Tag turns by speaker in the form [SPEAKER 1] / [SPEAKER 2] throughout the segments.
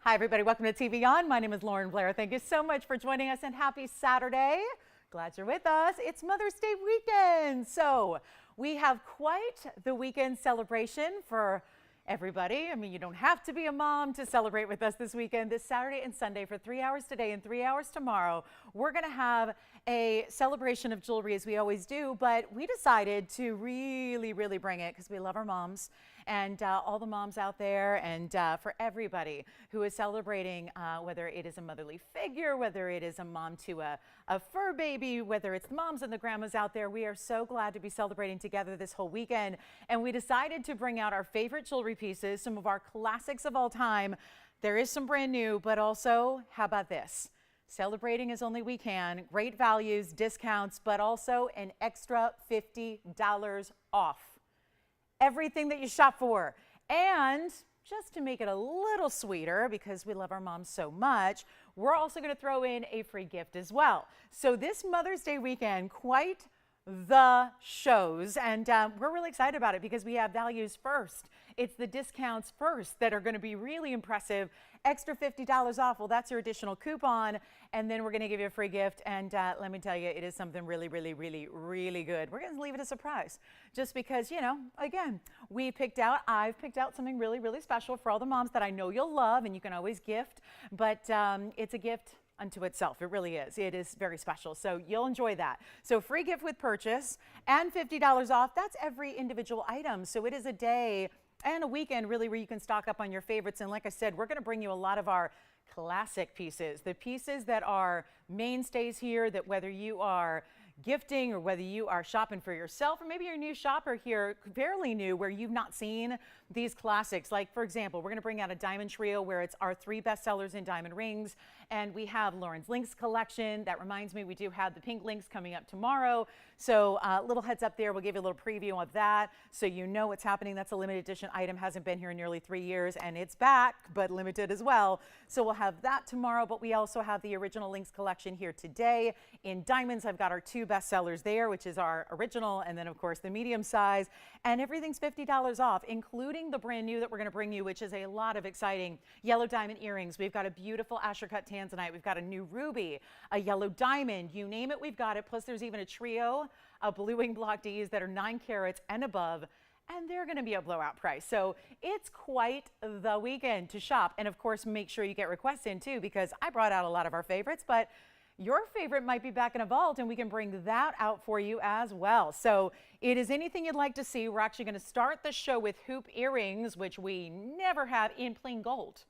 [SPEAKER 1] Hi, everybody. Welcome to TVON. My name is Lauren Blair. Thank you so much for joining us and happy Saturday. Glad you're with us. It's Mother's Day weekend. So we have quite the weekend celebration for everybody. I mean, you don't have to be a mom to celebrate with us this weekend. This Saturday and Sunday for 3 hours today and 3 hours tomorrow, we're going to have a celebration of jewelry as we always do, but we decided to really bring it because we love our moms and all the moms out there, and for everybody who is celebrating, whether it is a motherly figure, whether it is a mom to a fur baby, whether it's the moms and the grandmas out there. We are so glad to be celebrating together this whole weekend, and we decided to bring out our favorite jewelry pieces, some of our classics of all time. There is some brand new, but also, how about this? Celebrating as only we can, great values, discounts, but also an extra $50 off everything that you shop for. And just to make it a little sweeter, because we love our moms so much, we're also going to throw in a free gift as well. So this Mother's Day weekend, quite the shows, and we're really excited about it because we have values first. It's the discounts first that are going to be really impressive. Extra $50 off. Well, that's your additional coupon, and then we're going to give you a free gift. And let me tell you, it is something really good. We're going to leave it a surprise, just because, you know, again, I've picked out something really special for all the moms that I know you'll love, and you can always gift. But it's a gift unto itself. It really is. It is very special. So you'll enjoy that. So free gift with purchase and $50 off. That's every individual item. So it is a day and a weekend really where you can stock up on your favorites. And like I said, we're going to bring you a lot of our classic pieces, the pieces that are mainstays here, that whether you are gifting or whether you are shopping for yourself, or maybe you're a new shopper here, fairly new, where you've not seen these classics. Like, for example, we're going to bring out a diamond trio where it's our 3 bestsellers in diamond rings, and we have Lauren's Links collection. That reminds me, we do have the pink links coming up tomorrow. So little heads up there, we'll give you a little preview of that so you know what's happening. That's a limited edition item, hasn't been here in nearly 3 years, and it's back, but limited as well. So we'll have that tomorrow, but we also have the original Links collection here today. In diamonds, I've got our 2 bestsellers there, which is our original, and then of course the medium size, and everything's $50 off, including the brand new that we're going to bring you, which is a lot of exciting yellow diamond earrings. We've got a beautiful Asher cut tanzanite. We've got a new ruby, a yellow diamond, you name it, we've got it. Plus there's even a trio of blue wing block Ds that are 9 carats and above, and they're going to be a blowout price. So it's quite the weekend to shop. And of course, make sure you get requests in too, because I brought out a lot of our favorites, but your favorite might be back in a vault, and we can bring that out for you as well. So it is anything you'd like to see. We're actually going to start the show with hoop earrings, which we never have in plain gold.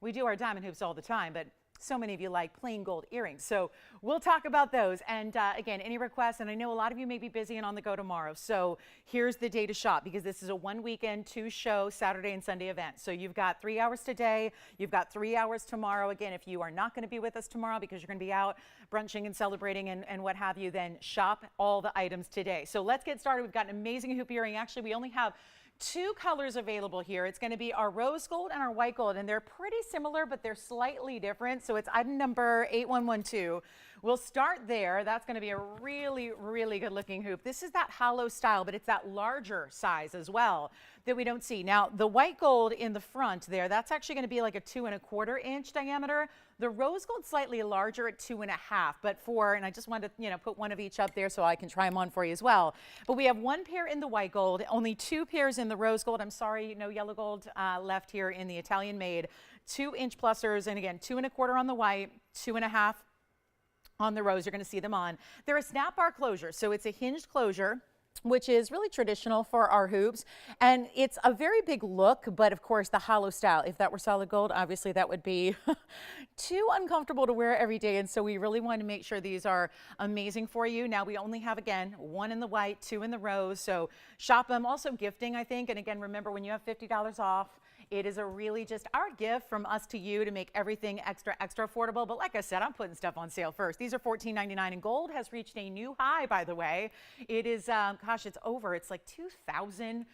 [SPEAKER 1] We do our diamond hoops all the time, but so many of you like plain gold earrings. So we'll talk about those. And again, any requests, and I know a lot of you may be busy and on the go tomorrow. So here's the day to shop, because this is a 1 weekend, 2 show, Saturday and Sunday event. So you've got 3 hours today. You've got 3 hours tomorrow. Again, if you are not going to be with us tomorrow because you're going to be out brunching and celebrating and what have you, then shop all the items today. So let's get started. We've got an amazing hoop earring. Actually, we only have 2 colors available here. It's going to be our rose gold and our white gold, and they're pretty similar, but they're slightly different. So it's item number 8112. We'll start there. That's going to be a really good looking hoop. This is that hollow style, but it's that larger size as well that we don't see. Now, the white gold in the front there, that's actually going to be like a 2 1/4 inch diameter. The rose gold slightly larger at 2 1/2, but and I just wanted to, you know, put one of each up there so I can try them on for you as well. But we have 1 pair in the white gold, only 2 pairs in the rose gold. I'm sorry, no yellow gold left here in the Italian made. 2 inch plusers, and again, 2 1/4 on the white, 2 1/2 on the rose. You're going to see them on. They're a snap bar closure, so it's a hinged closure, which is really traditional for our hoops. And it's a very big look, but of course the hollow style, if that were solid gold, obviously that would be too uncomfortable to wear every day. And so we really want to make sure these are amazing for you. Now we only have, again, 1 in the white, 2 in the rose. So shop them. Also gifting, I think. And again, remember, when you have $50 off, it is a really just our gift from us to you to make everything extra affordable. But like I said, I'm putting stuff on sale first. These are $14.99, and gold has reached a new high, by the way. It is, gosh, it's like 2,000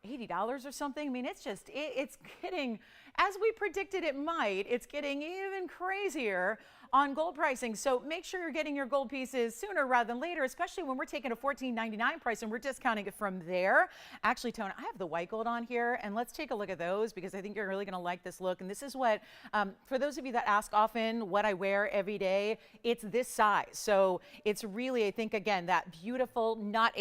[SPEAKER 1] $80 or something. I mean, it's just, it's getting, as we predicted it might, it's getting even crazier on gold pricing. So make sure you're getting your gold pieces sooner rather than later, especially when we're taking a $14.99 price and we're discounting it from there. Actually, Tone, I have the white gold on here, and let's take a look at those because I think you're really going to like this look. And this is what, for those of you that ask often what I wear every day, it's this size. So it's really, I think, again, that beautiful, not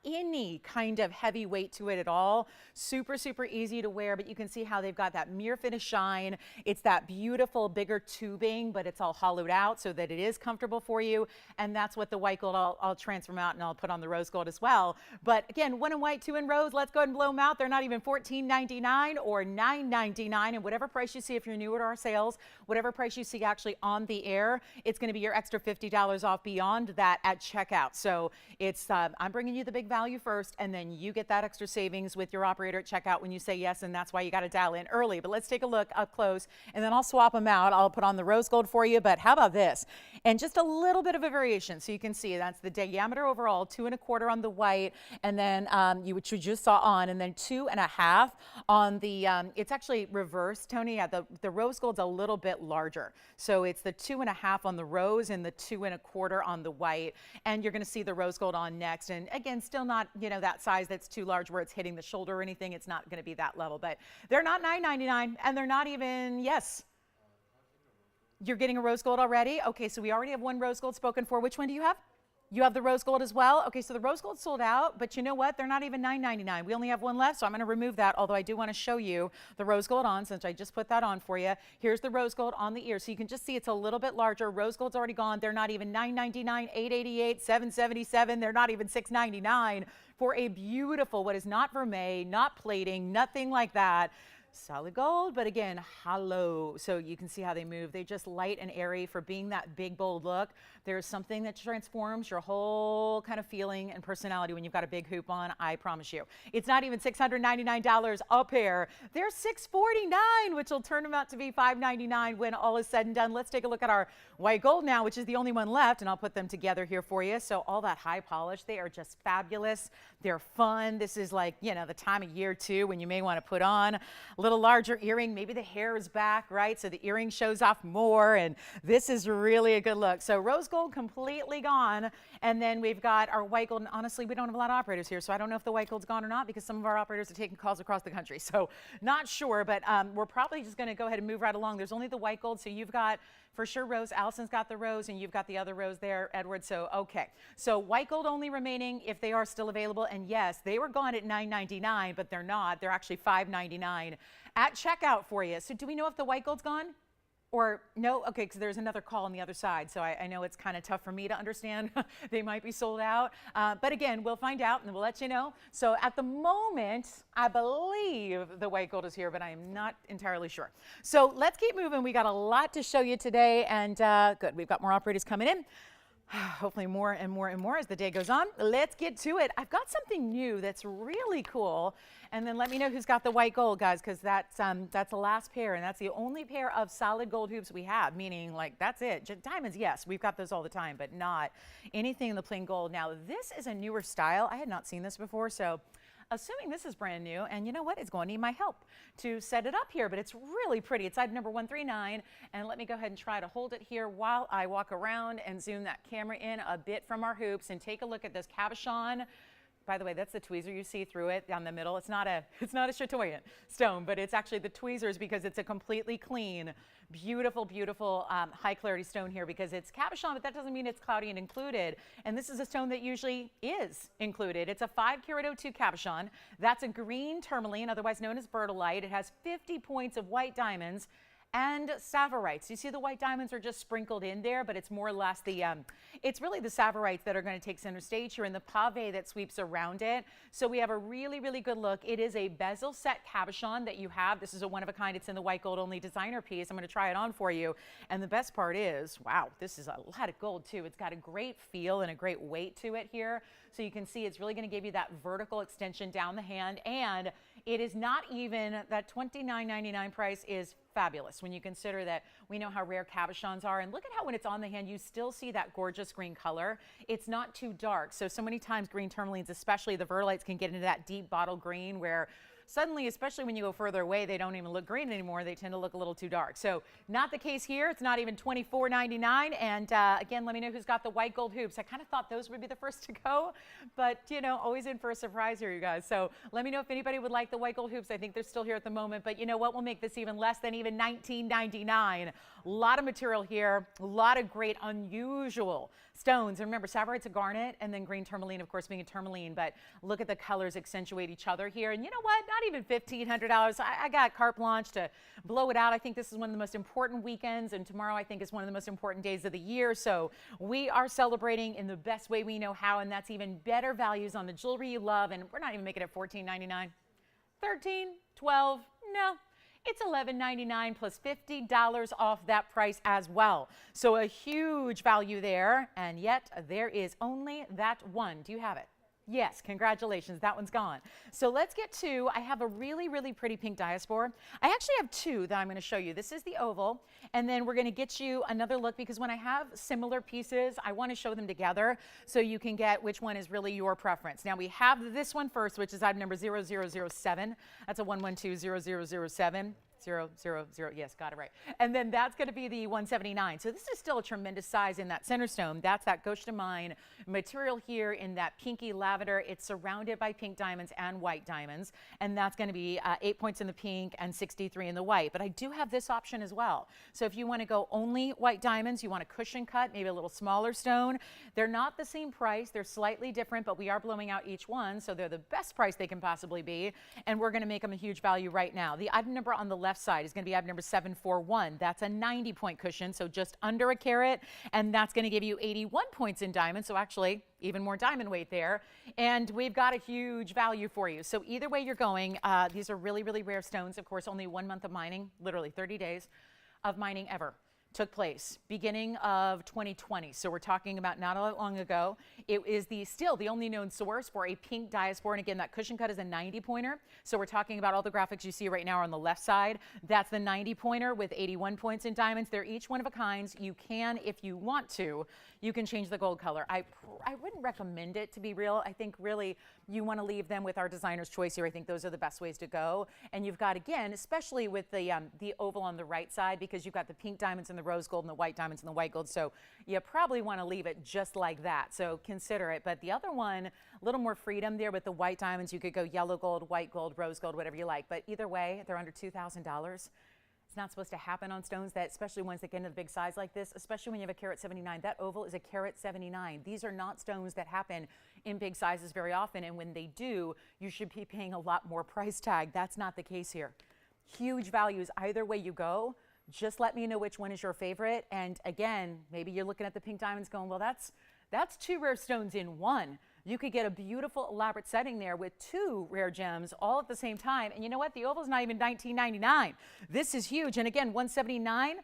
[SPEAKER 1] any kind of heavy weight to it at all. Super, super easy to wear, but you can see how they've got that mirror finish shine. It's that beautiful, bigger tubing, but it's all hollowed out so that it is comfortable for you. And that's what the white gold, I'll transform out and I'll put on the rose gold as well. But again, 1 in white, 2 in rose. Let's go ahead and blow them out. They're not even $14.99 or $9.99. And whatever price you see, if you're newer to our sales, whatever price you see actually on the air, it's going to be your extra $50 off beyond that at checkout. So it's, I'm bringing you the big value first, and then you get that extra savings with your operator at checkout when you say yes, and that's why you got to dial in early. But let's take a look up close, and then I'll swap them out. I'll put on the rose gold for you, but how about this? And just a little bit of a variation, so you can see that's the diameter overall, 2 1/4 on the white, and then which you just saw on, and then 2 1/2 on the, it's actually reversed, Tony. Yeah, the rose gold's a little bit larger. So it's the 2 1/2 on the rose and the 2 1/4 on the white, and you're going to see the rose gold on next. And again, still not, you know, that size that's too large where it's hitting the shoulder or anything. It's not going to be that level, but they're not $9.99, and they're not even, yes. You're getting a rose gold already? Okay, so we already have 1 rose gold spoken for. Which one do you have? You have the rose gold as well? Okay, so the rose gold sold out, but you know what? They're not even $9.99. We only have 1 left, so I'm going to remove that, although I do want to show you the rose gold on since I just put that on for you. Here's the rose gold on the ear, so you can just see it's a little bit larger. Rose gold's already gone. They're not even $9.99, $8.88, $7.77. They're not even $6.99 for a beautiful, what is not vermeil, not plating, nothing like that. Solid gold, but again, hollow. So you can see how they move. They're just light and airy for being that big, bold look. There's something that transforms your whole kind of feeling and personality when you've got a big hoop on, I promise you. It's not even $699 a pair. They're $649, which will turn them out to be $599 when all is said and done. Let's take a look at our white gold now, which is the only one left, and I'll put them together here for you. So all that high polish, they are just fabulous. They're fun. This is like, you know, the time of year too when you may want to put on a little larger earring. Maybe the hair is back, right? So the earring shows off more, and this is really a good look. So rose gold completely gone, and then we've got our white gold. And honestly, we don't have a lot of operators here, so I don't know if the white gold's gone or not because some of our operators are taking calls across the country. So not sure, but we're probably just going to go ahead and move right along. There's only the white gold, so you've got for sure rose. Allison's got the rose, and you've got the other rose there, Edward. So okay, so white gold only remaining if they are still available. And yes, they were gone at $9.99, but they're not. They're actually $5.99 at checkout for you. So do we know if the white gold's gone? Or no? Okay, because there's another call on the other side, so I know it's kind of tough for me to understand. They might be sold out. But again, we'll find out and we'll let you know. So at the moment, I believe the white gold is here, but I am not entirely sure. So let's keep moving. We got a lot to show you today, and good. We've got more operators coming in. Hopefully more and more and more as the day goes on. Let's get to it. I've got something new that's really cool. And then let me know who's got the white gold, guys, because that's the last pair, and that's the only pair of solid gold hoops we have, meaning like that's it. Diamonds, yes, we've got those all the time, but not anything in the plain gold. Now, this is a newer style. I had not seen this before, so assuming this is brand new, and you know what, it's going to need my help to set it up here, but it's really pretty. It's item number 139, and let me go ahead and try to hold it here while I walk around and zoom that camera in a bit from our hoops and take a look at this cabochon. By the way, that's the tweezer you see through it down the middle. It's not a chatoyant stone, but it's actually the tweezers because it's a completely clean, beautiful, beautiful high clarity stone here because it's cabochon, but that doesn't mean it's cloudy and included. And this is a stone that usually is included. It's a 5-carat 02 cabochon. That's a green tourmaline, otherwise known as bertolite. It has 50 points of white diamonds and savorites. You see the white diamonds are just sprinkled in there, but it's more or less the, it's really the savorites that are going to take center stage here in the pave that sweeps around it. So we have a really, really good look. It is a bezel set cabochon that you have. This is a one of a kind. It's in the white gold only designer piece. I'm going to try it on for you. And the best part is, wow, this is a lot of gold too. It's got a great feel and a great weight to it here. So you can see it's really going to give you that vertical extension down the hand, and it is not even, that $29.99 price is fabulous when you consider that we know how rare cabochons are. And look at how when it's on the hand, you still see that gorgeous green color. It's not too dark. So many times green tourmalines, especially the vertilites, can get into that deep bottle green where suddenly, especially when you go further away, they don't even look green anymore. They tend to look a little too dark. So not the case here. It's not even $24.99. And again, let me know who's got the white gold hoops. I kind of thought those would be the first to go, but you know, always in for a surprise here, you guys. So let me know if anybody would like the white gold hoops. I think they're still here at the moment, but you know what? We'll make this even less than even $19.99. A lot of material here, a lot of great unusual stones. And remember, Savarite's a garnet, and then green tourmaline, of course, being a tourmaline, but look at the colors accentuate each other here. And you know what? Not even $1,500. I got carte blanche to blow it out. I think this is one of the most important weekends, and tomorrow I think is one of the most important days of the year. So we are celebrating in the best way we know how, and that's even better values on the jewelry you love. And we're not even making it $14.99. $13, $12, no. It's $11.99 plus $50 off that price as well. So a huge value there, and yet there is only that one. Do you have it? Yes, congratulations, that one's gone. So let's get to, I have a really, really pretty pink diaspora. I actually have two that I'm going to show you. This is the oval, and then we're going to get you another look, because when I have similar pieces, I want to show them together so you can get which one is really your preference. Now we have this one first, which is item number 0007. That's a 1120007. 000, yes, got it right. And then that's going to be the 179. So this is still a tremendous size in that center stone. That's that gauche de mine material here in that pinky lavender. It's surrounded by pink diamonds and white diamonds. And that's going to be 8 points in the pink and 63 in the white. But I do have this option as well. So if you want to go only white diamonds, you want a cushion cut, maybe a little smaller stone. They're not the same price. They're slightly different, but we are blowing out each one. So they're the best price they can possibly be. And we're going to make them a huge value right now. The item number on the left side is going to be item number 741. That's a 90-point cushion, so just under a carat, and that's going to give you 81 points in diamonds, so actually even more diamond weight there. And we've got a huge value for you. So either way you're going, these are really, really rare stones. Of course, only 1 month of mining, literally 30 days of mining ever took place, beginning of 2020. So we're talking about not that long ago. It is still the only known source for a pink diaspora. And again, that cushion cut is a 90-pointer. So we're talking about all the graphics you see right now on the left side. That's the 90-pointer with 81 points in diamonds. They're each one of a kind. You can, if you want to, you can change the gold color. I wouldn't recommend it, to be real. I think really you want to leave them with our designer's choice here. I think those are the best ways to go. And you've got, again, especially with the oval on the right side, because you've got the pink diamonds and the rose gold and the white diamonds and the white gold. So you probably want to leave it just like that. So consider it. But the other one, a little more freedom there with the white diamonds. You could go yellow gold, white gold, rose gold, whatever you like. But either way, they're under $2,000. It's not supposed to happen on stones, that especially ones that get into the big size like this, especially when you have a carat 79. That oval is a carat 79. These are not stones that happen in big sizes very often, and when they do, you should be paying a lot more price tag. That's not the case here. Huge values either way you go. Just let me know which one is your favorite. And again, maybe you're looking at the pink diamonds going, well, that's two rare stones in one. You could get a beautiful elaborate setting there with two rare gems all at the same time. And you know what? The oval's not even $19.99. This is huge. And again, $179,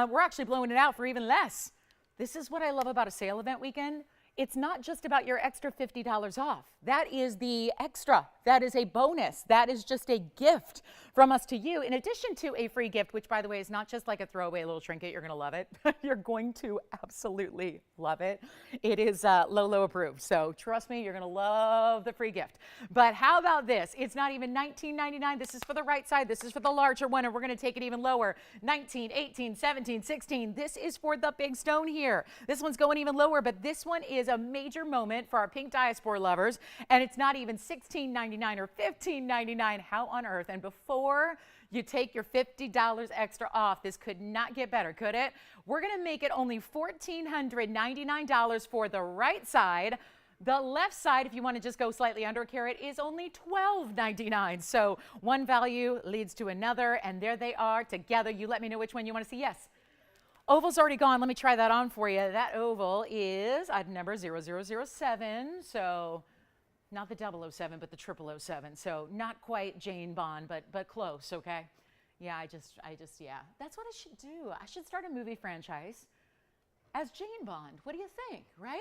[SPEAKER 1] we're actually blowing it out for even less. This is what I love about a sale event weekend. It's not just about your extra $50 off. That is the extra. That is a bonus. That is just a gift from us to you, in addition to a free gift, which, by the way, is not just like a throwaway little trinket. You're going to love it. You're going to absolutely love it. It is Lolo approved. So trust me, you're going to love the free gift. But how about this? It's not even $19.99. This is for the right side. This is for the larger one, and we're going to take it even lower. 19, 18, 17, 16. This is for the big stone here. This one's going even lower, but this one is a major moment for our pink diaspora lovers, and it's not even $16.99 or $15.99. How on earth? And before you take your $50 extra off, this could not get better, could it? We're going to make it only $1,499 for the right side. The left side, if you want to just go slightly under a carat, is only $12.99. So one value leads to another, and there they are together. You let me know which one you want to see. Yes. Oval's already gone. Let me try that on for you. That oval is item number 0007. So not the 007, but the 0007. So not quite Jane Bond, but close, okay? Yeah, yeah. That's what I should do. I should start a movie franchise as Jane Bond. What do you think, right?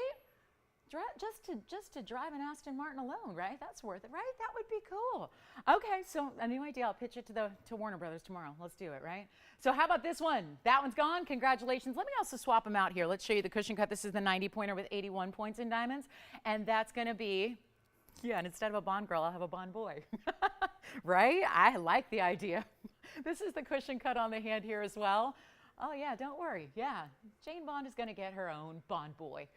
[SPEAKER 1] Just to drive an Aston Martin alone, right? That's worth it, right? That would be cool. Okay, so a new idea. I'll pitch it to Warner Brothers tomorrow. Let's do it, right? So how about this one? That one's gone. Congratulations. Let me also swap them out here. Let's show you the cushion cut. This is the 90 pointer with 81 points in diamonds, and that's going to be, yeah, and instead of a Bond girl, I'll have a Bond boy. Right? I like the idea. This is the cushion cut on the hand here as well. Oh yeah, don't worry. Yeah, Jane Bond is going to get her own Bond boy.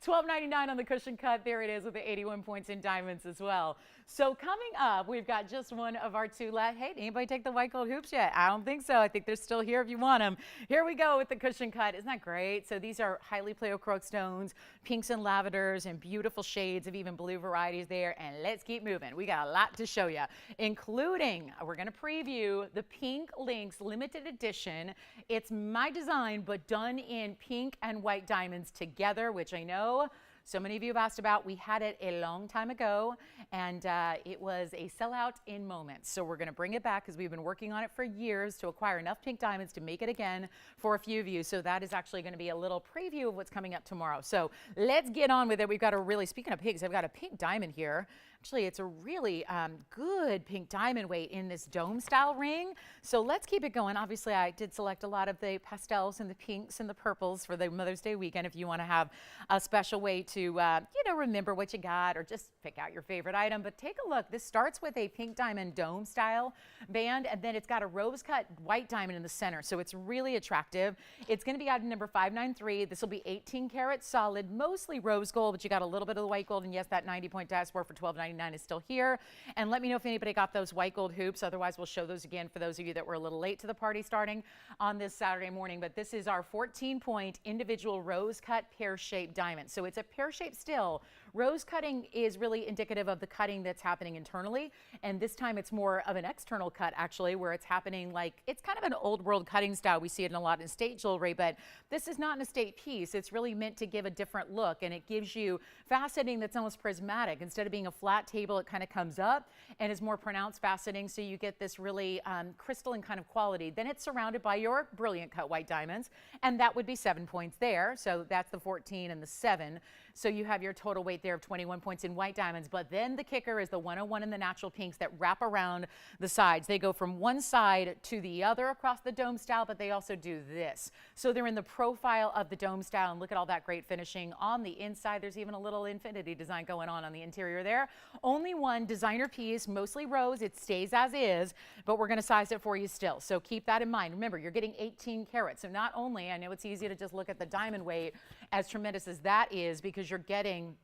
[SPEAKER 1] $12.99 on the cushion cut. There it is with the 81 points in diamonds as well. So coming up, we've got just one of our two left. Hey, did anybody take the white gold hoops yet? I don't think so. I think they're still here if you want them. Here we go with the cushion cut. Isn't that great? So these are highly pleochroic stones, pinks and lavenders, and beautiful shades of even blue varieties there. And let's keep moving. We got a lot to show you, including, we're going to preview the Pink Links limited edition. It's my design, but done in pink and white diamonds together, which I know so many of you have asked about. We had it a long time ago, and it was a sellout in moments. So we're going to bring it back because we've been working on it for years to acquire enough pink diamonds to make it again for a few of you. So that is actually going to be a little preview of what's coming up tomorrow. So let's get on with it. We've got a really, speaking of pinks, I've got a pink diamond here. Actually, it's a really good pink diamond weight in this dome style ring. So let's keep it going. Obviously, I did select a lot of the pastels and the pinks and the purples for the Mother's Day weekend if you want to have a special way to, you know, remember what you got or just pick out your favorite item. But take a look. This starts with a pink diamond dome style band, and then it's got a rose cut white diamond in the center. So it's really attractive. It's going to be item number 593. This will be 18 karat solid, mostly rose gold, but you got a little bit of the white gold. And yes, that 90-point dashboard for $12.99 is still here. And let me know if anybody got those white gold hoops. Otherwise, we'll show those again for those of you that were a little late to the party starting on this Saturday morning. But this is our 14-point individual rose cut pear-shaped diamond. So it's a pear-shaped still. Rose cutting is really indicative of the cutting that's happening internally. And this time it's more of an external cut, actually, where it's happening like, it's kind of an old world cutting style. We see it in a lot in estate jewelry, but this is not an estate piece. It's really meant to give a different look, and it gives you faceting that's almost prismatic. Instead of being a flat table, it kind of comes up and is more pronounced faceting, so you get this really crystalline kind of quality. Then it's surrounded by your brilliant cut white diamonds, and that would be 7 points there. So that's the 14 and the 7. So you have your total weight there of 21 points in white diamonds. But then the kicker is the 101 in the natural pinks that wrap around the sides. They go from one side to the other across the dome style, but they also do this. So they're in the profile of the dome style, and look at all that great finishing on the inside. There's even a little infinity design going on the interior there. Only one designer piece, mostly rose. It stays as is, but we're going to size it for you still. So keep that in mind. Remember, you're getting 18 carats. So not only, I know it's easy to just look at the diamond weight, as tremendous as that is, because you're getting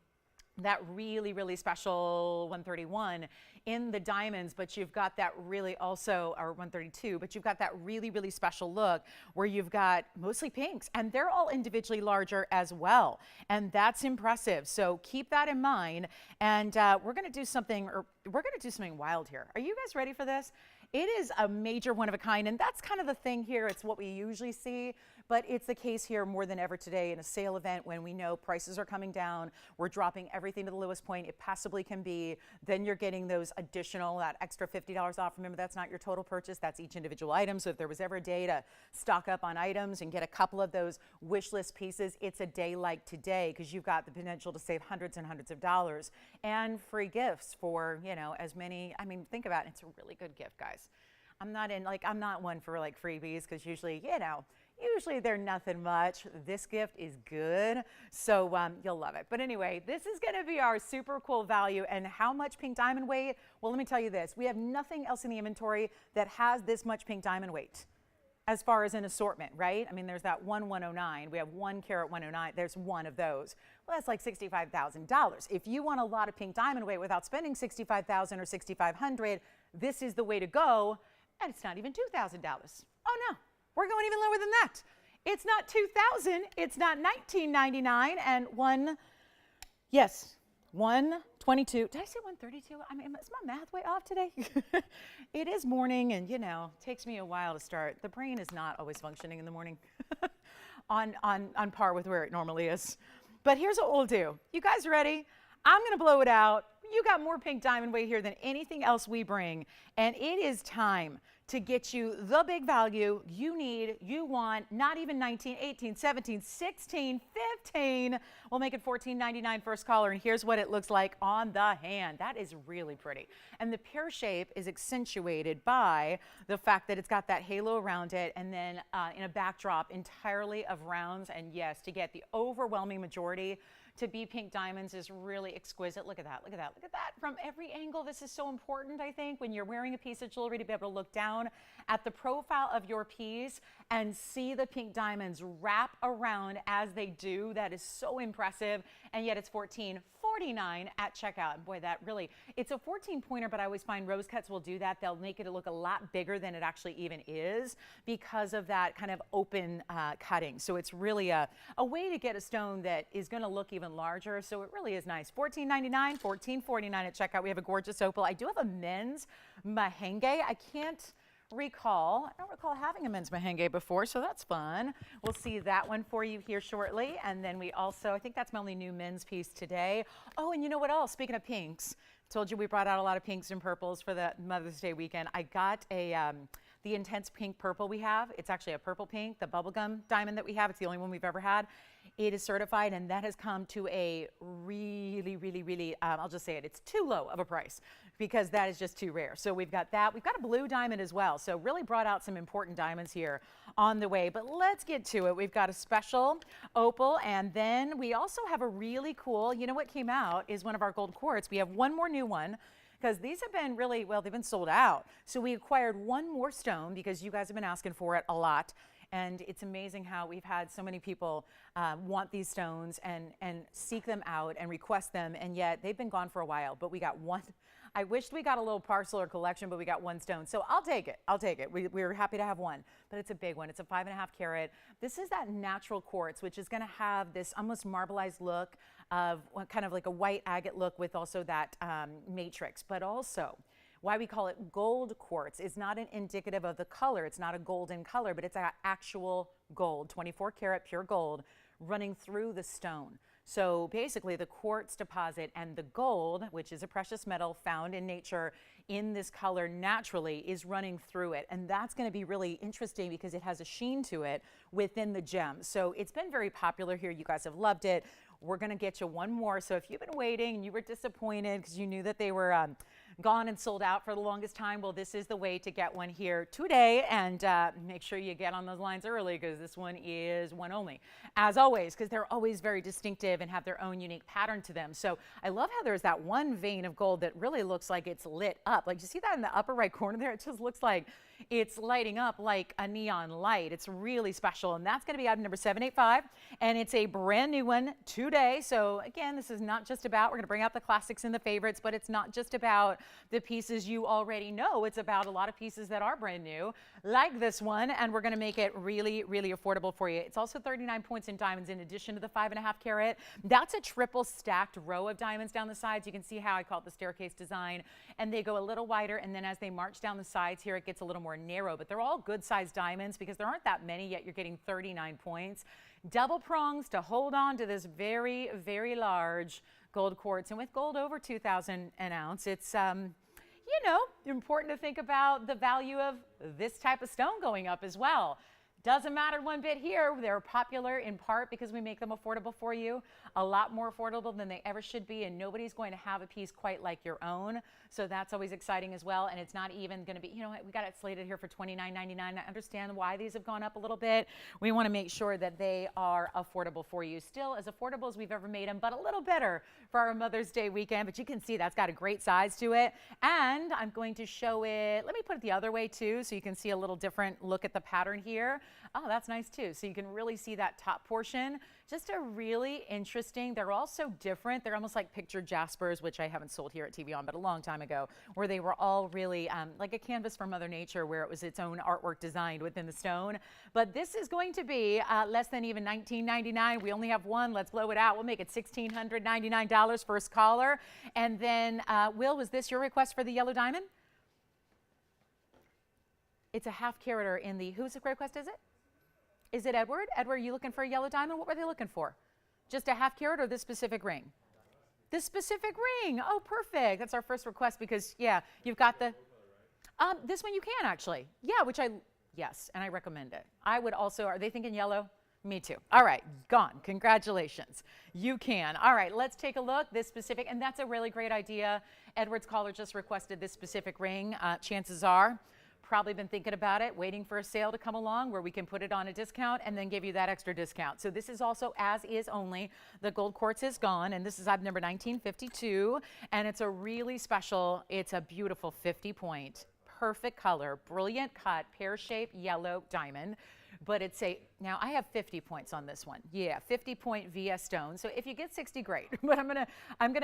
[SPEAKER 1] that really, really special 131 in the diamonds, but you've got that really also, or 132, but you've got that really, really special look where you've got mostly pinks, and they're all individually larger as well. And that's impressive. So keep that in mind. And we're going to do something, or we're going to do something wild here. Are you guys ready for this? It is a major one of a kind, and that's kind of the thing here. It's what we usually see, but it's the case here more than ever today in a sale event when we know prices are coming down. We're dropping everything to the lowest point it possibly can be. Then you're getting those additional, that extra $50 off. Remember, that's not your total purchase. That's each individual item. So if there was ever a day to stock up on items and get a couple of those wish list pieces, it's a day like today because you've got the potential to save hundreds and hundreds of dollars and free gifts for, you know, as many. I mean, think about it. It's a really good gift, guys. I'm not one for like freebies because usually, you know, usually they're nothing much. This gift is good, so you'll love it. But anyway, this is going to be our super cool value. And how much pink diamond weight? Well, let me tell you this. We have nothing else in the inventory that has this much pink diamond weight as far as an assortment, right? I mean, there's that 109. We have 1 carat 109. There's one of those. Well, that's like $65,000. If you want a lot of pink diamond weight without spending $65,000 or $6,500, this is the way to go. And it's not even $2,000. Oh no, we're going even lower than that. It's not $2,000, it's not $19.99, and 122. Did I say 132? I mean, is my math way off today? It is morning, and you know, it takes me a while to start. The brain is not always functioning in the morning on par with where it normally is. But here's what we'll do. You guys ready? I'm gonna blow it out. You got more pink diamond weight here than anything else we bring, and it is time to get you the big value you need, you want. Not even 19, 18, 17, 16, 15. We'll make it $14.99 first caller, and here's what it looks like on the hand. That is really pretty. And the pear shape is accentuated by the fact that it's got that halo around it, and then in a backdrop entirely of rounds. And yes, to get the overwhelming majority to be pink diamonds is really exquisite. Look at that, look at that, look at that. From every angle, this is so important, I think, when you're wearing a piece of jewelry, to be able to look down at the profile of your piece and see the pink diamonds wrap around as they do. That is so impressive. And yet it's $14.49 at checkout. Boy, that really, it's a 14 pointer, but I always find rose cuts will do that. They'll make it look a lot bigger than it actually even is because of that kind of open cutting. So it's really a way to get a stone that is going to look even larger. So it really is nice. $14.99, $14.49 at checkout. We have a gorgeous opal. I do have a men's mahenge. I don't recall having a men's mahenge before, so that's fun. We'll see that one for you here shortly. And then we also, I think that's my only new men's piece today. Oh, and you know what else? Speaking of pinks, told you we brought out a lot of pinks and purples for the Mother's Day weekend. I got the intense pink purple we have. It's actually a purple pink, the bubblegum diamond that we have. It's the only one we've ever had. It is certified, and that has come to a really, I'll just say it, it's too low of a price because that is just too rare. So we've got that. We've got a blue diamond as well. So really brought out some important diamonds here on the way. But let's get to it. We've got a special opal, and then we also have a really cool, you know what came out is one of our gold quartz. We have one more new one, because these have been really, well, they've been sold out. So we acquired one more stone because you guys have been asking for it a lot. And it's amazing how we've had so many people want these stones and seek them out and request them, and yet they've been gone for a while. But we got one. I wished we got a little parcel or collection, but we got one stone. So I'll take it. I'll take it. We're happy to have one, but it's a big one. It's a 5.5 carat. This is that natural quartz, which is going to have this almost marbleized look of kind of like a white agate look with also that matrix, but also why we call it gold quartz is not an indicative of the color. It's not a golden color, but it's actual gold, 24 karat pure gold running through the stone. So basically the quartz deposit and the gold, which is a precious metal found in nature in this color naturally, is running through it. And that's going to be really interesting because it has a sheen to it within the gem. So it's been very popular here. You guys have loved it. We're going to get you one more. So if you've been waiting and you were disappointed because you knew that they were gone and sold out for the longest time, well, this is the way to get one here today. And make sure you get on those lines early because this one is one only, as always, because they're always very distinctive and have their own unique pattern to them. So I love how there's that one vein of gold that really looks like it's lit up. Like, you see that in the upper right corner there? It just looks like it's lighting up like a neon light. It's really special, and that's going to be item number 785, and it's a brand new one today. So again, this is not just about, we're going to bring out the classics and the favorites, but it's not just about the pieces you already know. It's about a lot of pieces that are brand new, like this one, and we're going to make it really, really affordable for you. It's also 39 points in diamonds in addition to the 5.5 carat. That's a triple stacked row of diamonds down the sides. You can see how I call it the staircase design, and they go a little wider, and then as they march down the sides here, it gets a little more narrow, but they're all good sized diamonds because there aren't that many, yet you're getting 39 points. Double prongs to hold on to this very, very large gold quartz, and with gold over 2,000 an ounce, it's you know, important to think about the value of this type of stone going up as well. Doesn't matter one bit here. They're popular in part because we make them affordable for you, a lot more affordable than they ever should be, and nobody's going to have a piece quite like your own. So that's always exciting as well. And it's not even going to be, you know, we got it slated here for $29.99. I understand why these have gone up a little bit. We want to make sure that they are affordable for you. Still as affordable as we've ever made them, but a little better for our Mother's Day weekend. But you can see that's got a great size to it. And I'm going to show it, let me put it the other way too, so you can see a little different look at the pattern here. Oh, that's nice too. So you can really see that top portion. Just a really interesting, they're all so different. They're almost like picture jaspers, which I haven't sold here at TVON, but a long time ago, where they were all really like a canvas for Mother Nature, where it was its own artwork designed within the stone. But this is going to be less than even $19.99. We only have one. Let's blow it out. We'll make it $1,699 first caller. And then, Will, was this your request for the yellow diamond? It's a half carat in the, whose request is it? Is it Edward? Edward, are you looking for a yellow diamond? What were they looking for? Just a half carat or this specific ring? This specific ring. Oh, perfect. That's our first request because, yeah, you've got the, this one you can actually. Yeah, yes, and I recommend it. I would also, are they thinking yellow? Me too. All right, gone. Congratulations. You can. All right, let's take a look. This specific, and that's a really great idea. Edward's caller just requested this specific ring. Chances are, probably been thinking about it, waiting for a sale to come along where we can put it on a discount and then give you that extra discount. So this is also as is only. The gold quartz is gone, and this is item number 1952, and it's a really special, it's a beautiful 50-point, perfect color, brilliant cut, pear-shaped yellow diamond. But it's now I have 50 points on this one. Yeah, 50-point VS stone. So if you get 60, great. But I'm gonna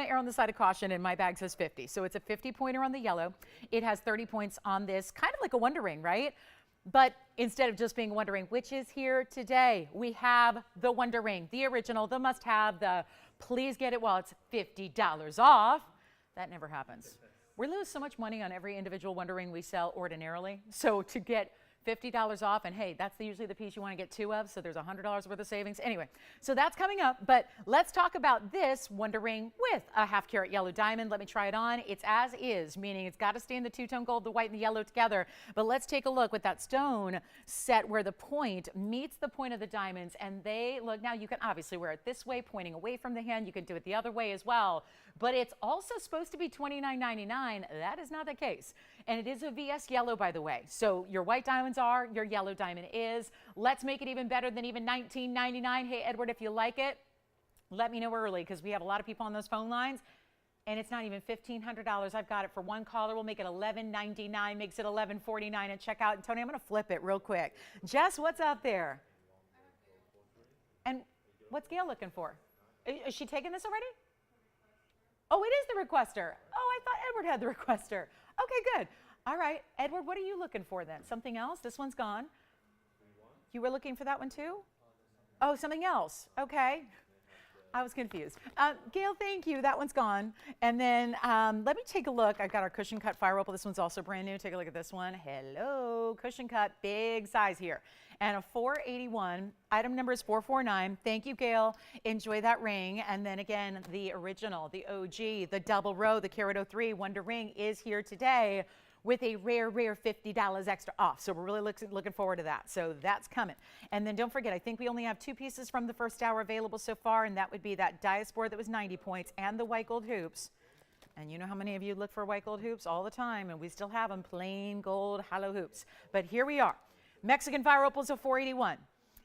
[SPEAKER 1] err on the side of caution, and my bag says 50. So it's a 50-pointer on the yellow. It has 30 points on this, kind of like a Wonder Ring, right? But instead of just being a Wonder Ring, which is here today, we have the Wonder Ring, the original, the must-have, the please get it while it's $50 off. That never happens. We lose so much money on every individual Wonder Ring we sell ordinarily. So to get $50 off, and hey, that's usually the piece you want to get two of, so there's $100 worth of savings. Anyway, so that's coming up, but let's talk about this Wonder Ring with a half-carat yellow diamond. Let me try it on. It's as is, meaning it's got to stay in the two-tone gold, the white and the yellow together, but let's take a look with that stone set where the point meets the point of the diamonds, and they look, now you can obviously wear it this way, pointing away from the hand. You can do it the other way as well, but it's also supposed to be $29.99. That is not the case, and it is a VS yellow, by the way, so your white diamonds are, your yellow diamond is. Let's make it even better than even $19.99. Hey, Edward, if you like it, let me know early because we have a lot of people on those phone lines, and it's not even $1,500. I've got it for one caller. We'll make it $11.99, makes it $11.49 at checkout. And Tony, I'm going to flip it real quick. Jess, what's out there? And what's Gail looking for? Is she taking this already? Oh, it is the requester. Oh, I thought Edward had the requester. Okay, good. All right, Edward, what are you looking for then? Something else? This one's gone. You were looking for that one too? Oh, something else. Okay. I was confused. Gail, thank you. That one's gone. And then let me take a look. I've got our cushion cut fire opal. This one's also brand new. Take a look at this one. Hello, cushion cut, big size here. And a 481. Item number is 449. Thank you, Gail. Enjoy that ring. And then again, the original, the OG, the double row, the Carat 03 Wonder Ring is here today with a rare $50 extra off. So we're really looking forward to that. So that's coming. And then don't forget, I think we only have 2 pieces from the first hour available so far, and that would be that Diaspora that was 90 points and the white gold hoops. And you know how many of you look for white gold hoops all the time, and we still have them, plain gold hollow hoops. But here we are. Mexican fire opals of 481.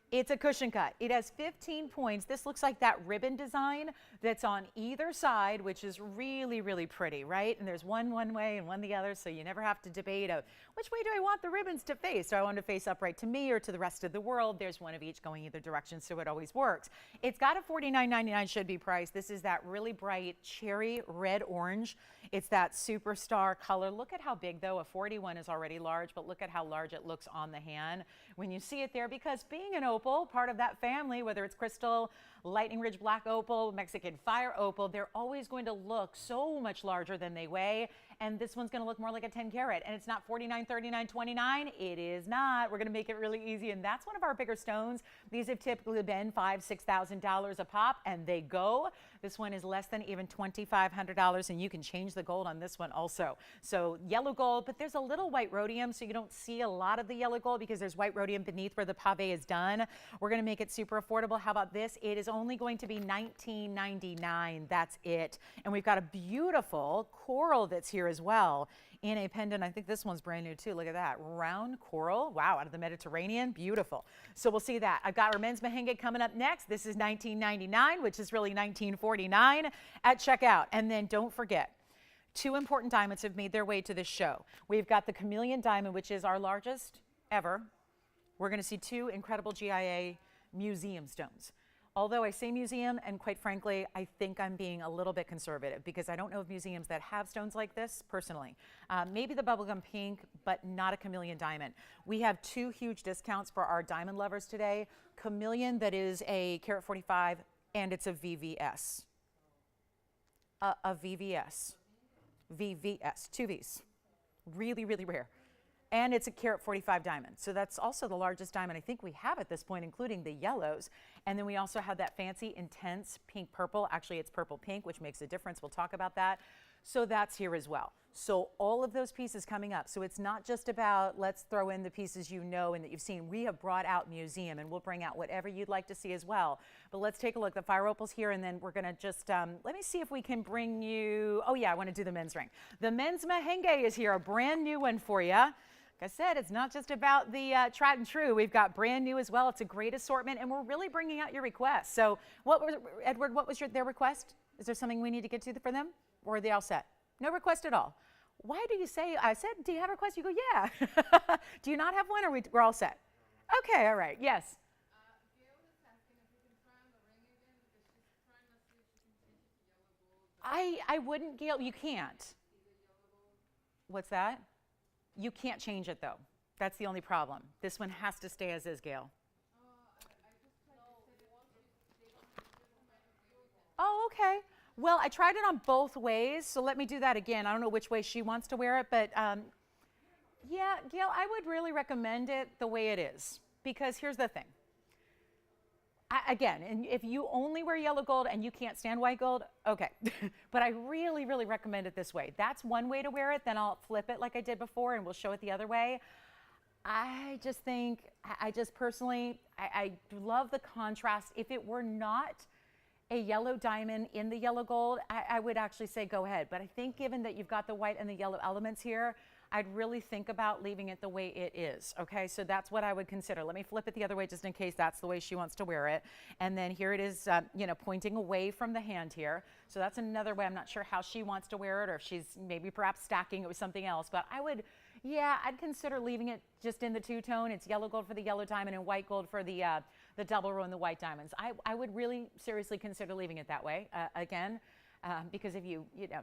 [SPEAKER 1] It's a cushion cut. It has 15 points. This looks like that ribbon design that's on either side, which is really, really pretty, right? And there's one way and one the other, so you never have to debate which way do I want the ribbons to face? Do I want to face upright to me or to the rest of the world? There's one of each going either direction, so it always works. It's got a $49.99 should be price. This is that really bright cherry red orange. It's that superstar color. Look at how big, though. A 41 is already large, but look at how large it looks on the hand when you see it there, because being an opal, part of that family, whether it's crystal, Lightning Ridge black opal, Mexican fire opal, they're always going to look so much larger than they weigh. And this one's going to look more like a 10 carat. And it's not $49, $39, $29. It is not. We're going to make it really easy. And that's one of our bigger stones. These have typically been $5,000, $6,000 a pop, and they go. This one is less than even $2,500, and you can change the gold on this one also. So yellow gold, but there's a little white rhodium, so you don't see a lot of the yellow gold because there's white rhodium beneath where the pave is done. We're going to make it super affordable. How about this? It is only going to be $19.99. That's it. And we've got a beautiful coral that's here as well in a pendant. I think this one's brand new too. Look at that. Round coral. Wow, out of the Mediterranean. Beautiful. So we'll see that. I've got our men's mehenga coming up next. This is $19.99, which is really $19.49 at checkout. And then don't forget, 2 important diamonds have made their way to this show. We've got the chameleon diamond, which is our largest ever. We're going to see 2 incredible GIA museum stones. Although I say museum, and quite frankly, I think I'm being a little bit conservative because I don't know of museums that have stones like this personally. Maybe the bubblegum pink, but not a chameleon diamond. We have 2 huge discounts for our diamond lovers today. Chameleon that is a carat 45, and it's a VVS. A VVS. VVS, 2 Vs. Really, really rare. And it's a carat 45 diamond. So that's also the largest diamond I think we have at this point, including the yellows. And then we also have that fancy intense pink purple. Actually, it's purple pink, which makes a difference. We'll talk about that. So that's here as well. So all of those pieces coming up. So it's not just about let's throw in the pieces you know and that you've seen. We have brought out museum, and we'll bring out whatever you'd like to see as well. But let's take a look. The fire opal's here, and then we're going to just, let me see if we can bring you, oh yeah, I want to do the men's ring. The men's Mahenge is here, a brand new one for you. Like I said, it's not just about the tried and true. We've got brand new as well. It's a great assortment, and we're really bringing out your requests. So Edward, what was their request? Is there something we need to get to for them, or are they all set? No request at all. Why do you say, I said, do you have a request? You go, yeah. Do you not have one, or we're all set? Okay, all right, yes.
[SPEAKER 2] Gail is asking if we can try on the ring again, because she's trying to see if she can change it to yellow gold.
[SPEAKER 1] I wouldn't, Gail, you can't. What's that? You can't change it, though. That's the only problem. This one has to stay as is, Gail. Oh, okay. Well, I tried it on both ways, so let me do that again. I don't know which way she wants to wear it, but yeah, Gail, I would really recommend it the way it is, because here's the thing. Again, and if you only wear yellow gold and you can't stand white gold, okay. But I really, really recommend it this way. That's one way to wear it. Then I'll flip it like I did before, and we'll show it the other way. I just think, I just personally, I love the contrast. If it were not a yellow diamond in the yellow gold, I would actually say go ahead. But I think given that you've got the white and the yellow elements here, I'd really think about leaving it the way it is, okay? So that's what I would consider. Let me flip it the other way just in case that's the way she wants to wear it. And then here it is, you know, pointing away from the hand here. So that's another way. I'm not sure how she wants to wear it, or if she's maybe perhaps stacking it with something else. But I would, yeah, I'd consider leaving it just in the two-tone. It's yellow gold for the yellow diamond and white gold for the double row and the white diamonds. I would really seriously consider leaving it that way, again, because if you know,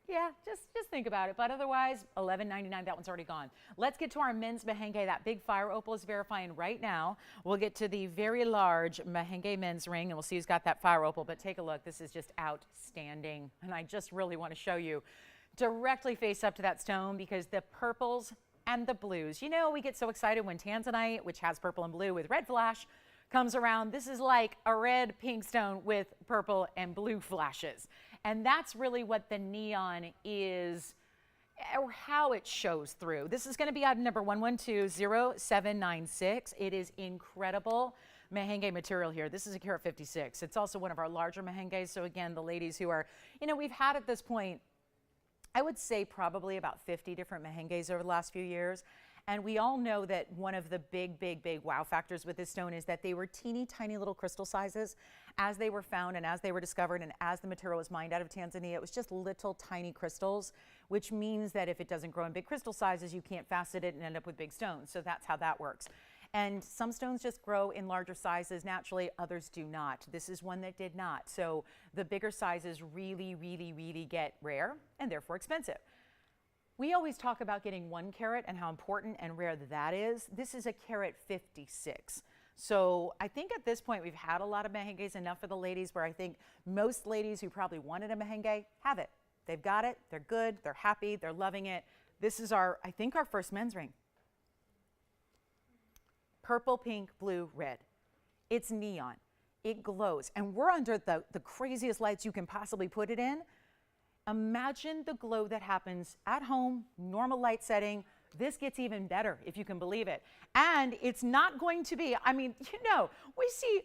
[SPEAKER 1] yeah, just think about it. But otherwise, $11.99, that one's already gone. Let's get to our men's Mahenge. That big fire opal is verifying right now. We'll get to the very large Mahenge men's ring, and we'll see who's got that fire opal. But take a look. This is just outstanding. And I just really want to show you directly face up to that stone, because the purples and the blues. You know, we get so excited when tanzanite, which has purple and blue with red flash, comes around. This is like a red pink stone with purple and blue flashes. And that's really what the neon is, or how it shows through. This is going to be item number 1120-0796. It is incredible Mahenge material here. This is a carat 56. It's also one of our larger Mahenges. So again, the ladies who are, you know, we've had at this point, I would say probably about 50 different Mahenges over the last few years. And we all know that one of the big wow factors with this stone is that they were teeny tiny little crystal sizes as they were found and as they were discovered and as the material was mined out of Tanzania. It was just little tiny crystals, which means that if it doesn't grow in big crystal sizes, you can't facet it and end up with big stones. So that's how that works. And some stones just grow in larger sizes naturally, others do not. This is one that did not. So the bigger sizes really get rare and therefore expensive. We always talk about getting 1 carat and how important and rare that is. This is a carat 56. So I think at this point we've had a lot of Mahenges, enough for the ladies, where I think most ladies who probably wanted a Mahenge have it. They've got it, they're good, they're happy, they're loving it. This is our, I think, our first men's ring. Purple, pink, blue, red. It's neon, it glows, and we're under the craziest lights you can possibly put it in. Imagine the glow that happens at home, normal light setting. This gets even better, if you can believe it. And it's not going to be, I mean, you know, we see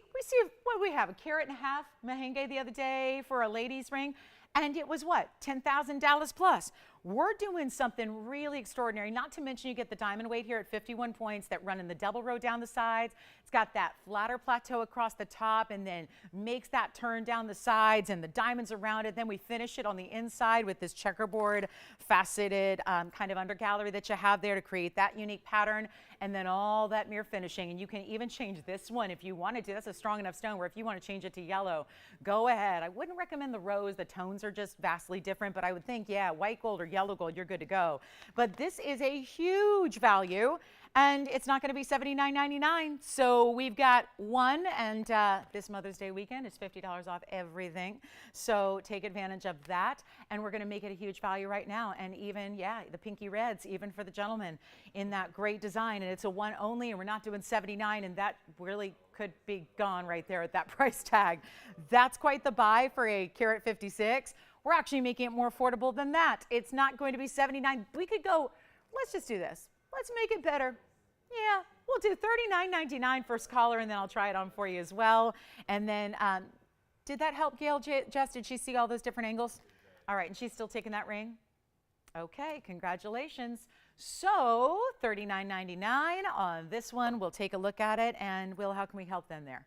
[SPEAKER 1] what do we have, a carat and a half Mahenge the other day for a ladies ring, and it was what, $10,000 plus. We're doing something really extraordinary, not to mention you get the diamond weight here at 51 points that run in the double row down the sides. It's got that flatter plateau across the top and then makes that turn down the sides and the diamonds around it. Then we finish it on the inside with this checkerboard faceted kind of undergallery that you have there to create that unique pattern, and then all that mirror finishing. And you can even change this one if you wanted to. That's a strong enough stone where if you want to change it to yellow, go ahead. I wouldn't recommend the rose. The tones are just vastly different, but I would think, yeah, white gold or yellow gold, you're good to go. But this is a huge value. And it's not going to be $79.99. So we've got one, and this Mother's Day weekend is $50 off everything. So take advantage of that. And we're going to make it a huge value right now. And even, yeah, the pinky reds, even for the gentleman in that great design. And it's a one only, and we're not doing $79, and that really could be gone right there at that price tag. That's quite the buy for a carat 56. We're actually making it more affordable than that. It's not going to be $79. We could go, let's just do this. Let's make it better. Yeah, we'll do $39.99 first caller, and then I'll try it on for you as well. And then, did that help, Gail? Jess, did she see all those different angles? All right, and she's still taking that ring? Okay, congratulations. So $39.99 on this one. We'll take a look at it, and Will, how can we help them there?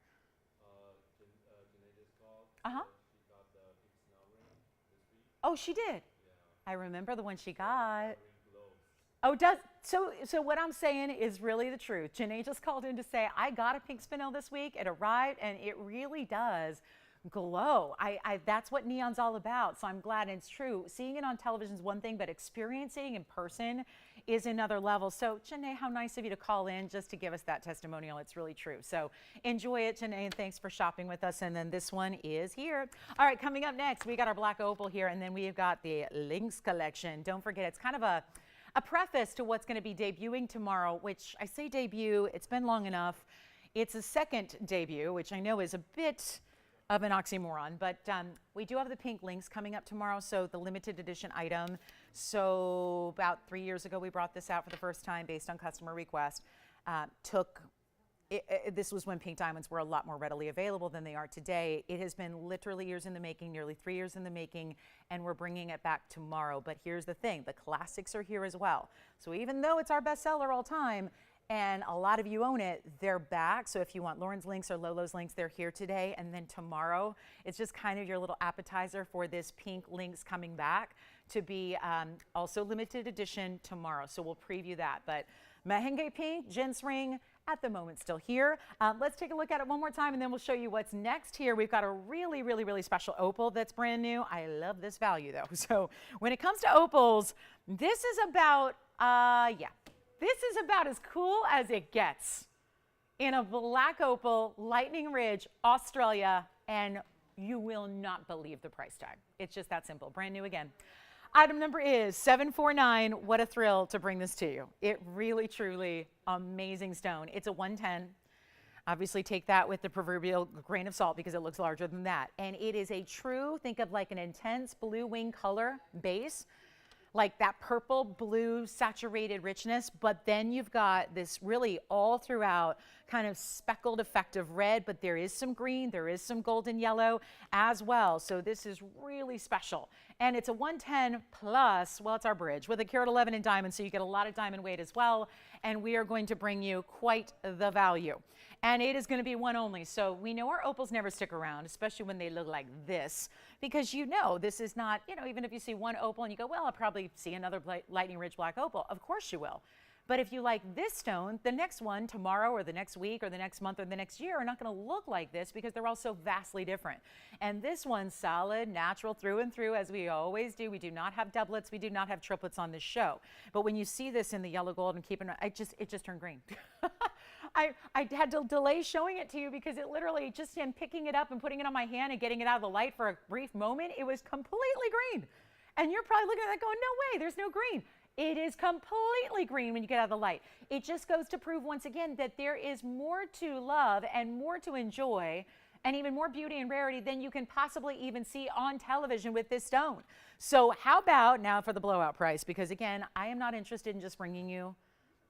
[SPEAKER 3] Janae just called.
[SPEAKER 1] Uh-huh.
[SPEAKER 3] She got the pink snow ring this week.
[SPEAKER 1] Oh, she did?
[SPEAKER 3] Yeah.
[SPEAKER 1] I remember the one she got.
[SPEAKER 3] Ring glows.
[SPEAKER 1] Oh, so what I'm saying is really the truth. Janae just called in to say, I got a pink spinel this week. It arrived, and it really does glow. That's what neon's all about. So I'm glad, and it's true. Seeing it on television is one thing, but experiencing in person is another level. So Janae, how nice of you to call in just to give us that testimonial. It's really true. So enjoy it, Janae, and thanks for shopping with us. And then this one is here. All right, coming up next, we got our black opal here, and then we've got the Lynx collection. Don't forget, it's kind of a preface to what's going to be debuting tomorrow, which I say debut, it's been long enough. It's a second debut, which I know is a bit of an oxymoron, but we do have the pink Lynx coming up tomorrow, so the limited edition item. So about 3 years ago, we brought this out for the first time based on customer request. This was when pink diamonds were a lot more readily available than they are today. It has been literally years in the making, nearly 3 years in the making, and we're bringing it back tomorrow. But here's the thing, the classics are here as well. So even though it's our bestseller all time, and a lot of you own it, they're back. So if you want Lauren's Lynx or Lolo's Lynx, they're here today. And then tomorrow, it's just kind of your little appetizer for this pink Lynx coming back to be also limited edition tomorrow. So we'll preview that. But Mahenge Pink, Jen's ring, at the moment still here. Let's take a look at it one more time, and then we'll show you what's next here. We've got a really, really, really special opal that's brand new. I love this value, though. So when it comes to opals, this is about, this is about as cool as it gets. In a black opal, Lightning Ridge, Australia, and you will not believe the price tag. It's just that simple. Brand new again. Item number is 749. What a thrill to bring this to you. It really, truly amazing stone. It's a 110. Obviously take that with the proverbial grain of salt because it looks larger than that. And it is a true, think of like an intense blue wing color base, like that purple blue saturated richness, but then you've got this really all throughout kind of speckled effect of red, but there is some green, there is some golden yellow as well. So this is really special. And it's a 110 plus, well, it's our bridge with a carat 11 in diamond, so you get a lot of diamond weight as well. And we are going to bring you quite the value. And it is going to be one only. So we know our opals never stick around, especially when they look like this, because you know this is not, you know, even if you see one opal and you go, well, I'll probably see another Lightning Ridge black opal. Of course you will. But if you like this stone, the next one tomorrow or the next week or the next month or the next year are not going to look like this because they're all so vastly different. And this one's solid, natural through and through, as we always do. We do not have doublets. We do not have triplets on this show. But when you see this in the yellow gold and keep it just turned green. I had to delay showing it to you because it literally just in picking it up and putting it on my hand and getting it out of the light for a brief moment, it was completely green. And you're probably looking at that going, no way, there's no green. It is completely green when you get out of the light. It just goes to prove once again that there is more to love and more to enjoy and even more beauty and rarity than you can possibly even see on television with this stone. So how about now for the blowout price? Because again, I am not interested in just bringing you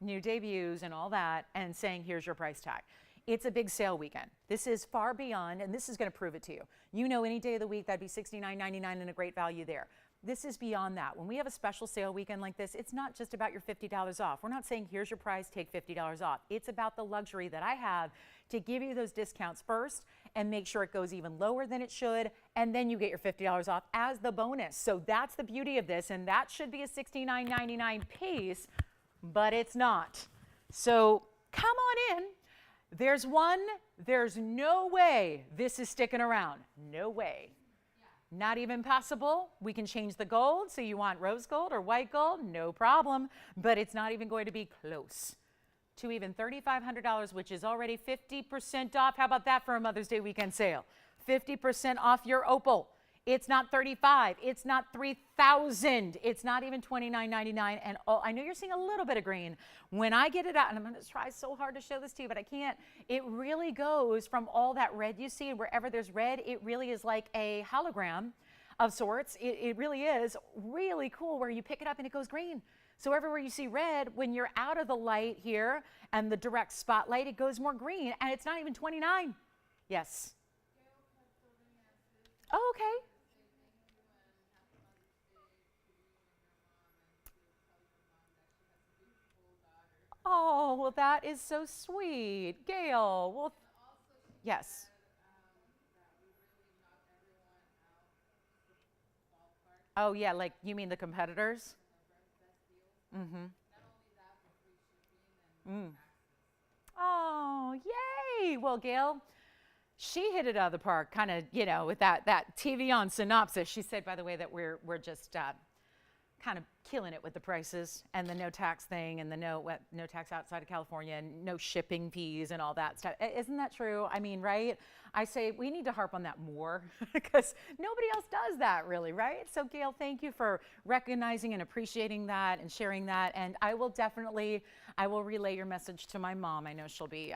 [SPEAKER 1] new debuts and all that and saying, here's your price tag. It's a big sale weekend. This is far beyond, and this is going to prove it to you. You know, any day of the week, that'd be $69.99 and a great value there. This is beyond that. When we have a special sale weekend like this, it's not just about your $50 off. We're not saying, here's your price, take $50 off. It's about the luxury that I have to give you those discounts first and make sure it goes even lower than it should, and then you get your $50 off as the bonus. So that's the beauty of this, and that should be a $69.99 piece, but it's not. So come on in. There's no way this is sticking around. No way. Not even possible. We can change the gold. So you want rose gold or white gold? No problem. But it's not even going to be close to even $3,500, which is already 50% off. How about that for a Mother's Day weekend sale? 50% off your opal. It's not $35,000. It's not $3,000. It's not even $29.99. And I know you're seeing a little bit of green. When I get it out, and I'm going to try so hard to show this to you, but I can't. It really goes from all that red you see, and wherever there's red, it really is like a hologram of sorts. It really is really cool where you pick it up and it goes green. So everywhere you see red, when you're out of the light here and the direct spotlight, it goes more green, and it's not even $29,000. Yes. Oh, okay. Oh, well, that is so sweet. Gail, well, yes. Oh, yeah, like you mean the competitors? Mm-hmm. Mm. Oh, yay. Well, Gail, she hit it out of the park, kind of, you know, with that TVON synopsis. She said, by the way, that we're just kind of killing it with the prices and the no tax thing and the no tax outside of California and no shipping fees and all that stuff. Isn't that true? I mean, right? I say we need to harp on that more because nobody else does that really, right? So Gail, thank you for recognizing and appreciating that and sharing that. And I will relay your message to my mom. I know she'll be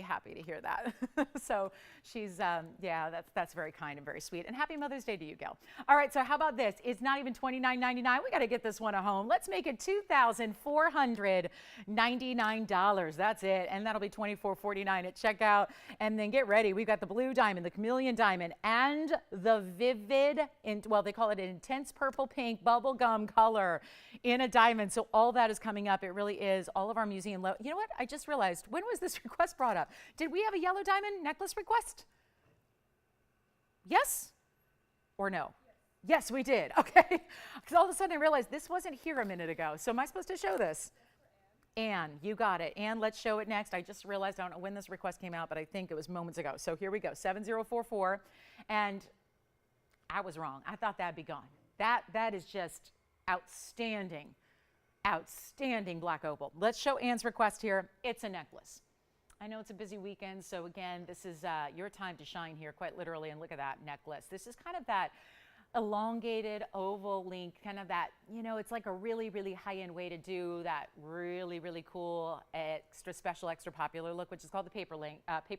[SPEAKER 1] happy to hear that. So she's, yeah, that's very kind and very sweet. And happy Mother's Day to you, Gail. All right, so how about this? It's not even $29.99. We got to get this one at home. Let's make it $2,499. That's it. And that'll be $24.49 at checkout. And then get ready. We've got the blue diamond, the chameleon diamond, and the vivid, well, they call it an intense purple pink bubblegum color in a diamond. So all that is coming up. It really is all of our museum. You know what? I just realized, when was this request brought up? Did we have a yellow diamond necklace request? Yes or no? Yes, we did. Okay. Because all of a sudden I realized this wasn't here a minute ago. So am I supposed to show this? Anne, you got it. Anne, let's show it next. I just realized, I don't know when this request came out, but I think it was moments ago. So here we go, 7044. And I was wrong. I thought that'd be gone. That is just outstanding, outstanding black opal. Let's show Anne's request here. It's a necklace. I know it's a busy weekend, so again, this is your time to shine here, quite literally, and look at that necklace. This is kind of that elongated oval link, kind of that, you know, it's like a really, really high-end way to do that really, really cool, extra special, extra popular look, which is called the paper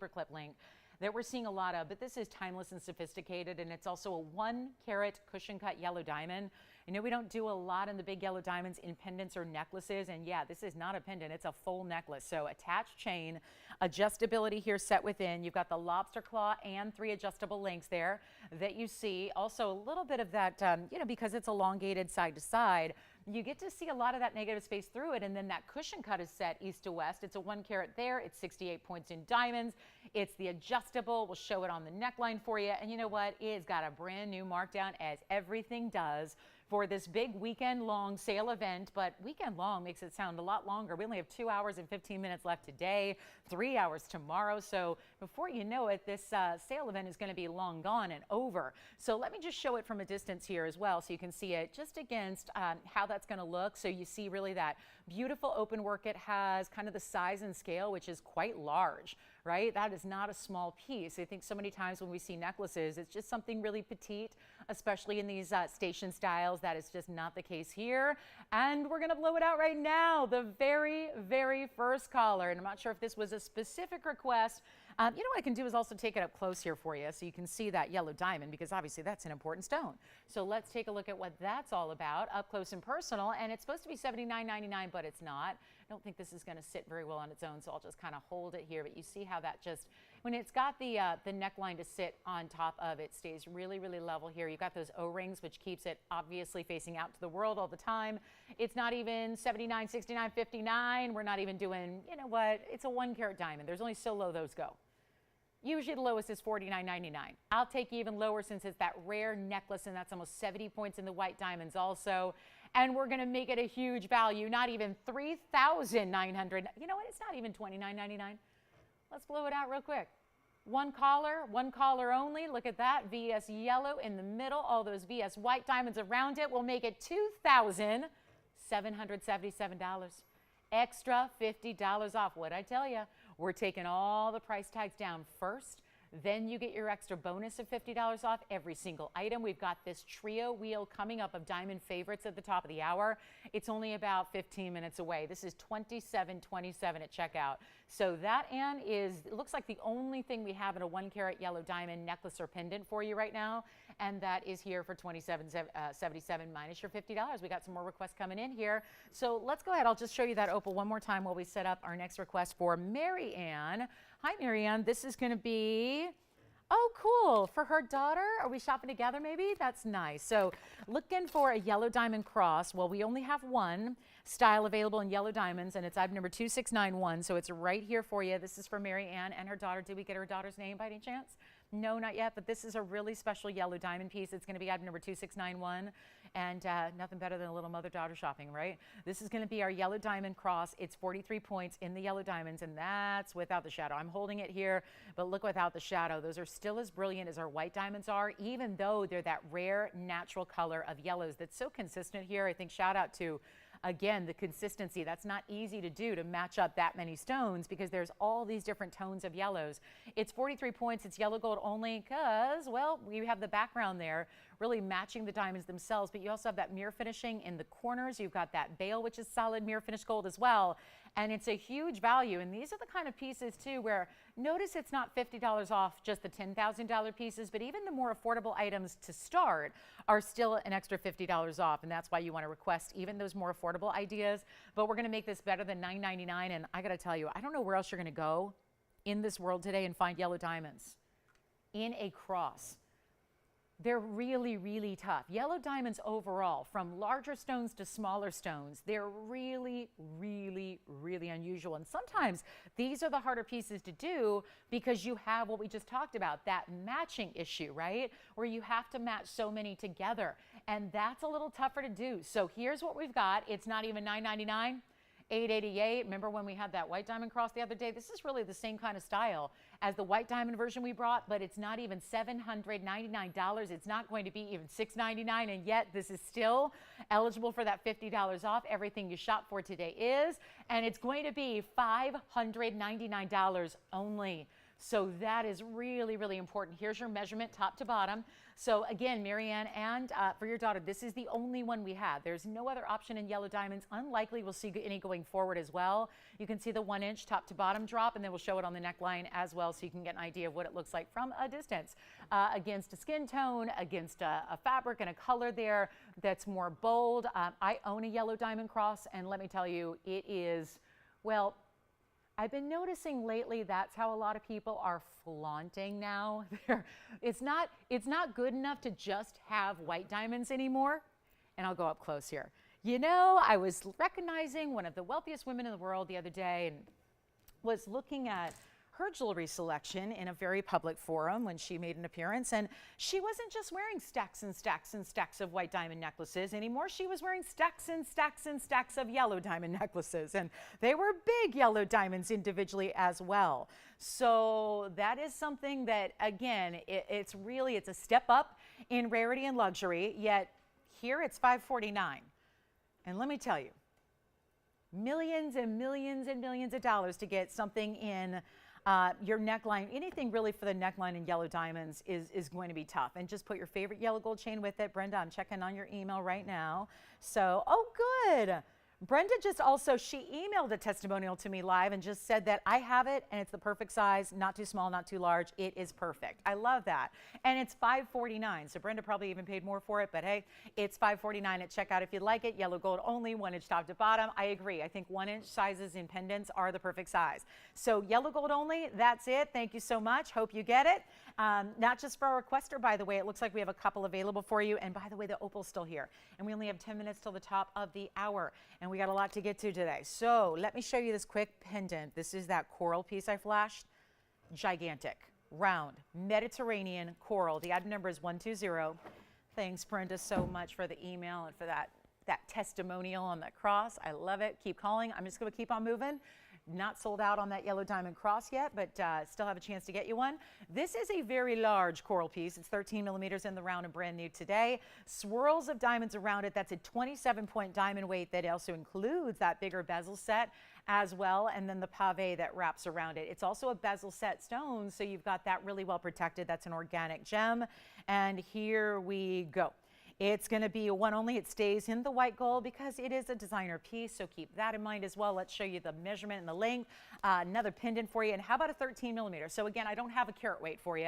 [SPEAKER 1] clip link that we're seeing a lot of. But this is timeless and sophisticated, and it's also a 1 carat cushion cut yellow diamond. I know we don't do a lot in the big yellow diamonds in pendants or necklaces, and yeah, this is not a pendant, it's a full necklace. So attached chain, adjustability here set within. You've got the lobster claw and 3 adjustable links there that you see. Also a little bit of that, you know, because it's elongated side to side, you get to see a lot of that negative space through it, and then that cushion cut is set east to west. It's a 1 carat there. It's 68 points in diamonds. It's the adjustable. We'll show it on the neckline for you. And you know what? It's got a brand new markdown, as everything does, for this big weekend-long sale event. But weekend-long makes it sound a lot longer. We only have 2 hours and 15 minutes left today, 3 hours tomorrow. So before you know it, this sale event is going to be long gone and over. So let me just show it from a distance here as well, so you can see it just against how that's going to look. So you see really that beautiful open work it has, kind of the size and scale, which is quite large, right? That is not a small piece. I think so many times when we see necklaces, it's just something really petite, especially in these station styles. That is just not the case here. And we're going to blow it out right now. The very, very first caller. And I'm not sure if this was a specific request. You know what I can do is also take it up close here for you so you can see that yellow diamond, because obviously that's an important stone. So let's take a look at what that's all about up close and personal. And it's supposed to be $79.99, but it's not. I don't think this is going to sit very well on its own, so I'll just kind of hold it here. But you see how that just, when it's got the neckline to sit on top of, it stays really, really level here. You've got those O-rings, which keeps it obviously facing out to the world all the time. It's not even $79, $69, $59. We're not even doing, you know what, it's a 1 carat diamond. There's only so low those go. Usually the lowest is $49.99. I'll take even lower since it's that rare necklace, and that's almost 70 points in the white diamonds also. And we're going to make it a huge value, not even $3,900. You know what? It's not even $29.99. Let's blow it out real quick. One caller only. Look at that. VS yellow in the middle. All those VS white diamonds around it will make it $2,777. extra $50 off. What'd I tell you? We're taking all the price tags down first. Then you get your extra bonus of $50 off every single item. We've got this trio wheel coming up of diamond favorites at the top of the hour. It's only about 15 minutes away. This is $27.27 at checkout. So that, Ann, it looks like the only thing we have in a 1 carat yellow diamond necklace or pendant for you right now. And that is here for $27.77 minus your $50. We got some more requests coming in here. So let's go ahead. I'll just show you that opal one more time while we set up our next request for Mary Ann. Hi, Mary Ann. This is going to be, oh, cool, for her daughter. Are we shopping together maybe? That's nice. So looking for a yellow diamond cross. Well, we only have one style available in yellow diamonds, and it's item number 2691. So it's right here for you. This is for Mary Ann and her daughter. Did we get her daughter's name by any chance? No, not yet, but this is a really special yellow diamond piece. It's going to be item number 2691, and nothing better than a little mother-daughter shopping, right? This is going to be our yellow diamond cross. It's 43 points in the yellow diamonds, and that's without the shadow. I'm holding it here, but look without the shadow. Those are still as brilliant as our white diamonds are, even though they're that rare natural color of yellows that's so consistent here. I think shout out to, again, the consistency. That's not easy to do, to match up that many stones, because there's all these different tones of yellows. It's 43 points. It's yellow gold only because, well, we have the background there really matching the diamonds themselves, but you also have that mirror finishing in the corners. You've got that bail, which is solid mirror finish gold as well. And it's a huge value. And these are the kind of pieces too where, notice it's not $50 off just the $10,000 pieces, but even the more affordable items to start are still an extra $50 off. And that's why you want to request even those more affordable ideas. But we're going to make this better than $9.99. And I got to tell you, I don't know where else you're going to go in this world today and find yellow diamonds in a cross. They're really, really tough. Yellow diamonds overall, from larger stones to smaller stones, they're really, really, really unusual. And sometimes these are the harder pieces to do because you have what we just talked about, that matching issue, right? Where you have to match so many together. And that's a little tougher to do. So here's what we've got. It's not even $9.99. $888. Remember when we had that white diamond cross the other day? This is really the same kind of style as the white diamond version we brought, but it's not even $799. It's not going to be even $699, and yet this is still eligible for that $50 off. Everything you shop for today is, and it's going to be $599 only. So that is really, really important. Here's your measurement top to bottom. So again, Marianne, and for your daughter, this is the only one we have. There's no other option in yellow diamonds. Unlikely we'll see any going forward as well. You can see the 1 inch top to bottom drop, and then we'll show it on the neckline as well so you can get an idea of what it looks like from a distance. Against a skin tone, against a fabric and a color there that's more bold. I own a yellow diamond cross, and let me tell you, it is, well, I've been noticing lately that's how a lot of people are flaunting now. It's not good enough to just have white diamonds anymore. And I'll go up close here. You know, I was recognizing one of the wealthiest women in the world the other day and was looking at her jewelry selection in a very public forum when she made an appearance, and she wasn't just wearing stacks and stacks and stacks of white diamond necklaces anymore. She was wearing stacks and stacks and stacks of yellow diamond necklaces, and they were big yellow diamonds individually as well. So that is something that, again, it's a step up in rarity and luxury, yet here it's $549. And let me tell you, millions and millions and millions of dollars to get something in your neckline. Anything really for the neckline in yellow diamonds is going to be tough. And just put your favorite yellow gold chain with it. Brenda, I'm checking on your email right now. So, oh, good. Brenda just also, she emailed a testimonial to me live and just said that I have it and it's the perfect size, not too small, not too large. It is perfect. I love that. And it's $549. So Brenda probably even paid more for it, but hey, it's $549 at checkout if you'd like it. Yellow gold only, 1 inch top to bottom. I agree. I think 1 inch sizes in pendants are the perfect size. So yellow gold only, that's it. Thank you so much. Hope you get it. Not just for our requester, by the way. It looks like we have a couple available for you. And by the way, the opal's still here. And we only have 10 minutes till the top of the hour. And we got a lot to get to today. So let me show you this quick pendant. This is that coral piece I flashed. Gigantic, round, Mediterranean coral. The item number is 120. Thanks, Brenda, so much for the email and for that testimonial on that cross. I love it. Keep calling. I'm just going to keep on moving. Not sold out on that yellow diamond cross yet, but still have a chance to get you one. This is a very large coral piece. It's 13 millimeters in the round and brand new today. Swirls of diamonds around it. That's a 27-point diamond weight that also includes that bigger bezel set as well, and then the pave that wraps around it. It's also a bezel set stone, so you've got that really well protected. That's an organic gem. And here we go. It's going to be a one only. It stays in the white gold because it is a designer piece, so keep that in mind as well. Let's show you the measurement and the length. Another pendant for you. And how about a 13 millimeter? So again, I don't have a carat weight for you.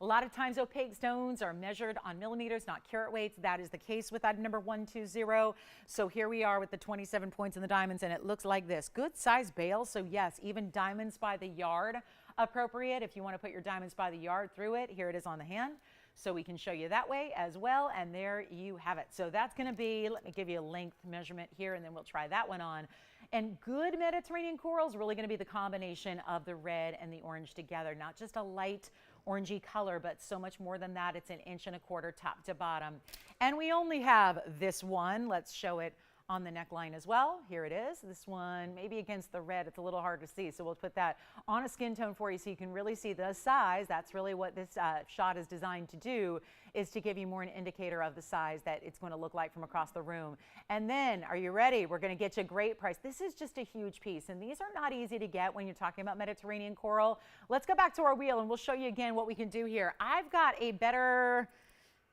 [SPEAKER 1] A lot of times opaque stones are measured on millimeters, not carat weights. That is the case with that number 120. So here we are with the 27 points in the diamonds, and it looks like this. Good size bale. So yes, even diamonds by the yard appropriate. If you want to put your diamonds by the yard through it, here it is on the hand. So we can show you that way as well, and there you have it. So that's going to be, let me give you a length measurement here, and then we'll try that one on. And good Mediterranean coral is really going to be the combination of the red and the orange together, not just a light orangey color, but so much more than that. It's 1.25 inches top to bottom. And we only have this one. Let's show it on the neckline as well. Here it is. This one, maybe against the red, it's a little hard to see. So we'll put that on a skin tone for you so you can really see the size. That's really what this shot is designed to do, is to give you more an indicator of the size that it's going to look like from across the room. And then, are you ready? We're going to get you a great price. This is just a huge piece, and these are not easy to get when you're talking about Mediterranean coral. Let's go back to our wheel, and we'll show you again what we can do here. I've got a better,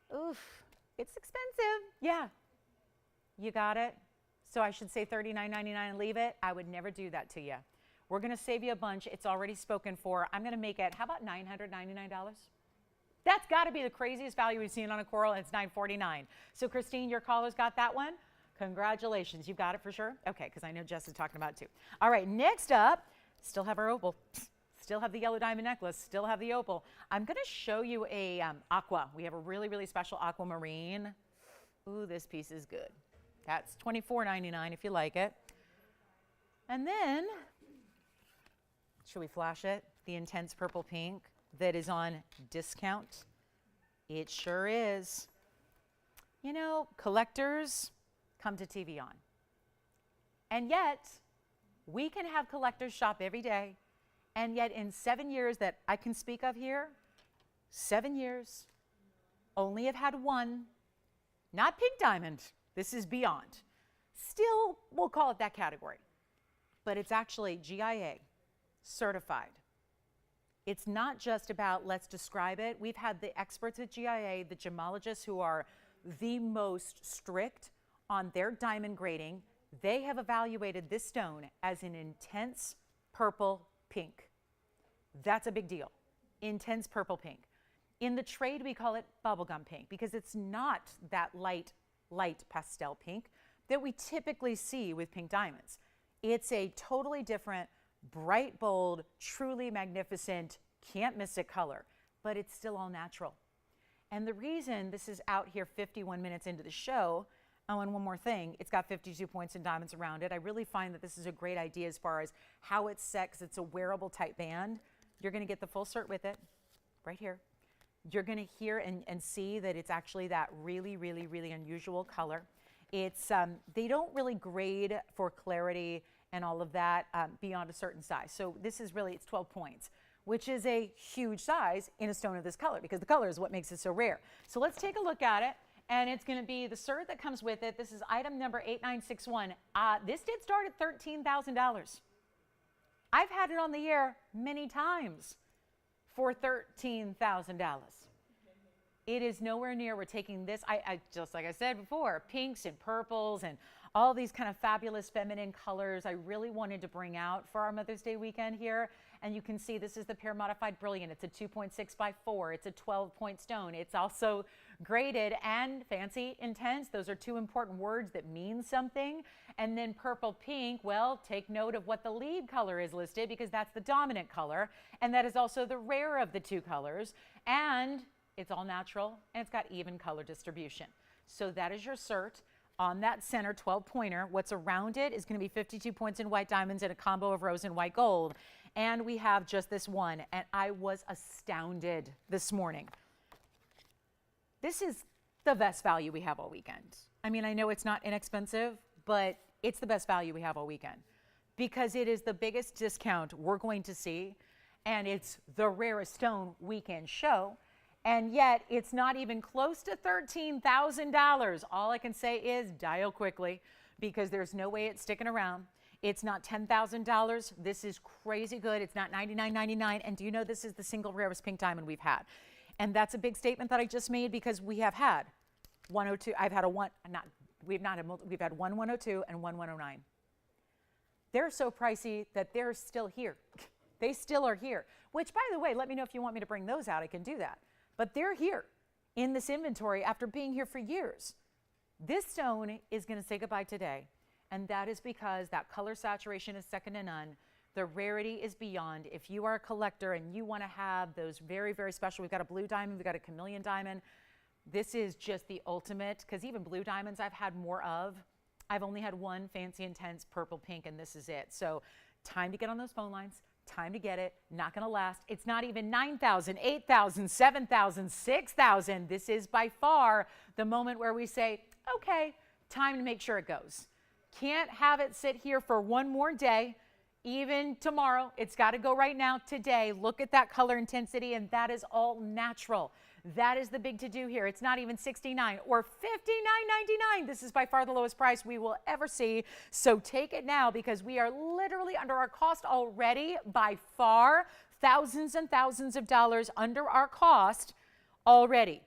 [SPEAKER 1] it's expensive. Yeah, you got it. So I should say $39.99 and leave it. I would never do that to you. We're going to save you a bunch. It's already spoken for. I'm going to make it, how about $999? That's got to be the craziest value we've seen on a coral, and it's $949. So Christine, your caller's got that one. Congratulations. You got it for sure? Okay, because I know Jess is talking about it too. All right, next up, still have our opal. Still have the yellow diamond necklace. Still have the opal. I'm going to show you a aqua. We have a really, really special aquamarine. Ooh, this piece is good. That's $24.99 if you like it. And then, should we flash it? The intense purple pink that is on discount. It sure is. You know, collectors come to TVON. And yet, we can have collectors shop every day. And yet, in 7 years that I can speak of here, 7 years, only have had one, not pink diamond. This is beyond. Still, we'll call it that category. But it's actually GIA certified. It's not just about let's describe it. We've had the experts at GIA, the gemologists who are the most strict on their diamond grading. They have evaluated this stone as an intense purple pink. That's a big deal. Intense purple pink. In the trade, we call it bubblegum pink because it's not that light pastel pink that we typically see with pink diamonds. It's a totally different, bright, bold, truly magnificent, can't miss it color, but it's still all natural. And the reason this is out here 51 minutes into the show, oh, and one more thing, it's got 52 points and diamonds around it. I really find that this is a great idea as far as how it's set, 'cause it's a wearable type band. You're gonna get the full cert with it, right here. You're going to hear and see that it's actually that really, really, really unusual color. It's they don't really grade for clarity and all of that beyond a certain size. So this is really, it's 12 points, which is a huge size in a stone of this color because the color is what makes it so rare. So let's take a look at it. And it's going to be the cert that comes with it. This is item number 8961. This did start at $13,000. I've had it on the air many times for $13,000. It is nowhere near. We're taking this, I just like I said before, pinks and purples and all these kind of fabulous feminine colors I really wanted to bring out for our Mother's Day weekend here. And you can see this is the Pear Modified Brilliant. It's a 2.6 by 4. It's a 12-point stone. It's also graded and fancy intense. Those are two important words that mean something. And then purple pink, well, take note of what the lead color is listed because that's the dominant color. And that is also the rare of the two colors. And it's all natural and it's got even color distribution. So that is your cert. On that center 12-pointer, what's around it is going to be 52 points in white diamonds and a combo of rose and white gold. And we have just this one, and I was astounded this morning. This is the best value we have all weekend. I mean, I know it's not inexpensive, but it's the best value we have all weekend. because it is the biggest discount we're going to see, and it's the rarest stone weekend show. And yet it's not even close to $13,000. All I can say is dial quickly, because there's no way it's sticking around. It's not $10,000. This is crazy good. It's not $99.99. And do you know this is the single rarest pink diamond we've had? And that's a big statement that I just made, because we have had 102. I've had a one, not, we've had one 102 and one 109. They're so pricey that they're still here. They still are here, which, by the way, let me know if you want me to bring those out. I can do that. But they're here in this inventory after being here for years. This stone is going to say goodbye today, and that is because that color saturation is second to none. The rarity is beyond. If you are a collector and you want to have those very, very special, we've got a blue diamond, we've got a chameleon diamond. This is just the ultimate, because even blue diamonds I've had more of. I've only had one fancy intense purple pink, and this is it. So time to get on those phone lines. Time to get it. Not going to last. It's not even 9,000, 8,000, 7,000, 6,000. This is by far the moment where we say, okay, time to make sure it goes. Can't have it sit here for one more day, even tomorrow. It's got to go right now, today. Look at that color intensity, and that is all natural. That is the big to-do here. It's not even $69 or $59.99. This is by far the lowest price we will ever see. So take it now, because we are literally under our cost already, by far, thousands and thousands of dollars under our cost already,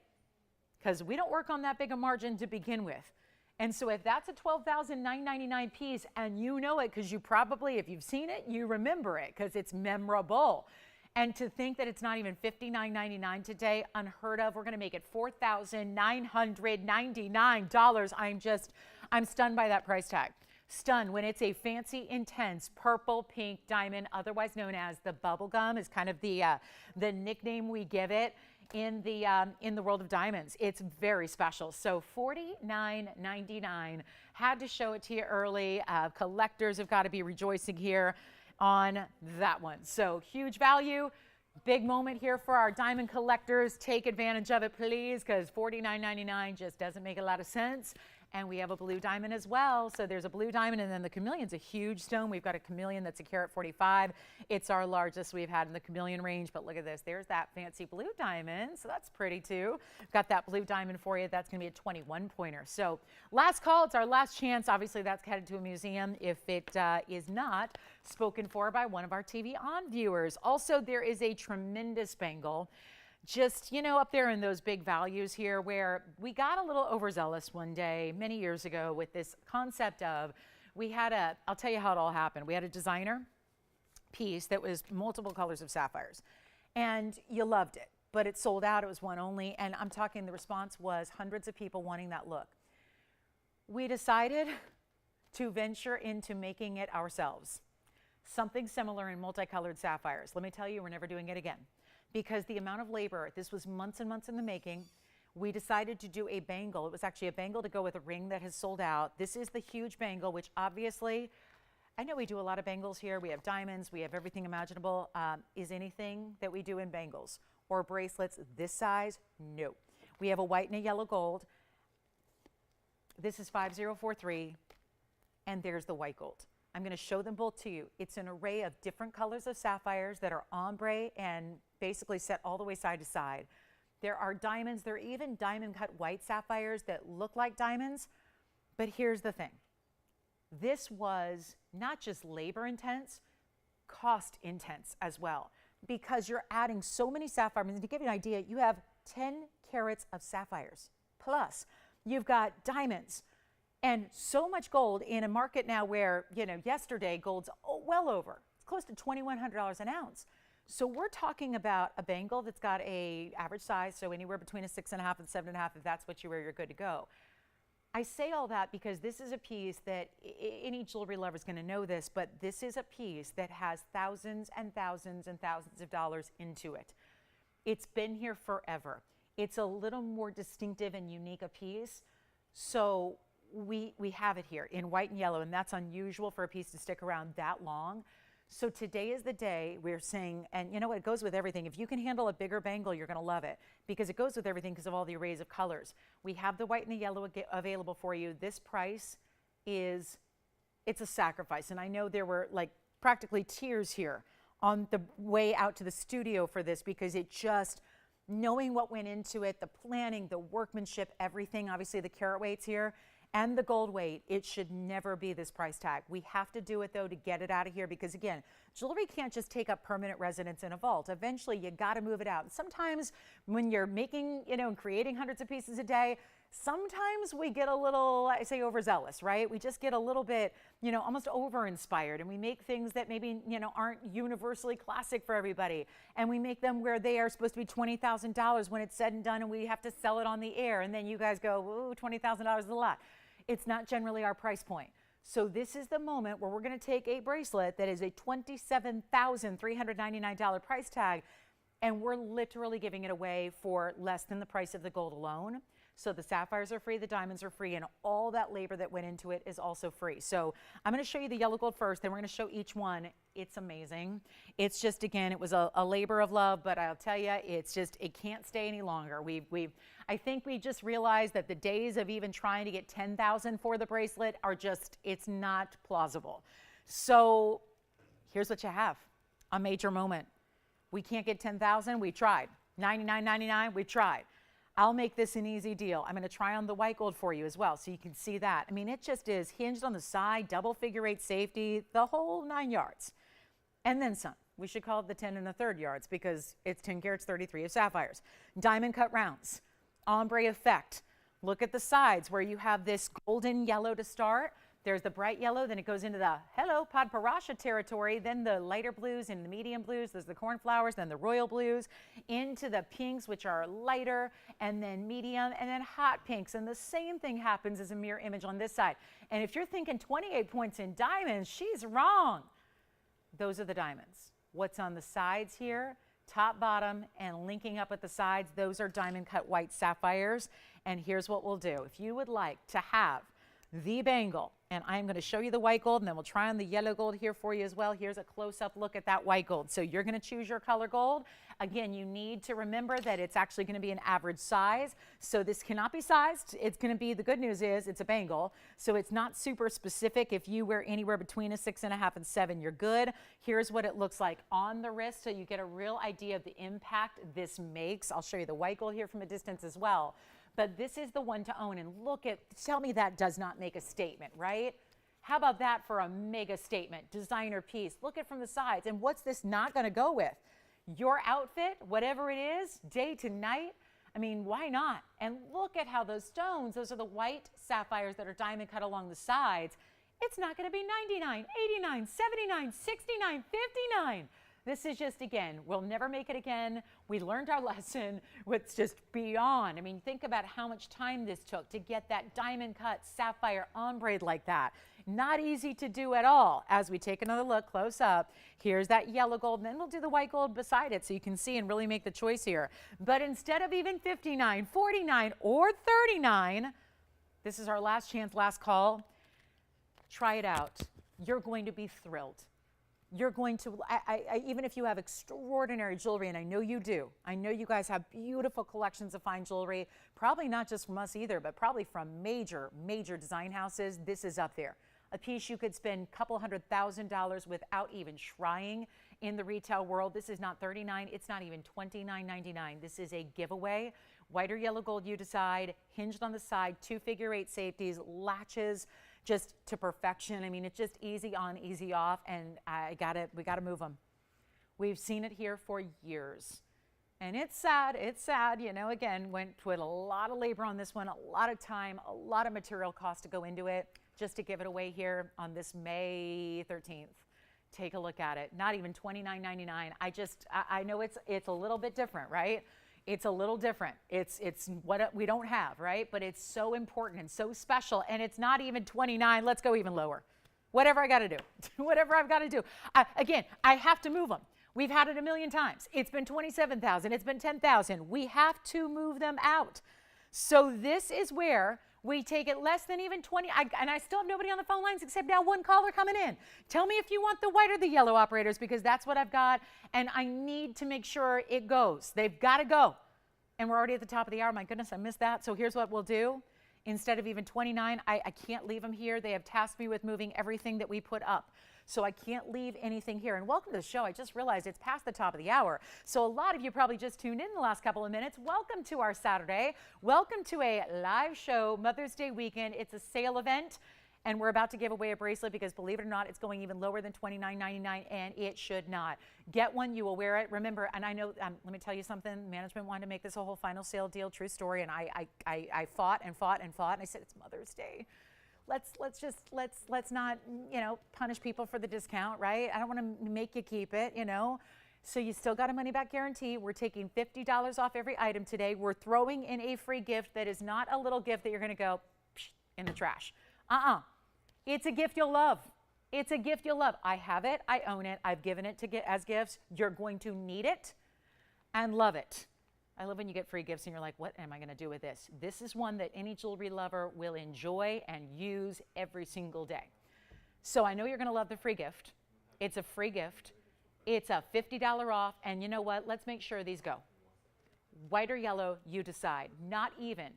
[SPEAKER 1] because we don't work on that big a margin to begin with. And so if that's a $12,999 piece, and you know it, because you probably, if you've seen it, you remember it, because it's memorable. And to think that it's not even $59.99 today, unheard of. We're going to make it $4,999. I'm stunned by that price tag. Stunned when it's a fancy, intense purple pink diamond, otherwise known as the bubble gum, is kind of the nickname we give it in the world of diamonds. It's very special. So $49.99. Had to show it to you early. Collectors have got to be rejoicing here on that one. So huge value, big moment here for our diamond collectors. Take advantage of it, please, because $49.99 just doesn't make a lot of sense. And we have a blue diamond as well. So there's a blue diamond, and then the chameleon's a huge stone. We've got a chameleon that's a carat 45. It's our largest we've had in the chameleon range. But look at this. There's that fancy blue diamond. So that's pretty too. Got that blue diamond for you. That's going to be a 21 pointer. So last call. It's our last chance. Obviously, that's headed to a museum if it is not spoken for by one of our TVON viewers. Also, there is a tremendous bangle, just, you know, up there in those big values here, where we got a little overzealous one day many years ago with this concept of, I'll tell you how it all happened. We had a designer piece that was multiple colors of sapphires, and you loved it, but it sold out. It was one only, and I'm talking, the response was hundreds of people wanting that look. We decided to venture into making it ourselves. Something similar in multicolored sapphires. Let me tell you, we're never doing it again. Because the amount of labor, this was months and months in the making. We decided to do a bangle. It was actually a bangle to go with a ring that has sold out. This is the huge bangle, which obviously, I know we do a lot of bangles here. We have diamonds, we have everything imaginable. Is anything that we do in bangles or bracelets this size? No. We have a white and a yellow gold. This is 5043, and there's the white gold. I'm going to show them both to you. It's an array of different colors of sapphires that are ombre and basically set all the way side to side. There are diamonds. There are even diamond cut white sapphires that look like diamonds. But here's the thing. This was not just labor intense, cost intense as well, because you're adding so many sapphires. And to give you an idea, you have 10 carats of sapphires, plus you've got diamonds, and so much gold in a market now where, you know, yesterday gold's well over, it's close to $2,100 an ounce. So we're talking about a bangle that's got a average size, so anywhere between a 6.5 and 7.5. If that's what you wear, you're good to go. I say all that because this is a piece that any jewelry lover is going to know this, but this is a piece that has thousands and thousands and thousands of dollars into it. It's been here forever. It's a little more distinctive and unique a piece. So we have it here in white and yellow, and that's unusual for a piece to stick around that long. So today is the day we're saying, and you know what, it goes with everything. If you can handle a bigger bangle, you're going to love it, because it goes with everything because of all the arrays of colors. We have the white and the yellow available for you. This price is it's a sacrifice. And I know there were like practically tears here on the way out to the studio for this, because it just, knowing what went into it, the planning, the workmanship, everything, obviously the carat weights here and the gold weight, it should never be this price tag. We have to do it though to get it out of here, because again, jewelry can't just take up permanent residence in a vault. Eventually you got to move it out. And sometimes when you're making, and creating hundreds of pieces a day, sometimes we get a little, I say, overzealous, right? We just get a little bit, almost over-inspired, and we make things that maybe, aren't universally classic for everybody. And we make them where they are supposed to be $20,000 when it's said and done, and we have to sell it on the air. And then you guys go, ooh, $20,000 is a lot. It's not generally our price point. So this is the moment where we're going to take a bracelet that is a $27,399 price tag, and we're literally giving it away for less than the price of the gold alone. So the sapphires are free, the diamonds are free, and all that labor that went into it is also free. So I'm going to show you the yellow gold first, then we're going to show each one. It's amazing. It's just, again, it was a labor of love, but I'll tell you, it's just, it can't stay any longer. I think we just realized that the days of even trying to get $10,000 for the bracelet are just, it's not plausible. So here's what you have, a major moment. We can't get $10,000, we tried. $99.99, we tried. I'll make this an easy deal. I'm going to try on the white gold for you as well, so you can see that. I mean, it just is hinged on the side, double figure 8 safety, the whole 9 yards. And then some. We should call it the 10 1/3 yards, because it's 10 carats 33 of sapphires. Diamond cut rounds, ombre effect. Look at the sides where you have this golden yellow to start. There's the bright yellow, then it goes into the hello Padparasha territory, then the lighter blues and the medium blues, there's the cornflowers, then the royal blues, into the pinks, which are lighter, and then medium, and then hot pinks. And the same thing happens as a mirror image on this side. And if you're thinking 28 points in diamonds, she's wrong. Those are the diamonds. What's on the sides here, top, bottom, and linking up at the sides, those are diamond cut white sapphires. And here's what we'll do. If you would like to have the bangle, and I'm going to show you the white gold, and then we'll try on the yellow gold here for you as well. Here's a close-up look at that white gold. So you're going to choose your color gold. Again, you need to remember that it's actually going to be an average size. So this cannot be sized. It's going to be, the good news is it's a bangle. So it's not super specific. If you wear anywhere between a 6.5 and 7, you're good. Here's what it looks like on the wrist, so you get a real idea of the impact this makes. I'll show you the white gold here from a distance as well. But this is the one to own. And look at, tell me that does not make a statement, right? How about that for a mega statement, designer piece? Look at from the sides. And what's this not going to go with? Your outfit, whatever it is, day to night. I mean, why not? And look at how those stones, those are the white sapphires that are diamond cut along the sides. It's not going to be 99, 89, 79, 69, 59. This is just, again, we'll never make it again. We learned our lesson. It's just beyond. I mean, think about how much time this took to get that diamond cut sapphire ombre like that. Not easy to do at all. As we take another look close up, here's that yellow gold, and then we'll do the white gold beside it so you can see and really make the choice here. But instead of even 59, 49, or 39, this is our last chance, last call. Try it out. You're going to be thrilled. You're going to, even if you have extraordinary jewelry, and I know you do, I know you guys have beautiful collections of fine jewelry, probably not just from us either, but probably from major, major design houses, this is up there. A piece you could spend a couple $100,000 without even trying in the retail world. This is not $39, it's not even $29.99. This is a giveaway. White or yellow gold, you decide, hinged on the side, 2 figure 8 safeties, latches, just to perfection. I mean, it's just easy on, easy off, and we gotta move them. We've seen it here for years. And it's sad, again, went with a lot of labor on this one, a lot of time, a lot of material cost to go into it, just to give it away here on this May 13th. Take a look at it, not even $29.99. I know it's a little bit different, right? It's a little different. It's what we don't have, right? But it's so important and so special, and it's not even 29. Let's go even lower. Whatever I got to do. Whatever I've got to do. Again, I have to move them. We've had it a million times. It's been 27,000. It's been 10,000. We have to move them out. So this is where we take it less than even 20. And I still have nobody on the phone lines except now one caller coming in. Tell me if you want the white or the yellow, operators, because that's what I've got. And I need to make sure it goes. They've got to go. And we're already at the top of the hour. My goodness, I missed that. So here's what we'll do. instead of even 29. I can't leave them here. They have tasked me with moving everything that we put up. So I can't leave anything here. And welcome to the show. I just realized it's past the top of the hour. So a lot of you probably just tuned in the last couple of minutes. Welcome to our Saturday. Welcome to a live show, Mother's Day weekend. It's a sale event. And we're about to give away a bracelet because, believe it or not, it's going even lower than $29.99, and it should not. Get one, you will wear it. Remember, and I know, let me tell you something. Management wanted to make this a whole final sale deal, true story, and I fought and fought and fought, and I said, it's Mother's Day. Let's not, punish people for the discount, right? I don't want to make you keep it, So you still got a money back guarantee. We're taking $50 off every item today. We're throwing in a free gift that is not a little gift that you're going to go in the trash. It's a gift you'll love. It's a gift you'll love. I have it. I own it. I've given it to get as gifts. You're going to need it and love it. I love when you get free gifts and you're like, what am I going to do with this? This is one that any jewelry lover will enjoy and use every single day. So I know you're going to love the free gift. It's a free gift. It's a $50 off. And you know what? Let's make sure these go. White or yellow, you decide. Not even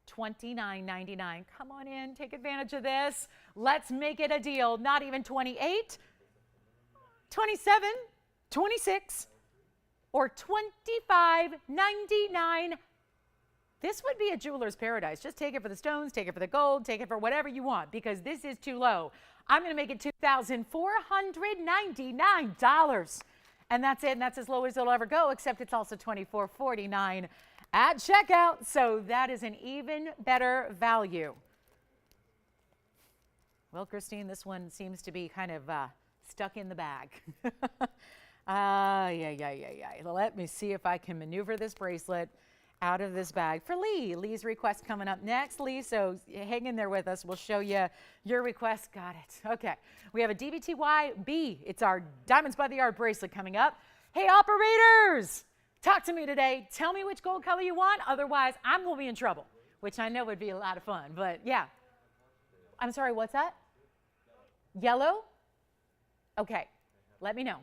[SPEAKER 1] $29.99. Come on in, take advantage of this. Let's make it a deal. Not even 28, 27, 26, or $25.99. This would be a jeweler's paradise. Just take it for the stones, take it for the gold, take it for whatever you want, because this is too low. I'm going to make it $2,499. And that's it, and that's as low as it'll ever go, except it's also $24.49 at checkout. So that is an even better value. Well, Christine, this one seems to be kind of stuck in the bag. Let me see if I can maneuver this bracelet out of this bag for Lee. Lee's request coming up next, Lee, so hang in there with us. We'll show you your request. Got it. Okay. We have a DBTY-B. It's our Diamonds by the Yard bracelet coming up. Hey, operators, talk to me today. Tell me which gold color you want. Otherwise, I'm going to be in trouble, which I know would be a lot of fun. But, yeah. I'm sorry, what's that? Yellow? Okay. Let me know.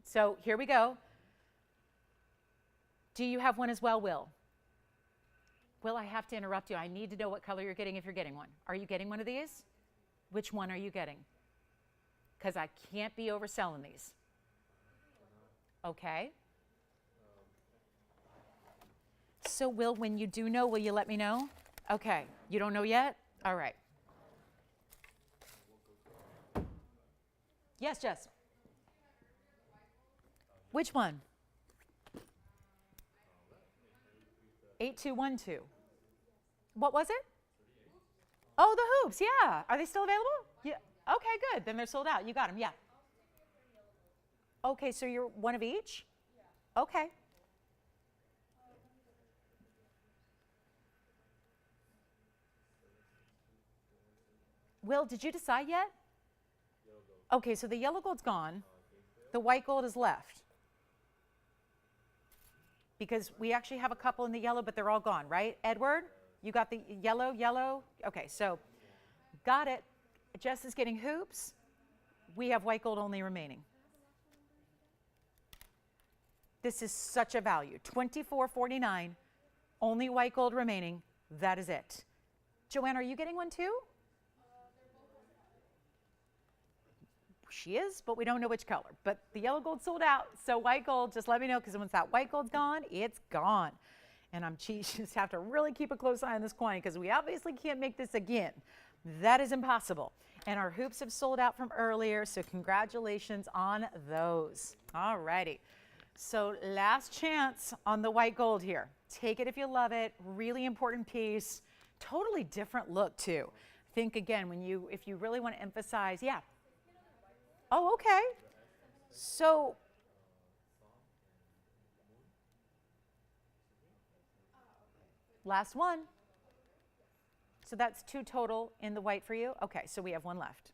[SPEAKER 1] So here we go. Do you have one as well, Will? Will, I have to interrupt you. I need to know what color you're getting if you're getting one. Are you getting one of these? Which one are you getting? Because I can't be overselling these. Okay. So, Will, when you do know, will you let me know? Okay. You don't know yet? All right. Yes, Jess. Which one? 8212. What was it? Oh, the hoops. Yeah. Are they still available? Yeah. Okay, good. Then they're sold out. You got them. Yeah. Okay, so you're one of each? Okay. Will, did you decide yet? Okay, so the yellow gold's gone. The white gold is left. Because we actually have a couple in the yellow, but they're all gone, right? Edward, you got the yellow? Okay, so got it. Jess is getting hoops. We have white gold only remaining. This is such a value. $24.49, only white gold remaining. That is it. Joanne, are you getting one too? She is, but we don't know which color. But the yellow gold sold out, so white gold, just let me know, because once that white gold's gone, it's gone. And I'm just have to really keep a close eye on this quantity, because we obviously can't make this again. That is impossible. And our hoops have sold out from earlier, so congratulations on those. All righty. So last chance on the white gold here. Take it if you love it. Really important piece. Totally different look too. Think again, if you really want to emphasize, yeah. Oh, okay. So, last one. So that's 2 total in the white for you. Okay, so we have 1 left.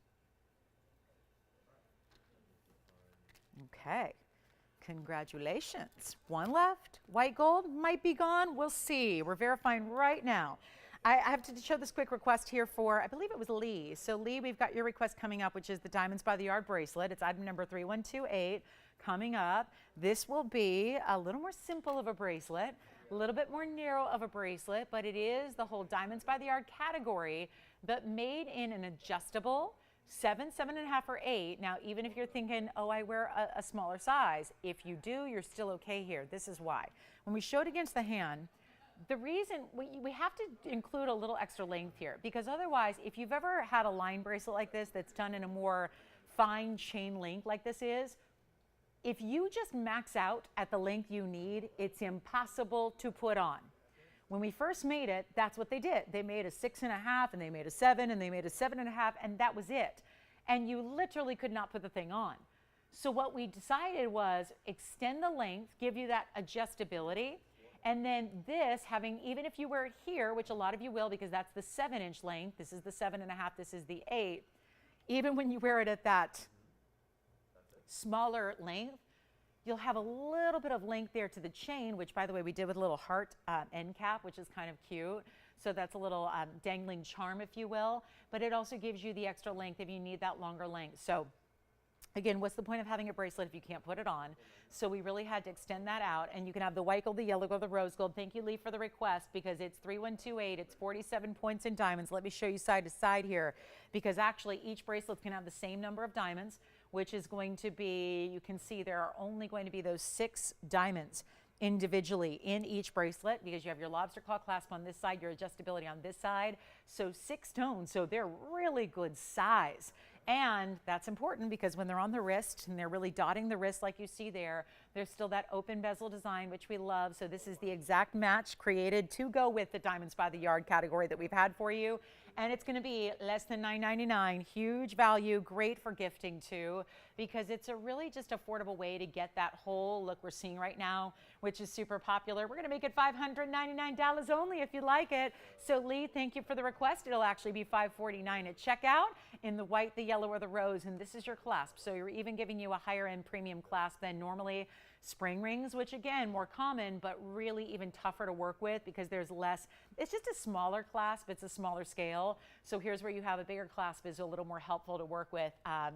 [SPEAKER 1] Okay, congratulations. 1 left. White gold might be gone. We'll see. We're verifying right now. I have to show this quick request here for, I believe it was Lee. So Lee, we've got your request coming up, which is the Diamonds by the Yard bracelet. It's item number 3128 coming up. This will be a little more simple of a bracelet. A little bit more narrow of a bracelet, but it is the whole Diamonds by the Yard category, but made in an adjustable 7, 7.5, or 8. Now, even if you're thinking, oh, I wear a smaller size, if you do, you're still okay here. This is why. When we show it against the hand, the reason we have to include a little extra length here, because otherwise, if you've ever had a line bracelet like this that's done in a more fine chain link like this is, if you just max out at the length you need, it's impossible to put on. When we first made it, that's what they did. They made a 6.5, and they made a 7, and they made a 7.5, and that was it. And you literally could not put the thing on. So what we decided was extend the length, give you that adjustability, and then this, having, even if you wear it here, which a lot of you will because that's the 7-inch length, this is the 7.5, this is the 8, even when you wear it at that smaller length, you'll have a little bit of length there to the chain, which, by the way, we did with a little heart end cap, which is kind of cute. So that's a little dangling charm, if you will. But it also gives you the extra length if you need that longer length. So again, what's the point of having a bracelet if you can't put it on? So we really had to extend that out. And you can have the white gold, the yellow gold, the rose gold. Thank you, Lee, for the request, because it's 3128. It's 47 points in diamonds. Let me show you side to side here, because actually each bracelet can have the same number of diamonds, which is going to be, you can see there are only going to be those 6 diamonds individually in each bracelet, because you have your lobster claw clasp on this side, your adjustability on this side. So 6 stones, so they're really good size. And that's important because when they're on the wrist and they're really dotting the wrist like you see there, there's still that open bezel design, which we love. So this is the exact match created to go with the Diamonds by the Yard category that we've had for you. And it's going to be less than $9.99. Huge value, great for gifting too, because it's a really just affordable way to get that whole look we're seeing right now, which is super popular. We're going to make it $599 only if you like it. So Lee, thank you for the request. It'll actually be $549 at checkout in the white, the yellow, or the rose. And this is your clasp. So you're even giving you a higher end premium clasp than normally. Spring rings, which again, more common, but really even tougher to work with because there's less, it's just a smaller clasp, it's a smaller scale. So here's where you have a bigger clasp is a little more helpful to work with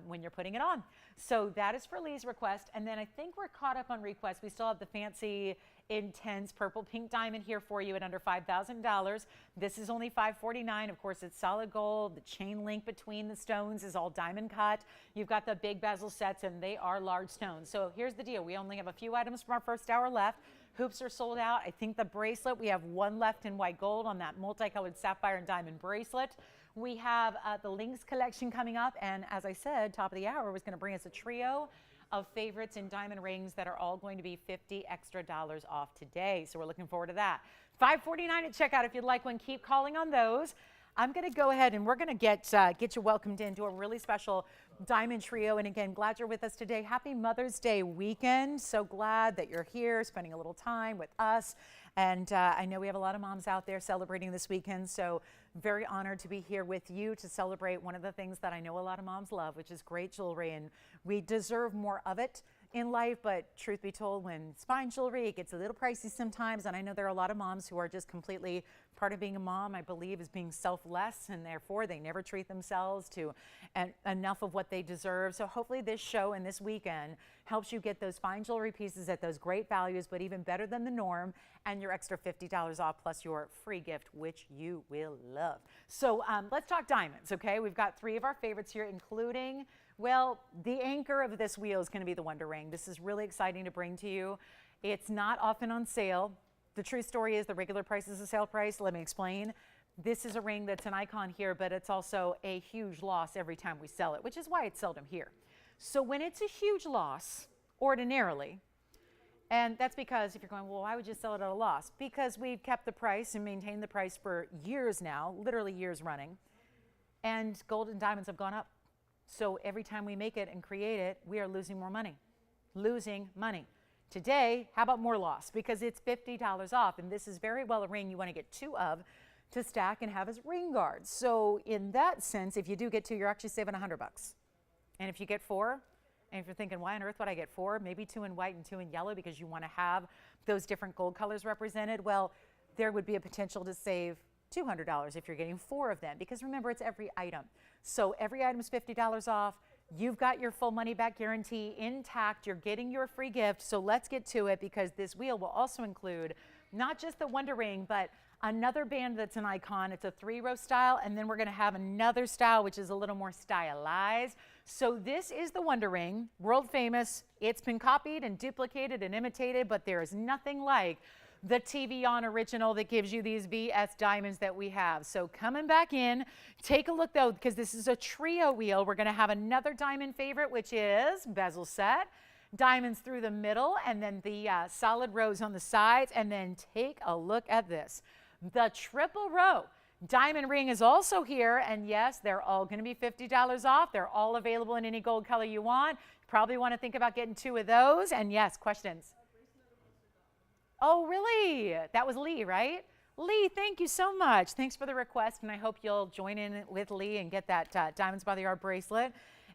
[SPEAKER 1] when you're putting it on. So that is for Lee's request. And then I think we're caught up on requests. We still have the fancy intense purple pink diamond here for you at under $5,000. This is only $549. Of course, it's solid gold. The chain link between the stones is all diamond cut. You've got the big bezel sets, and they are large stones. So here's the deal. We only have a few items from our first hour left. Hoops are sold out. I think the bracelet, we have 1 left in white gold on that multicolored sapphire and diamond bracelet. We have the Links collection coming up, and as I said, top of the hour was going to bring us a trio of favorites in diamond rings that are all going to be $50 extra off today. So we're looking forward to that. $549 at checkout if you'd like one. Keep calling on those. I'm going to go ahead and we're going to get you welcomed into a really special diamond trio. And again, glad you're with us today. Happy Mother's Day weekend. So glad that you're here spending a little time with us. And I know we have a lot of moms out there celebrating this weekend. So very honored to be here with you to celebrate one of the things that I know a lot of moms love, which is great jewelry. And we deserve more of it in life, but truth be told, when it's fine jewelry, it gets a little pricey sometimes. And I know there are a lot of moms who are just completely, part of being a mom, I believe, is being selfless, and therefore they never treat themselves to enough of what they deserve. So hopefully this show and this weekend helps you get those fine jewelry pieces at those great values, but even better than the norm, and your extra $50 off plus your free gift, which you will love. So let's talk diamonds, okay? We've got 3 of our favorites here, including, well, the anchor of this wheel is going to be the Wonder Ring. This is really exciting to bring to you. It's not often on sale. The true story is the regular price is the sale price. Let me explain. This is a ring that's an icon here, but it's also a huge loss every time we sell it, which is why it's seldom here. So when it's a huge loss, ordinarily, and that's because if you're going, well, why would you sell it at a loss? Because we've kept the price and maintained the price for years now, literally years running, and gold and diamonds have gone up. So every time we make it and create it, we are losing more money. Losing money. Today, how about more loss? Because it's $50 off, and this is very well a ring you want to get 2 of to stack and have as ring guards. So in that sense, if you do get 2, you're actually saving $100. And if you get 4, and if you're thinking, why on earth would I get 4? Maybe 2 in white and 2 in yellow because you want to have those different gold colors represented. Well, there would be a potential to save $200 if you're getting 4 of them, because remember, it's every item. So every item is $50 off. You've got your full money back guarantee intact. You're getting your free gift. So let's get to it, because this wheel will also include not just the Wonder Ring, but another band that's an icon. It's a 3-row style, and then we're going to have another style which is a little more stylized. So this is the Wonder Ring, world famous. It's been copied and duplicated and imitated, but there is nothing like the TVON original that gives you these VS diamonds that we have. So coming back in, take a look though, because this is a trio wheel. We're going to have another diamond favorite, which is bezel set, diamonds through the middle, and then the solid rows on the sides. And then take a look at this. The triple row diamond ring is also here. And yes, they're all going to be $50 off. They're all available in any gold color you want. Probably want to think about getting 2 of those. And yes, questions? Oh, really? That was Lee, right? Lee, thank you so much. Thanks for the request, and I hope you'll join in with Lee and get that Diamonds by the Yard bracelet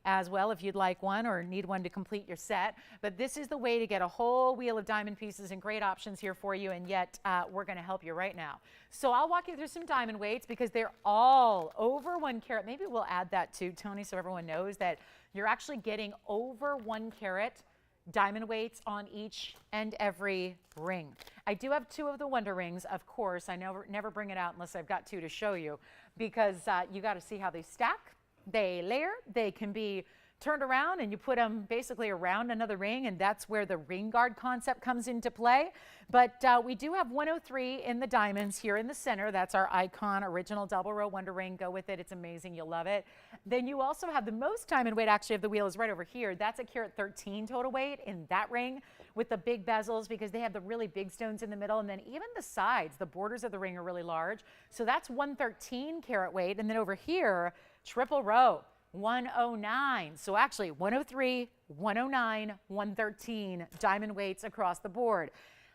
[SPEAKER 1] as well if you'd like one or need one to complete your set. But this is the way to get a whole wheel of diamond pieces and great options here for you, and yet we're going to help you right now. So I'll walk you through some diamond weights because they're all over 1 carat. Maybe we'll add that too, Tony, so everyone knows that you're actually getting over 1 carat diamond weights on each and every ring. I do have 2 of the Wonder Rings, of course. I never bring it out unless I've got 2 to show you because you got to see how they stack, they layer, they can be turned around and you put them basically around another ring, and that's where the ring guard concept comes into play. But we do have 103 in the diamonds here in the center. That's our icon original double row Wonder Ring. Go with it. It's amazing. You'll love it. Then you also have the most diamond weight actually of the wheel is right over here. That's a carat 13 total weight in that ring with the big bezels because they have the really big stones in the middle, and then even the sides, the borders of the ring are really large. So that's 113 carat weight. And then over here, triple row, 109. So actually 103, 109, 113 diamond weights across the board.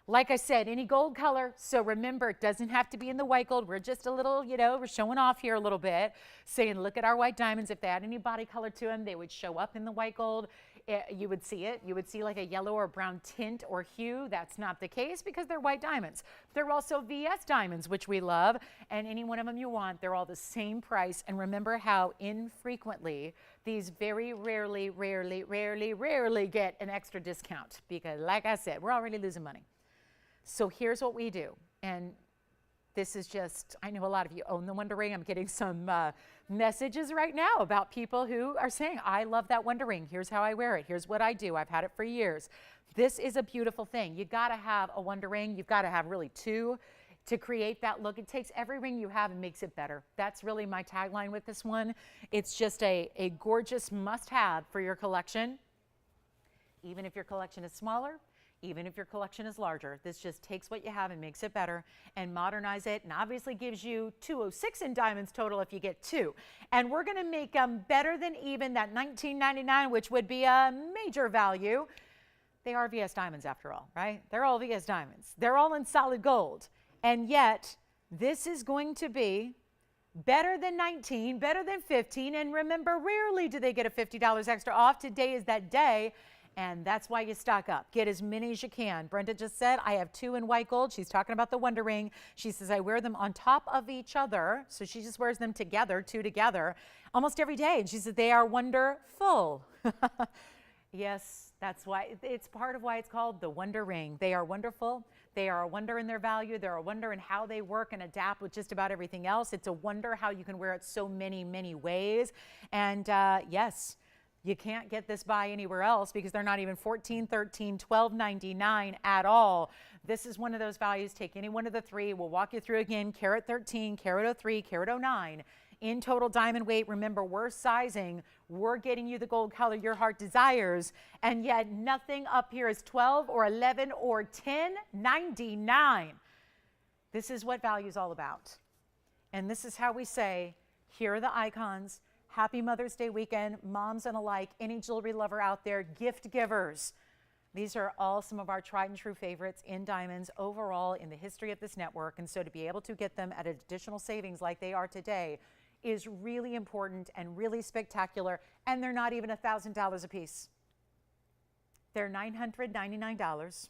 [SPEAKER 1] Like I said, any gold color. So remember, it doesn't have to be in the white gold. We're just a little, we're showing off here a little bit, saying, look at our white diamonds. If they had any body color to them, they would show up in the white gold. You would see it. You would see like a yellow or brown tint or hue. That's not the case because they're white diamonds. They're also VS diamonds, which we love, and any one of them you want, they're all the same price. And remember how infrequently these very rarely get an extra discount because, like I said, we're already losing money. So here's what we do, and this is just, I know a lot of you own the Wonder Ring. I'm getting some messages right now about people who are saying, I love that Wonder Ring. Here's how I wear it. Here's what I do. I've had it for years. This is a beautiful thing. You got to have a Wonder Ring. You've got to have really 2 to create that look. It takes every ring you have and makes it better. That's really my tagline with this one. It's just a gorgeous must-have for your collection, even if your collection is smaller. Even if your collection is larger, this just takes what you have and makes it better and modernize it, and obviously gives you 206 in diamonds total if you get 2. And we're going to make them better than even that $19.99, which would be a major value. They are VS diamonds after all, right? They're all VS diamonds. They're all in solid gold. And yet, this is going to be better than 19, better than 15. And remember, rarely do they get a $50 extra off. Today is that day. And that's why you stock up. Get as many as you can. Brenda just said, I have 2 in white gold. She's talking about the Wonder Ring. She says, I wear them on top of each other. So she just wears them together, 2 together, almost every day. And she said, they are wonderful. Yes, that's why. It's part of why it's called the Wonder Ring. They are wonderful. They are a wonder in their value. They're a wonder in how they work and adapt with just about everything else. It's a wonder how you can wear it so many ways. And yes, you can't get this by anywhere else because they're not even $14, $13, $12.99 at all. This is one of those values. Take any one of the 3. We'll walk you through again. Carat 13, carat 03, carat 09. In total diamond weight, remember, we're sizing. We're getting you the gold color your heart desires. And yet nothing up here is 12 or 11 or $10.99. This is what value is all about. And this is how we say, here are the icons. Happy Mother's Day weekend, moms and alike, any jewelry lover out there, gift givers. These are all some of our tried and true favorites in diamonds overall in the history of this network. And so to be able to get them at additional savings like they are today is really important and really spectacular. And they're not even $1,000 a piece. They're $999.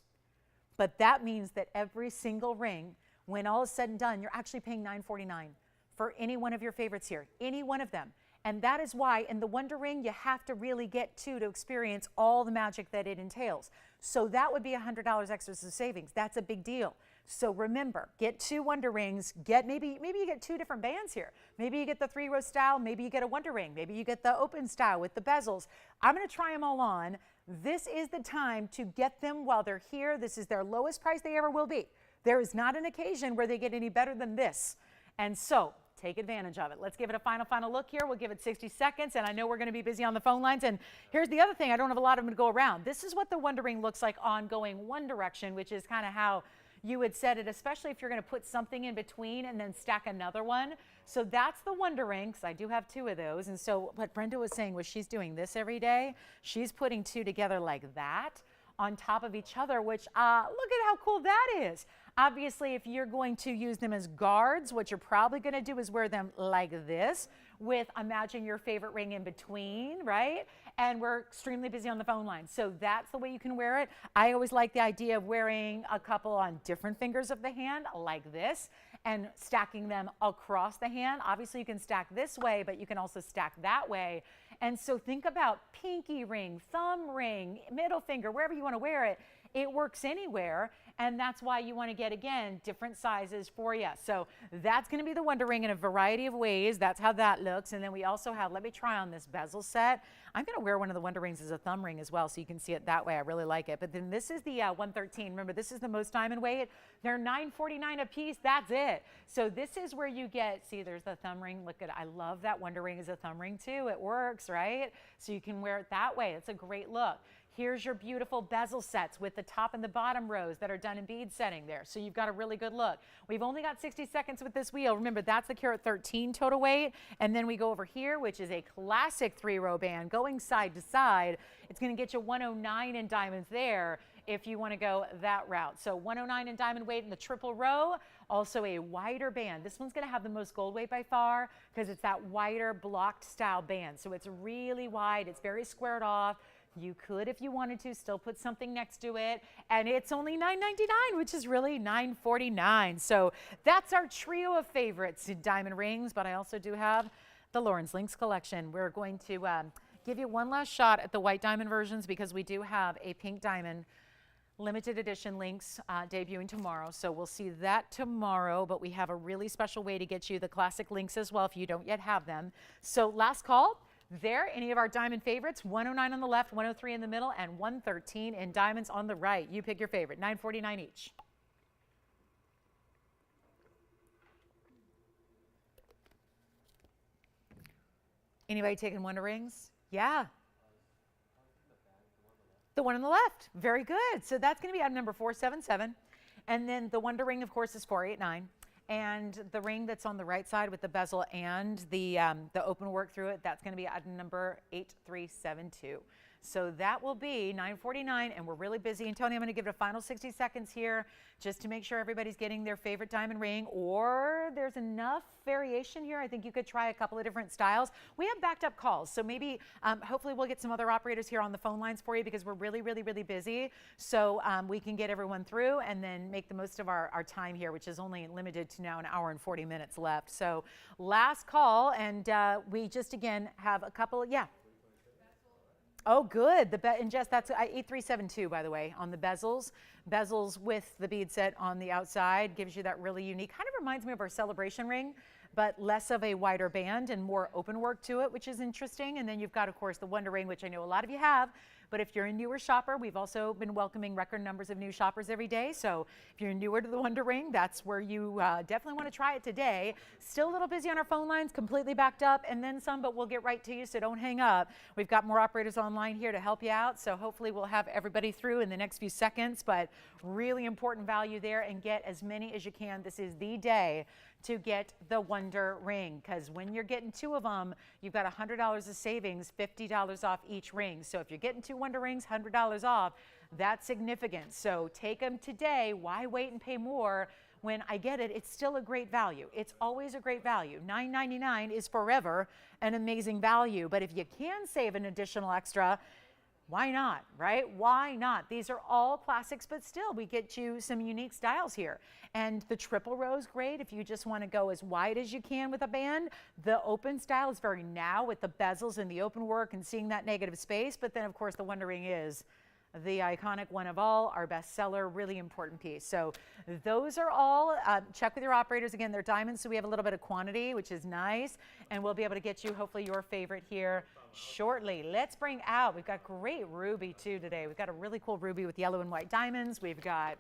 [SPEAKER 1] But that means that every single ring, when all is said and done, you're actually paying $949 for any one of your favorites here, any one of them. And that is why in the Wonder Ring, you have to really get 2 to experience all the magic that it entails. So that would be $100 extra of savings. That's a big deal. So remember, get 2 Wonder Rings. Maybe you get 2 different bands here. Maybe you get the 3-row style. Maybe you get a Wonder Ring. Maybe you get the open style with the bezels. I'm going to try them all on. This is the time to get them while they're here. This is their lowest price they ever will be. There is not an occasion where they get any better than this. And so take advantage of it. Let's give it a final look here. We'll give it 60 seconds, and I know we're going to be busy on the phone lines. And here's the other thing. I don't have a lot of them to go around. This is what the Wonder Ring looks like on going one direction, which is kind of how you would set it, especially if you're going to put something in between and then stack another one. So that's the Wonder Ring, because I do have 2 of those. And so what Brenda was saying was she's doing this every day. She's putting 2 together like that on top of each other, which look at how cool that is. Obviously, if you're going to use them as guards, what you're probably going to do is wear them like this with, imagine your favorite ring in between, right? And we're extremely busy on the phone line. So that's the way you can wear it. I always like the idea of wearing a couple on different fingers of the hand like this and stacking them across the hand. Obviously, you can stack this way, but you can also stack that way. And so think about pinky ring, thumb ring, middle finger, wherever you want to wear it. It works anywhere, and that's why you want to get, again, different sizes for you. So that's going to be the Wonder Ring in a variety of ways. That's how that looks. And then we also have, let me try on this bezel set. I'm going to wear one of the Wonder Rings as a thumb ring as well, so you can see it that way. I really like it. But then this is the 113. Remember, this is the most diamond weight. They're $9.49 a piece. That's it. So this is where you get, see, there's the thumb ring. Look at it. I love that Wonder Ring as a thumb ring too. It works, right? So you can wear it that way. It's a great look. Here's your beautiful bezel sets with the top and the bottom rows that are done in bead setting there. So you've got a really good look. We've only got 60 seconds with this wheel. Remember, that's the carat 13 total weight. And then we go over here, which is a classic 3-row band going side to side. It's going to get you 109 in diamonds there if you want to go that route. So 109 in diamond weight in the triple row. Also a wider band. This one's going to have the most gold weight by far because it's that wider blocked style band. So it's really wide. It's very squared off. You could, if you wanted to, still put something next to it. And it's only $9.99, which is really $9.49. So that's our trio of favorites in diamond rings. But I also do have the Lauren's Links collection. We're going to give you one last shot at the white diamond versions because we do have a pink diamond limited edition links debuting tomorrow. So we'll see that tomorrow. But we have a really special way to get you the classic links as well if you don't yet have them. So last call. There, any of our diamond favorites, 109 on the left, 103 in the middle, and 113 in diamonds on the right. You pick your favorite, $9.49 each. Anybody taking Wonder Rings? Yeah. The one on the left. Very good. So that's going to be item number 477. And then the Wonder Ring, of course, is 489. And the ring that's on the right side with the bezel and the open work through it, that's going to be item number 8372. So that will be $9.49, and we're really busy. And Tony, I'm going to give it a final 60 seconds here just to make sure everybody's getting their favorite diamond ring, or there's enough variation here. I think you could try a couple of different styles. We have backed up calls, so maybe hopefully we'll get some other operators here on the phone lines for you because we're really, really, really busy. So we can get everyone through and then make the most of our time here, which is only limited to now an hour and 40 minutes left. So last call, and we just, again, have a couple, yeah. Oh, good. And Jess, that's 8372, by the way, on the bezels. Bezels with the bead set on the outside gives you that really unique, kind of reminds me of our celebration ring, but less of a wider band and more open work to it, which is interesting. And then you've got, of course, the Wonder Ring, which I know a lot of you have. But if you're a newer shopper, we've also been welcoming record numbers of new shoppers every day. So if you're newer to the Wonder Ring, that's where you definitely want to try it today. Still a little busy on our phone lines, completely backed up, and then some, but we'll get right to you, so don't hang up. We've got more operators online here to help you out, so hopefully we'll have everybody through in the next few seconds, but really important value there, and get as many as you can. This is the day to get the Wonder Ring, because when you're getting 2 of them, you've got $100 of savings, $50 off each ring. So if you're getting 2 Wonder Rings, $100 off, that's significant. So take them today. Why wait and pay more when I get it? It's still a great value. It's always a great value. $9.99 is forever an amazing value. But if you can save an additional extra, why not, right? Why not? These are all classics, but still we get you some unique styles here. And the triple row is great if you just want to go as wide as you can with a band. The open style is very now with the bezels and the open work and seeing that negative space. But then, of course, the Wonder Ring is the iconic one of all, our bestseller, really important piece. So those are all, check with your operators. Again, they're diamonds, so we have a little bit of quantity, which is nice. And we'll be able to get you, hopefully, your favorite here shortly. Let's bring out, we've got great ruby too today. We've got a really cool ruby with yellow and white diamonds. We've got,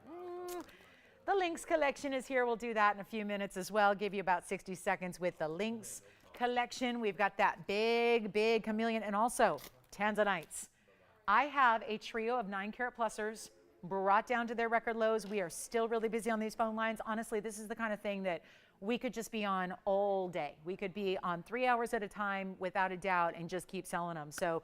[SPEAKER 1] the Lynx collection is here. We'll do that in a few minutes as well. Give you about 60 seconds with the Lynx collection. We've got that big, big chameleon and also tanzanites. I have a trio of 9-carat plusers brought down to their record lows. We are still really busy on these phone lines. Honestly, this is the kind of thing that we could just be on all day. We could be on 3 hours at a time without a doubt and just keep selling them. So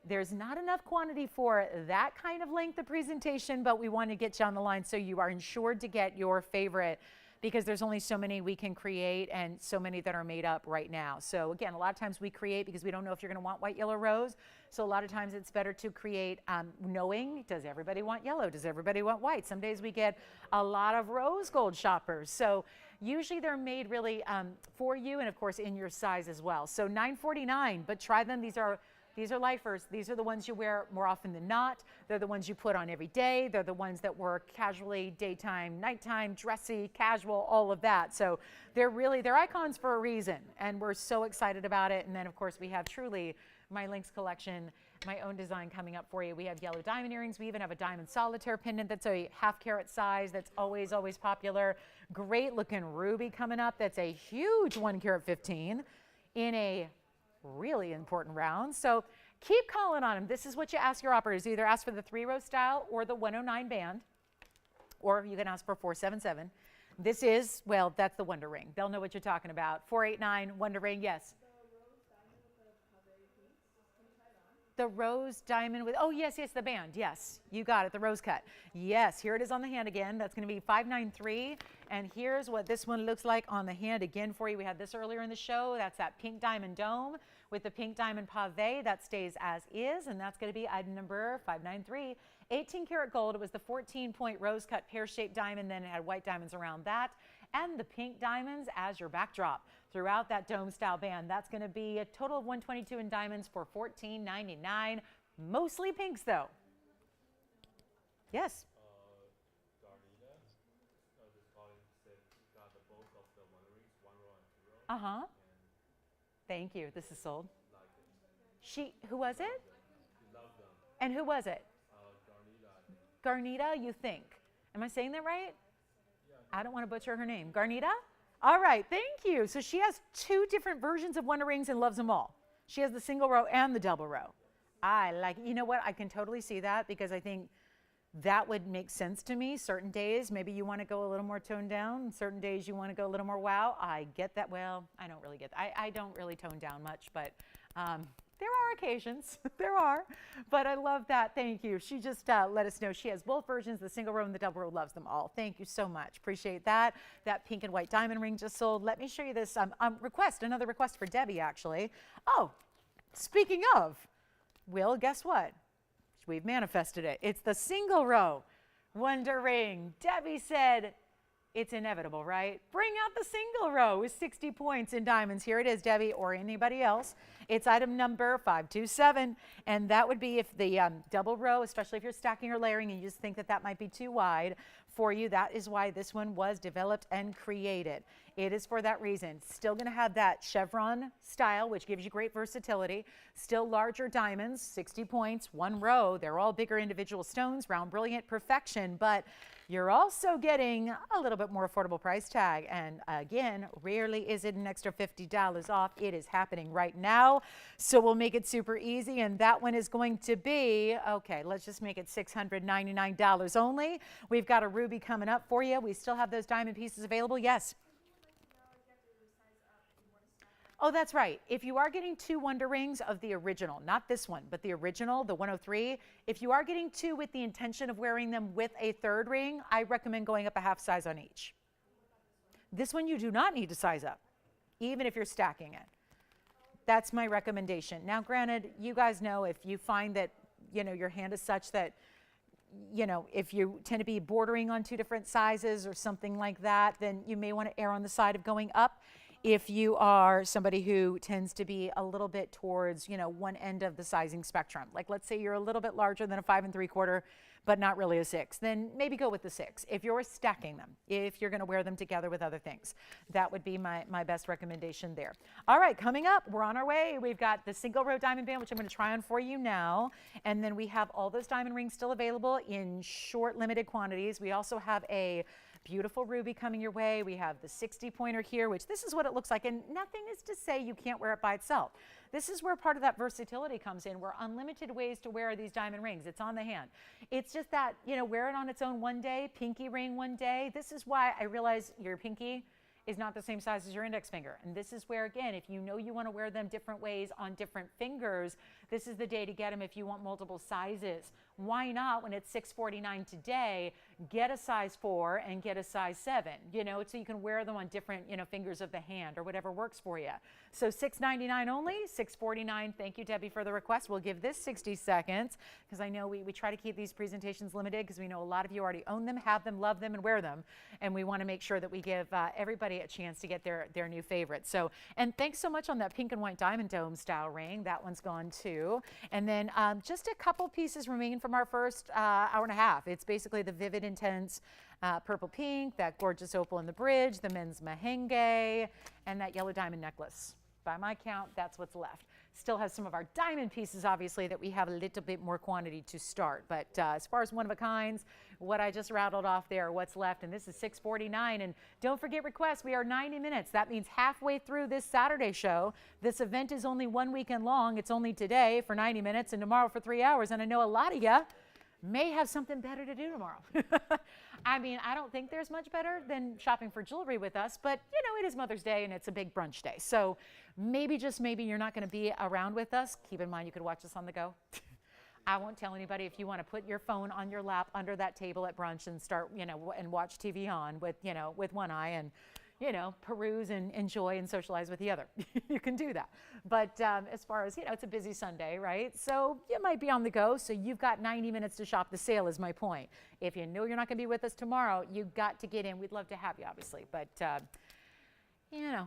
[SPEAKER 1] there's not enough quantity for that kind of length of presentation, but we want to get you on the line so you are insured to get your favorite, because there's only so many we can create and so many that are made up right now. So again, a lot of times we create because we don't know if you're going to want white, yellow, rose. So a lot of times it's better to create knowing, does everybody want yellow? Does everybody want white? Some days we get a lot of rose gold shoppers. So usually they're made really for you and of course in your size as well. So $9.49, but try them. These are lifers. These are the ones you wear more often than not. They're the ones you put on every day. They're the ones that work casually, daytime, nighttime, dressy, casual, all of that. So they're icons for a reason, and we're so excited about it. And then, of course, we have truly my Lynx collection, my own design coming up for you. We have yellow diamond earrings. We even have a diamond solitaire pendant that's a 1/2 carat size that's always, always popular. Great looking ruby coming up. That's a huge 1 carat 15 in a really important round. So keep calling on them. This is what you ask your operators. Either ask for the 3-row style or the 109 band, or you can ask for 477. This is, well, that's the Wonder Ring. They'll know what you're talking about. 489 Wonder Ring, yes. The rose diamond with, oh yes, the band, yes, you got it, the rose cut. Yes, here it is on the hand again. That's going to be 593, and here's what this one looks like on the hand again for you. We had this earlier in the show. That's that pink diamond dome with the pink diamond pave. That stays as is, and that's going to be item number 593. 18 karat gold. It was the 14-point rose cut pear-shaped diamond, then it had white diamonds around that, and the pink diamonds as your backdrop throughout that dome style band. That's going to be a total of 122 in diamonds for $14.99. Mostly pinks though. Yes.
[SPEAKER 3] Garnita, this calling said got the both of the one rings, 1 row and 2 row.
[SPEAKER 1] Uh-huh. Thank you. This is sold. Who was it?
[SPEAKER 3] She loved them.
[SPEAKER 1] And who was it?
[SPEAKER 3] Garnita, I think.
[SPEAKER 1] Garnita, you think. Am I saying that right? I don't want to butcher her name. Garnita? All right, thank you. So she has 2 different versions of Wonder Rings and loves them all. She has the single row and the double row. I like, you know what? I can totally see that, because I think that would make sense to me. Certain days, maybe you want to go a little more toned down. Certain days you want to go a little more wow. I get that. Well, I don't really get that. I don't really tone down much, but there are occasions. There are. But I love that. Thank you. She just let us know she has both versions, the single row and the double row, loves them all. Thank you so much. Appreciate that. That pink and white diamond ring just sold. Let me show you this another request for Debbie, actually. Oh, speaking of, Will, guess what? We've manifested it. It's the single row Wonder Ring. Debbie said, it's inevitable, right? Bring out the single row with 60 points in diamonds. Here it is, Debbie, or anybody else. It's item number 527, and that would be if the double row, especially if you're stacking or layering and you just think that that might be too wide for you. That is why this one was developed and created. It is for that reason. Still going to have that chevron style, which gives you great versatility. Still larger diamonds, 60 points, 1 row. They're all bigger individual stones, round, brilliant, perfection. But you're also getting a little bit more affordable price tag. And again, rarely is it an extra $50 off. It is happening right now. So we'll make it super easy. And that one is going to be, okay, let's just make it $699 only. We've got a ruby coming up for you. We still have those diamond pieces available. Yes. Oh, that's right. If you are getting 2 Wonder Rings of the original, not this one, but the original, the 103, if you are getting 2 with the intention of wearing them with a 3rd ring, I recommend going up a half size on each. This one you do not need to size up, even if you're stacking it. That's my recommendation. Now, granted, you guys know if you find that, your hand is such that, if you tend to be bordering on 2 different sizes or something like that, then you may want to err on the side of going up. If you are somebody who tends to be a little bit towards, one end of the sizing spectrum, like let's say you're a little bit larger than a 5 3/4, but not really a 6, then maybe go with the 6. If you're stacking them, if you're going to wear them together with other things, that would be my best recommendation there. All right, coming up, we're on our way. We've got the single row diamond band, which I'm going to try on for you now. And then we have all those diamond rings still available in short, limited quantities. We also have a beautiful ruby coming your way. We have the 60 pointer here, which this is what it looks like. And nothing is to say you can't wear it by itself. This is where part of that versatility comes in. We're unlimited ways to wear these diamond rings. It's on the hand. It's just that, wear it on its own one day, pinky ring one day. This is why I realize your pinky is not the same size as your index finger. And this is where, again, if you know you want to wear them different ways on different fingers, this is the day to get them if you want multiple sizes. Why not, when it's $6.49 today, get a size 4 and get a size 7, so you can wear them on different, fingers of the hand or whatever works for you. So $6.99 only, $6.49. Thank you, Debbie, for the request. We'll give this 60 seconds because I know we try to keep these presentations limited because we know a lot of you already own them, have them, love them, and wear them. And we want to make sure that we give everybody a chance to get their new favorite. So, and thanks so much on that pink and white diamond dome style ring. That one's gone too. And then just a couple pieces remain from our first hour and a half. It's basically the Vivid Intense purple pink, that gorgeous opal in the bridge, the men's merengue, and that yellow diamond necklace. By my count, that's what's left. Still has some of our diamond pieces, obviously, that we have a little bit more quantity to start. But as far as one-of-a-kinds, what I just rattled off there, what's left, and this is $6.49. And don't forget requests. We are 90 minutes. That means halfway through this Saturday show. This event is only one weekend long. It's only today for 90 minutes and tomorrow for 3 hours. And I know a lot of you may have something better to do tomorrow. I mean, I don't think there's much better than shopping for jewelry with us, but it is Mother's Day and it's a big brunch day. So maybe, just maybe, you're not going to be around with us. Keep in mind, you could watch us on the go. I won't tell anybody. If you want to put your phone on your lap under that table at brunch and start, and watch TVON with one eye and, peruse and enjoy and socialize with the other. You can do that. But as far as, it's a busy Sunday, right? So you might be on the go. So you've got 90 minutes to shop the sale is my point. If you know you're not going to be with us tomorrow, you've got to get in. We'd love to have you, obviously. But,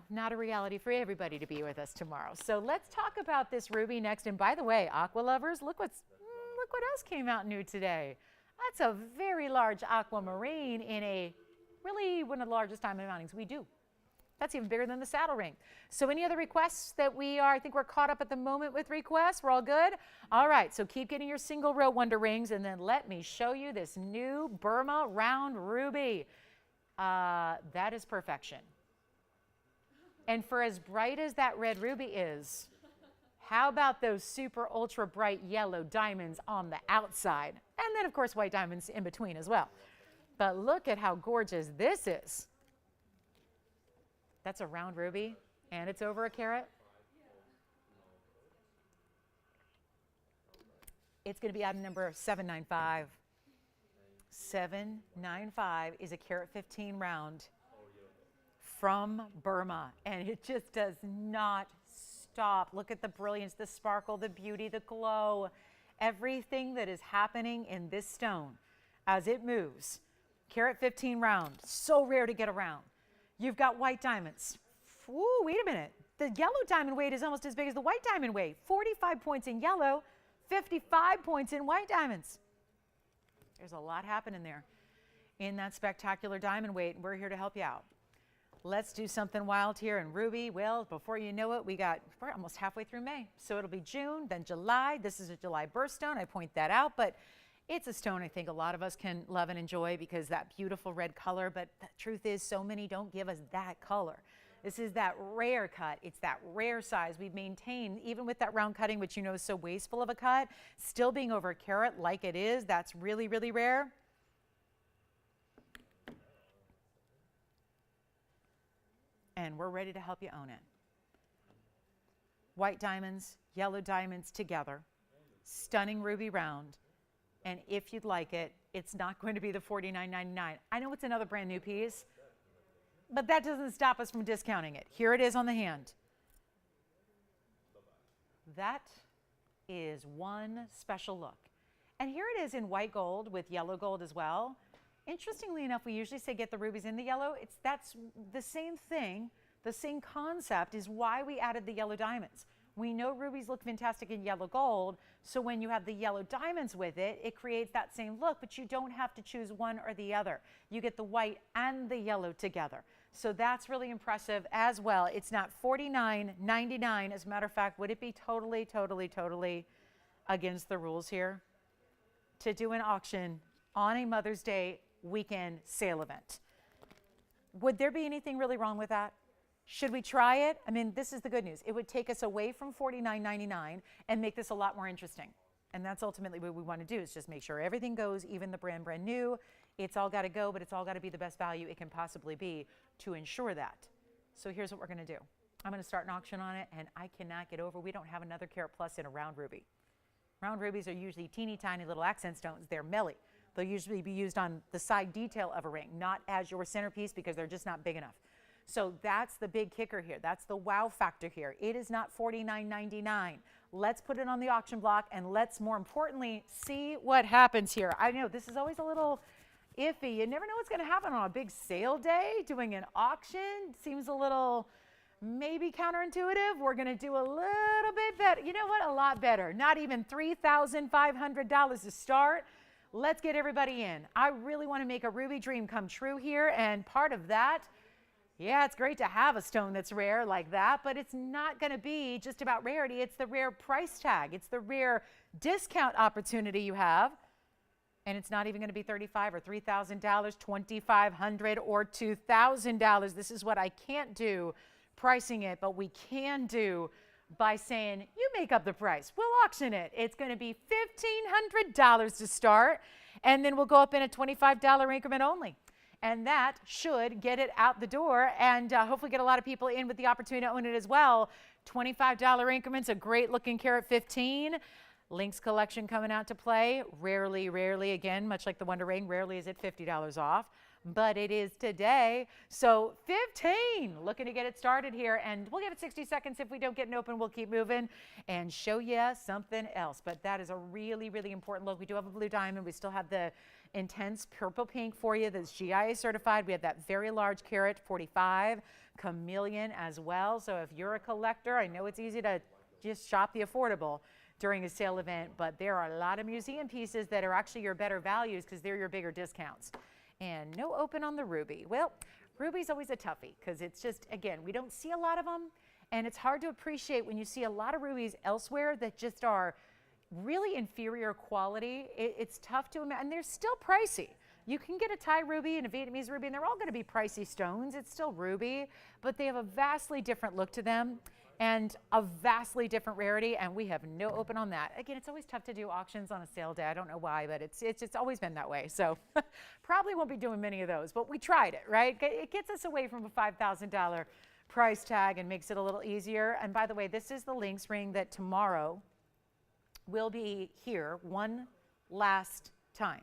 [SPEAKER 1] not a reality for everybody to be with us tomorrow. So let's talk about this ruby next. And by the way, aqua lovers, look what else came out new today. That's a very large aquamarine in really one of the largest diamond mountings we do. That's even bigger than the saddle ring. So any other requests that I think we're caught up at the moment with requests? We're all good? All right, so keep getting your single row wonder rings, and then let me show you this new Burma round ruby. That is perfection. And for as bright as that red ruby is, how about those super ultra bright yellow diamonds on the outside? And then, of course, white diamonds in between as well. But look at how gorgeous this is. That's a round ruby, and it's over a carat. It's going to be item number 795. 795 is a carat 15 round from Burma, and it just does not stop. Look at the brilliance, the sparkle, the beauty, the glow, everything that is happening in this stone as it moves. Carat 15 round, so rare to get around. You've got white diamonds. Ooh, wait a minute. The yellow diamond weight is almost as big as the white diamond weight. 45 points in yellow, 55 points in white diamonds. There's a lot happening there in that spectacular diamond weight, and we're here to help you out. Let's do something wild here in ruby. Well, before you know it, we're almost halfway through May. So it'll be June, then July. This is a July birthstone. I point that out, but it's a stone I think a lot of us can love and enjoy because that beautiful red color, but the truth is so many don't give us that color. This is that rare cut. It's that rare size we've maintained, even with that round cutting, which is so wasteful of a cut, still being over a carat like it is. That's really, really rare. And we're ready to help you own it. White diamonds, yellow diamonds together, stunning ruby round. And if you'd like it, it's not going to be the $49.99. I know it's another brand new piece, but that doesn't stop us from discounting it. Here it is on the hand. That is one special look. And here it is in white gold with yellow gold as well. Interestingly enough, we usually say get the rubies in the yellow. That's the same thing, The same concept is why we added the yellow diamonds. We know rubies look fantastic in yellow gold, so when you have the yellow diamonds with it, it creates that same look, but you don't have to choose one or the other. You get the white and the yellow together. So that's really impressive as well. It's not $49.99. As a matter of fact, would it be totally against the rules here to do an auction on a Mother's Day weekend sale event? Would there be anything really wrong with that? Should we try it? I mean, this is the good news. It would take us away from $49.99 and make this a lot more interesting. And that's ultimately what we want to do, is just make sure everything goes, even the brand new. It's all got to go, but it's all got to be the best value it can possibly be to ensure that. So here's what we're going to do. I'm going to start an auction on it, and I cannot get over, we don't have another carat plus in a round ruby. Round rubies are usually teeny tiny little accent stones. They're melly. They'll usually be used on the side detail of a ring, not as your centerpiece, because they're just not big enough. So that's the big kicker here. That's the wow factor here. It is not $49.99. Let's put it on the auction block, and let's, more importantly, see what happens here. I know this is always a little iffy. You never know what's going to happen on a big sale day. Doing an auction seems a little maybe counterintuitive. We're going to do a little bit better. You know what? A lot better. Not even $3,500 to start. Let's get everybody in. I really want to make a ruby dream come true here, and part of that, yeah, it's great to have a stone that's rare like that, but it's not going to be just about rarity. It's the rare price tag. It's the rare discount opportunity you have. And it's not even going to be $35,000 or $3,000, $2,500 or $2,000. This is what I can't do pricing it, but we can do by saying, you make up the price. We'll auction it. It's going to be $1,500 to start, and then we'll go up in a $25 increment only. And that should get it out the door, and hopefully get a lot of people in with the opportunity to own it as well. $25 increments, a great looking carat 15. Lynx collection coming out to play. Rarely, again, much like the Wonder Ring, rarely is it $50 off, but it is today. So 15, looking to get it started here, and we'll give it 60 seconds. If we don't get an open, we'll keep moving and show you something else. But that is a really important look. We do have a blue diamond. We still have the intense purple pink for you that's GIA certified. We have that very large carat 45 chameleon as well. So if you're a collector, I know it's easy to just shop the affordable during a sale event, but there are a lot of museum pieces that are actually your better values because they're your bigger discounts. And no open on the ruby. Well, ruby's always a toughie because it's just, again, we don't see a lot of them, and it's hard to appreciate when you see a lot of rubies elsewhere that just are really inferior quality. It's tough to imagine, and they're still pricey. You can get a Thai ruby and a Vietnamese ruby, and they're all going to be pricey stones. It's still ruby, but they have a vastly different look to them and a vastly different rarity, and we have no open on that. Again, it's always tough to do auctions on a sale day. I don't know why, but it's always been that way. So probably won't be doing many of those, but we tried it, right? It gets us away from a $5,000 price tag and makes it a little easier. And by the way, this is the Lynx ring that tomorrow will be here one last time.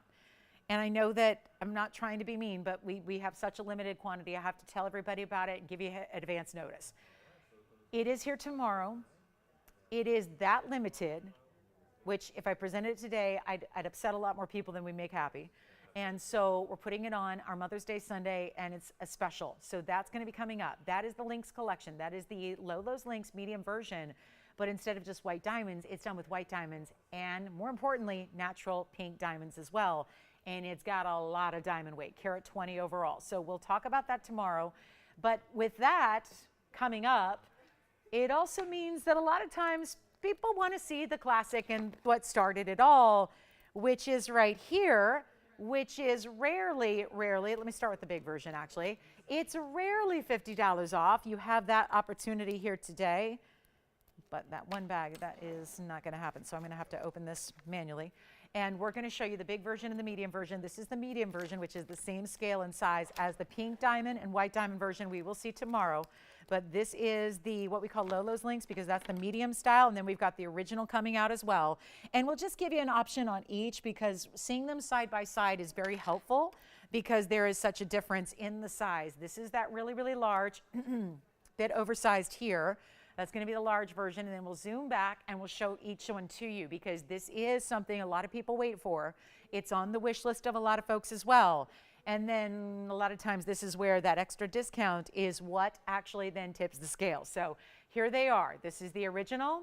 [SPEAKER 1] And I know that I'm not trying to be mean, but we have such a limited quantity. I have to tell everybody about it and give you advance notice. It is here tomorrow. It is that limited, which if I presented it today, I'd upset a lot more people than we make happy. And so we're putting it on our Mother's Day Sunday, and it's a special. So that's going to be coming up. That is the Lynx collection. That is the Lolo's Lynx medium version. But instead of just white diamonds, it's done with white diamonds and, more importantly, natural pink diamonds as well. And it's got a lot of diamond weight, carat 20 overall. So we'll talk about that tomorrow. But with that coming up, it also means that a lot of times people want to see the classic and what started it all, which is right here, which is rarely, let me start with the big version actually. It's rarely $50 off. You have that opportunity here today. But that one bag, that is not going to happen. So I'm going to have to open this manually. And we're going to show you the big version and the medium version. This is the medium version, which is the same scale and size as the pink diamond and white diamond version we will see tomorrow. But this is the what we call Lolo's Lynx because that's the medium style. And then we've got the original coming out as well. And we'll just give you an option on each because seeing them side by side is very helpful because there is such a difference in the size. This is that really large, bit oversized here. That's going to be the large version, and then we'll zoom back and we'll show each one to you because this is something a lot of people wait for. It's on the wish list of a lot of folks as well. And then a lot of times this is where that extra discount is what actually then tips the scale. So here they are. This is the original.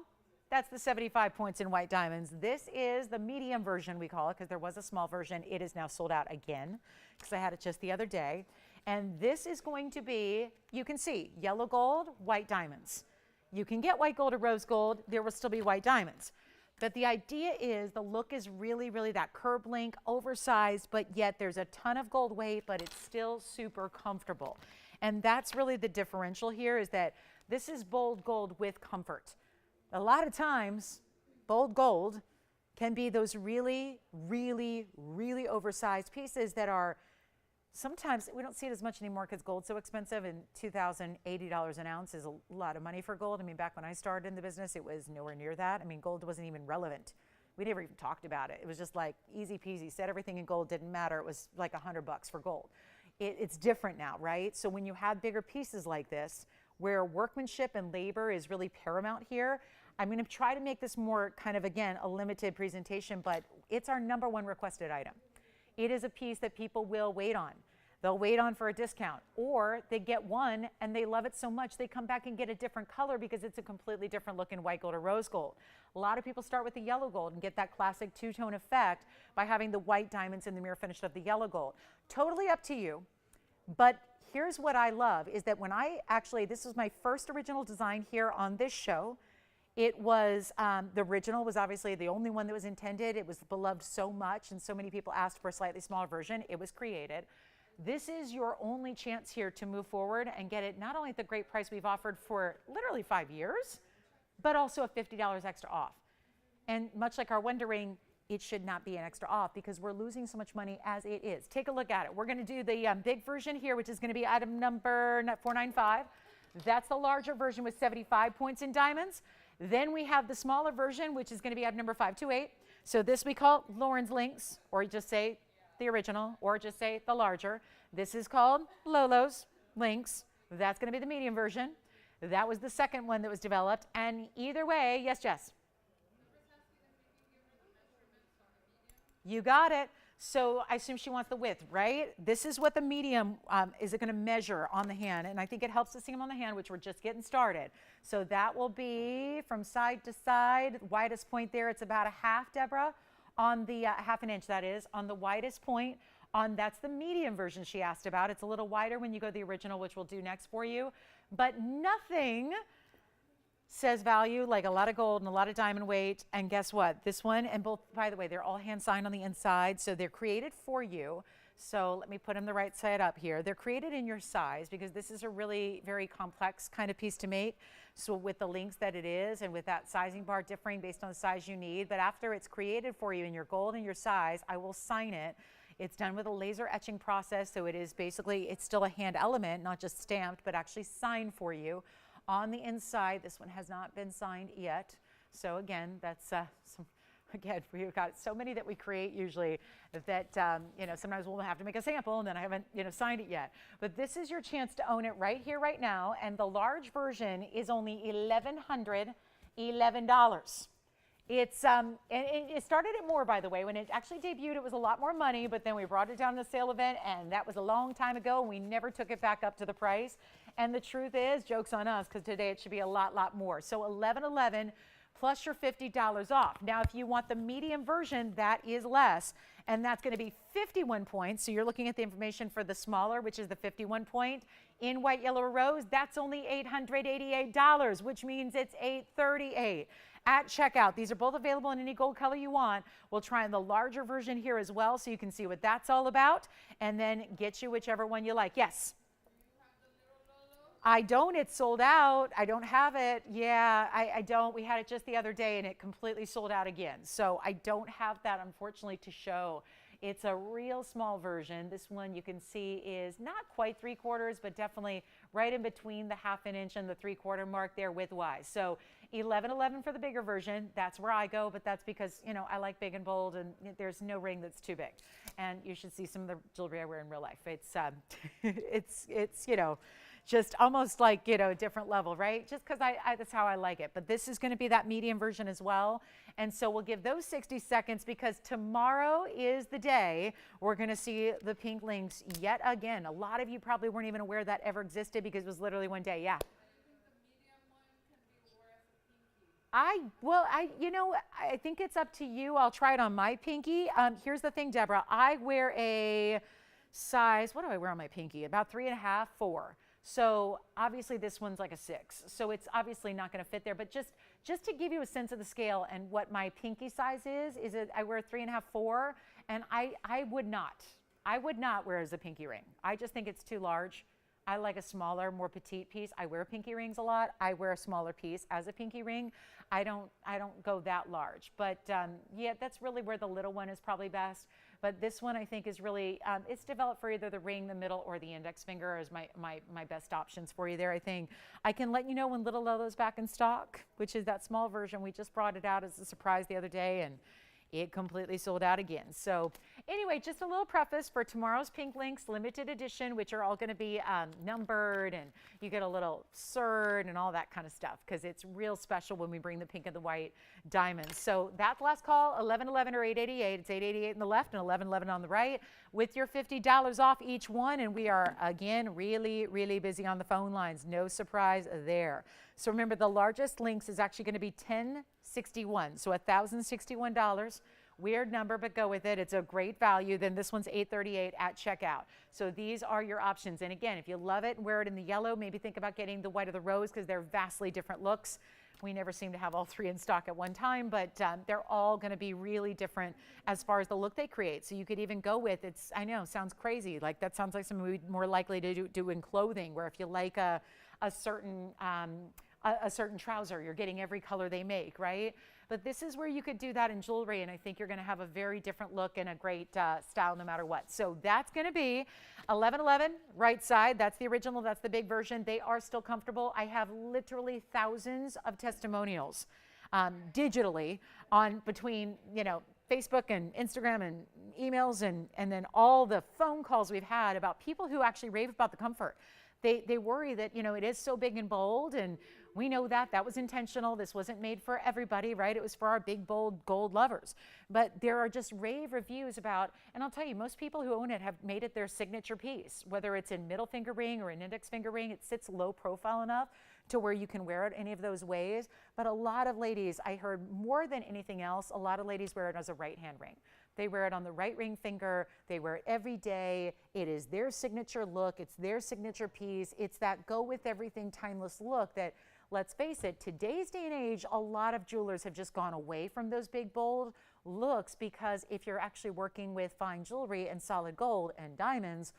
[SPEAKER 1] That's the 75 points in white diamonds. This is the medium version, we call it, because there was a small version. It is now sold out again because I had it just the other day. And this is going to be, you can see, yellow gold, white diamonds. You can get white gold or rose gold. There will still be white diamonds. But the idea is the look is really, really that curb link, oversized, but yet there's a ton of gold weight, but it's still super comfortable. And that's really the differential here, is that this is bold gold with comfort. A lot of times, bold gold can be those really, really, really oversized pieces that are sometimes, we don't see it as much anymore because gold's so expensive, and $2,080 an ounce is a lot of money for gold. I mean, back when I started in the business, it was nowhere near that. I mean, gold wasn't even relevant. We never even talked about it. It was just like easy peasy, said everything in gold didn't matter. It was like $100 for gold. It's different now, right? So when you have bigger pieces like this, where workmanship and labor is really paramount here, I'm going to try to make this more kind of, again, a limited presentation, but it's our #1 requested item. It is a piece that people will wait on. They'll wait on for a discount, or they get one and they love it so much they come back and get a different color because it's a completely different look in white gold or rose gold. A lot of people start with the yellow gold and get that classic two-tone effect by having the white diamonds in the mirror finish of the yellow gold. Totally up to you, but here's what I love is that when this was my first original design here on this show. It was, the original was obviously the only one that was intended. It was beloved so much and so many people asked for a slightly smaller version. It was created. This is your only chance here to move forward and get it not only at the great price we've offered for literally 5 years, but also a $50 extra off. And much like our Wonder Ring, it should not be an extra off because we're losing so much money as it is. Take a look at it. We're going to do the big version here, which is going to be item number 495. That's the larger version with 75 points in diamonds. Then we have the smaller version, which is going to be item number 528. So this we call Lauren's Links, or you just say the original, or just say the larger. This is called Lolo's Links. That's going to be the medium version. That was the second one that was developed. And either way, yes, Jess? You got it. So I assume she wants the width, right? This is what the medium is going to measure on the hand. And I think it helps to see them on the hand, which we're just getting started. So that will be from side to side. Widest point there, it's about a half, Deborah, on the half an inch, that is, on the widest point. That's the medium version she asked about. It's a little wider when you go to the original, which we'll do next for you. But nothing says value like a lot of gold and a lot of diamond weight. And guess what? This one, and both, by the way, they're all hand signed on the inside. So they're created for you. So let me put them the right side up here. They're created in your size because this is a really very complex kind of piece to make. So with the links that it is and with that sizing bar differing based on the size you need. But after it's created for you in your gold and your size, I will sign it. It's done with a laser etching process. So it is basically, it's still a hand element, not just stamped, but actually signed for you. On the inside, this one has not been signed yet. So again, that's again, we've got so many that we create usually that, sometimes we'll have to make a sample and then I haven't, signed it yet. But this is your chance to own it right here, right now. And the large version is only $1,111. It's, and it started at more, by the way. When it actually debuted, it was a lot more money, but then we brought it down to the sale event, and that was a long time ago, and we never took it back up to the price. And the truth is, joke's on us, because today it should be a lot more. So $1,111 plus your $50 off. Now, if you want the medium version, that is less, and that's going to be 51 points. So you're looking at the information for the smaller, which is the 51 point. In white, yellow, or rose, that's only $888, which means it's $838. At checkout, these are both available in any gold color you want. We'll try on the larger version here as well so you can see what that's all about and then get you whichever one you like. Yes? I don't. It's sold out. I don't have it. Yeah, I don't. We had it just the other day and it completely sold out again. So I don't have that, unfortunately, to show. It's a real small version. This one you can see is not quite 3/4, but definitely right in between the ½ inch and the 3/4 mark there width-wise. So $1,111 for the bigger version. That's where I go, but that's because, I like big and bold, and there's no ring that's too big. And you should see some of the jewelry I wear in real life. It's, just almost like, you know, a different level, right? Just because that's how I like it. But this is going to be that medium version as well. And so we'll give those 60 seconds because tomorrow is the day we're going to see the pink links yet again. A lot of you probably weren't even aware that ever existed because it was literally one day. Yeah. You know, I think it's up to you. I'll try it on my pinky. Here's the thing, Deborah. I wear a size, what do I wear on my pinky? About 3.5, 4. So obviously this one's like a 6. So it's obviously not going to fit there. But just to give you a sense of the scale and what my pinky size is it I wear 3.5, 4, and I would not wear it as a pinky ring. I just think it's too large. I like a smaller, more petite piece. I wear pinky rings a lot. I wear a smaller piece as a pinky ring. I don't go that large. But yeah, that's really where the little one is probably best. But this one I think is really, it's developed for either the ring, the middle, or the index finger as my best options for you there, I think. I can let you know when Little Lolo's back in stock, which is that small version. We just brought it out as a surprise the other day, and it completely sold out again. So anyway, just a little preface for tomorrow's Pink Links limited edition, which are all going to be numbered, and you get a little cert and all that kind of stuff because it's real special when we bring the pink and the white diamonds. So that's last call, 1111 or 888. It's 888 on the left and 1111 on the right with your $50 off each one. And we are, again, really, really busy on the phone lines. No surprise there. So remember, the largest links is actually going to be $1,061, so $1,061. Weird number, but go with it. It's a great value. Then this one's $838 at checkout. So these are your options. And again, if you love it and wear it in the yellow, maybe think about getting the white or the rose because they're vastly different looks. We never seem to have all three in stock at one time, but they're all going to be really different as far as the look they create. So you could even go with, I know, sounds crazy. Like that sounds like something we'd more likely to do in clothing, where if you like a certain trouser, you're getting every color they make, right? But this is where you could do that in jewelry, and I think you're going to have a very different look and a great style no matter what. So that's going to be 1111, right side. That's the original. That's the big version. They are still comfortable. I have literally thousands of testimonials digitally on between, you know, Facebook and Instagram and emails and then all the phone calls we've had about people who actually rave about the comfort. They worry that, you know, it is so big and bold, and we know that was intentional. This wasn't made for everybody, right? It was for our big, bold gold lovers. But there are just rave reviews about, and I'll tell you, most people who own it have made it their signature piece, whether it's in middle finger ring or an index finger ring. It sits low profile enough to where you can wear it any of those ways. But a lot of ladies, I heard more than anything else, a lot of ladies wear it as a right hand ring. They wear it on the right ring finger. They wear it every day. It is their signature look. It's their signature piece. It's that go with everything timeless look that, let's face it, today's day and age, a lot of jewelers have just gone away from those big, bold looks because if you're actually working with fine jewelry and solid gold and diamonds,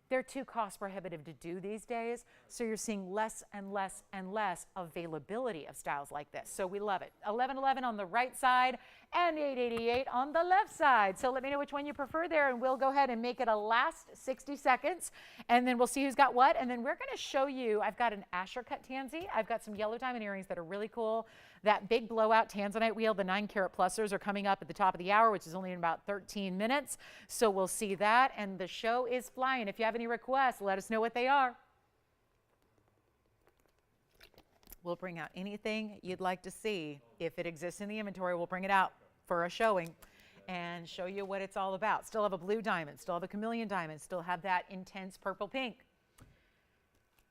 [SPEAKER 1] they're too cost prohibitive to do these days. So you're seeing less and less and less availability of styles like this. So we love it. 1111 on the right side and 888 on the left side. So let me know which one you prefer there, and we'll go ahead and make it a last 60 seconds, and then we'll see who's got what. And then we're going to show you, I've got an Asher cut tansy. I've got some yellow diamond earrings that are really cool. That big blowout tanzanite wheel, the 9-carat plusers, are coming up at the top of the hour, which is only in about 13 minutes. So we'll see that, and the show is flying. If you have any requests, let us know what they are. We'll bring out anything you'd like to see. If it exists in the inventory, we'll bring it out for a showing and show you what it's all about. Still have a blue diamond, still have a chameleon diamond, still have that intense purple pink.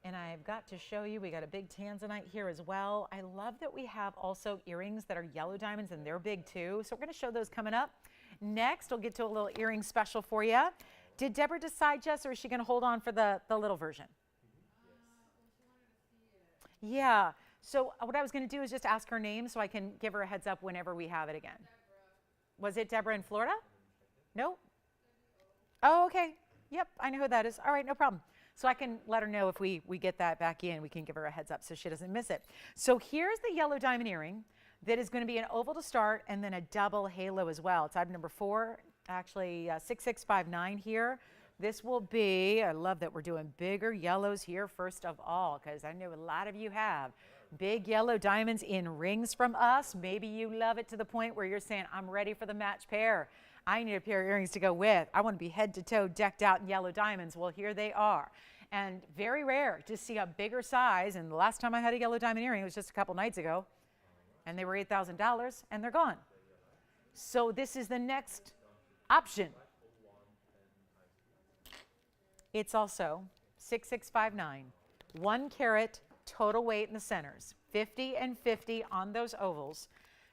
[SPEAKER 1] And I've got to show you, we got a big tanzanite here as well. I love that we have also earrings that are yellow diamonds, and they're big too. So we're going to show those coming up. Next, we'll get to a little earring special for you. Did Deborah decide, Jess, or is she going to hold on for the little version? Yeah. So what I was going to do is just ask her name so I can give her a heads up whenever we have it again. Deborah. Was it Deborah in Florida? No? Oh, okay. Yep, I know who that is. All right, no problem. So I can let her know if we get that back in. We can give her a heads up so she doesn't miss it. So here's the yellow diamond earring that is going to be an oval to start and then a double halo as well. It's item number 4, actually 6659 here. This will be, I love that we're doing bigger yellows here first of all, because I know a lot of you have big yellow diamonds in rings from us. Maybe you love it to the point where you're saying, I'm ready for the match pair. I need a pair of earrings to go with. I want to be head to toe decked out in yellow diamonds. Well, here they are. And very rare to see a bigger size. And the last time I had a yellow diamond earring, it was just a couple nights ago. And they were $8,000 and they're gone. So this is the next option. It's also 6659, 1 carat total weight in the centers, 50 and 50 on those ovals.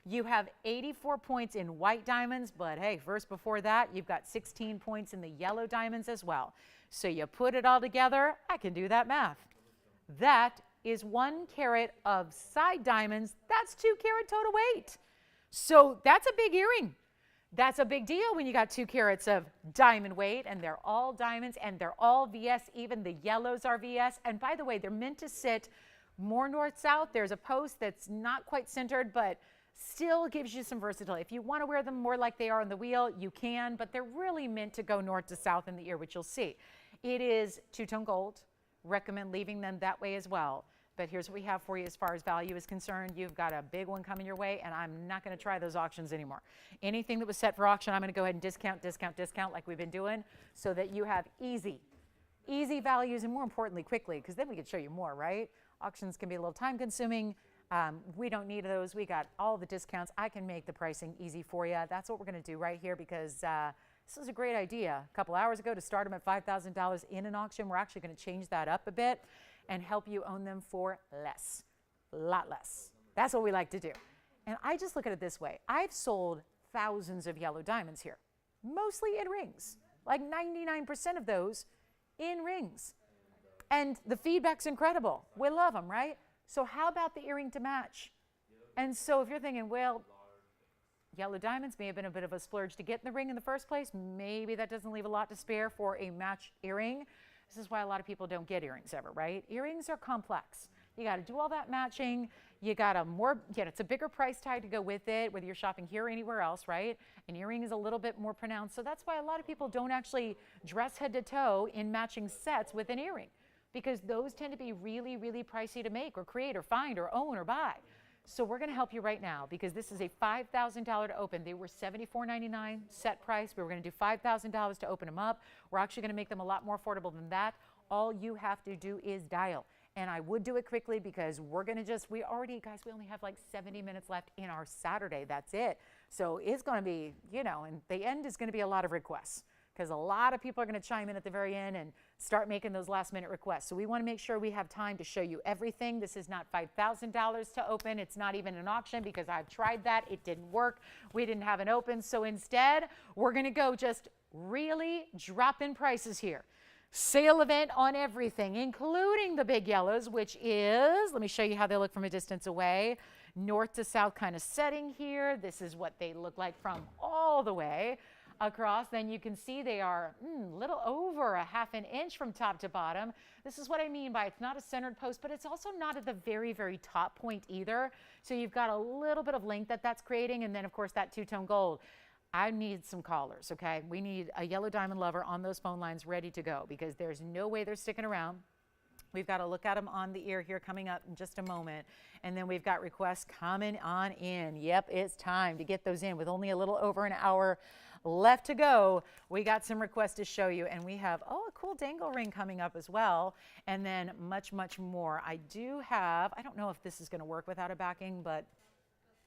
[SPEAKER 1] You have 84 points in white diamonds, but hey, first before that, you've got 16 points in the yellow diamonds as well. So you put it all together, I can do that math. That is 1 carat of side diamonds. That's 2 carat total weight. So that's a big earring. That's a big deal when you got 2 carats of diamond weight, and they're all diamonds and they're all VS. Even the yellows are VS. And by the way, they're meant to sit more north-south. There's a post that's not quite centered, but still gives you some versatility. If you want to wear them more like they are on the wheel, you can, but they're really meant to go north to south in the ear, which you'll see. It is two-tone gold. Recommend leaving them that way as well. But here's what we have for you as far as value is concerned. You've got a big one coming your way, and I'm not going to try those auctions anymore. Anything that was set for auction, I'm going to go ahead and discount like we've been doing so that you have easy values, and more importantly, quickly, because then we could show you more, right? Auctions can be a little time consuming. We don't need those. We got all the discounts. I can make the pricing easy for you. That's what we're going to do right here, because this is a great idea. A couple hours ago to start them at $5,000 in an auction. We're actually going to change that up a bit and help you own them for less, a lot less. That's what we like to do. And I just look at it this way. I've sold thousands of yellow diamonds here, mostly in rings, like 99% of those in rings. And the feedback's incredible. We love them, right? So how about the earring to match? And so if you're thinking, well, yellow diamonds may have been a bit of a splurge to get in the ring in the first place, maybe that doesn't leave a lot to spare for a match earring. This is why a lot of people don't get earrings ever, right? Earrings are complex. You got to do all that matching. You got it's a bigger price tag to go with it, whether you're shopping here or anywhere else, right? An earring is a little bit more pronounced. So that's why a lot of people don't actually dress head to toe in matching sets with an earring, because those tend to be really, really pricey to make or create or find or own or buy. So we're going to help you right now, because this is a $5,000 to open. They were $74.99 set price. We were going to do $5,000 to open them up. We're actually going to make them a lot more affordable than that. All you have to do is dial. And I would do it quickly, because we're going to we only have like 70 minutes left in our Saturday. That's it. So it's going to be, and the end is going to be a lot of requests, because a lot of people are going to chime in at the very end and start making those last minute requests. So we want to make sure we have time to show you everything. This is not $5,000 to open. It's not even an auction, because I've tried that. It didn't work. We didn't have an open. So instead, we're going to go just really drop in prices here. Sale event on everything, including the big yellows, which is, let me show you how they look from a distance away. North to south kind of setting here. This is what they look like from all the way across. Then you can see they are a little over a half an inch from top to bottom. This is what I mean by it's not a centered post, but it's also not at the very, very top point either. So you've got a little bit of length that's creating, and then of course that two-tone gold. I need some callers, okay? We need a yellow diamond lover on those phone lines ready to go, because there's no way they're sticking around. We've got to look at them on the ear here coming up in just a moment. And then we've got requests coming on in. Yep, it's time to get those in. With only a little over an hour left to go, we got some requests to show you. And we have, a cool dangle ring coming up as well. And then much, much more. I don't know if this is going to work without a backing, but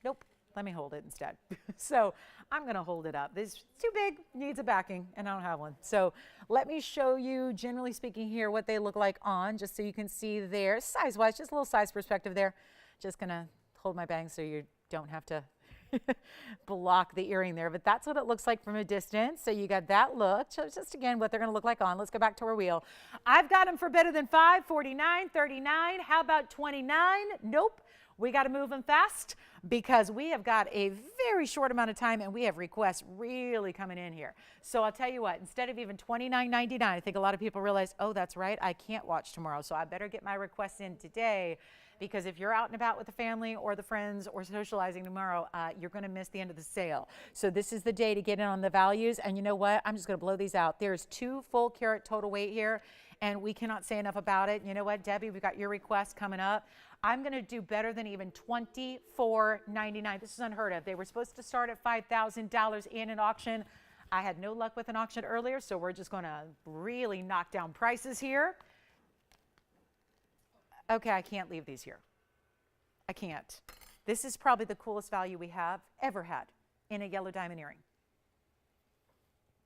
[SPEAKER 1] nope. Let me hold it instead. So I'm going to hold it up. This is too big, needs a backing, and I don't have one. So let me show you, generally speaking here, what they look like on, just so you can see there. Size-wise, just a little size perspective there. Just going to hold my bang so you don't have to block the earring there. But that's what it looks like from a distance. So you got that look. So just, again, what they're going to look like on. Let's go back to our wheel. I've got them for better than $5, $49, $39. How about $29? Nope. We got to move them fast, because we have got a very short amount of time, and we have requests really coming in here. So I'll tell you what, instead of even $29.99, I think a lot of people realize, oh, that's right, I can't watch tomorrow, so I better get my requests in today, because if you're out and about with the family or the friends or socializing tomorrow, you're going to miss the end of the sale. So this is the day to get in on the values, and you know what? I'm just going to blow these out. There's 2 full carat total weight here, and we cannot say enough about it. You know what, Debbie, we've got your request coming up. I'm going to do better than even $24.99. This is unheard of. They were supposed to start at $5,000 in an auction. I had no luck with an auction earlier, so we're just going to really knock down prices here. Okay, I can't leave these here. I can't. This is probably the coolest value we have ever had in a yellow diamond earring.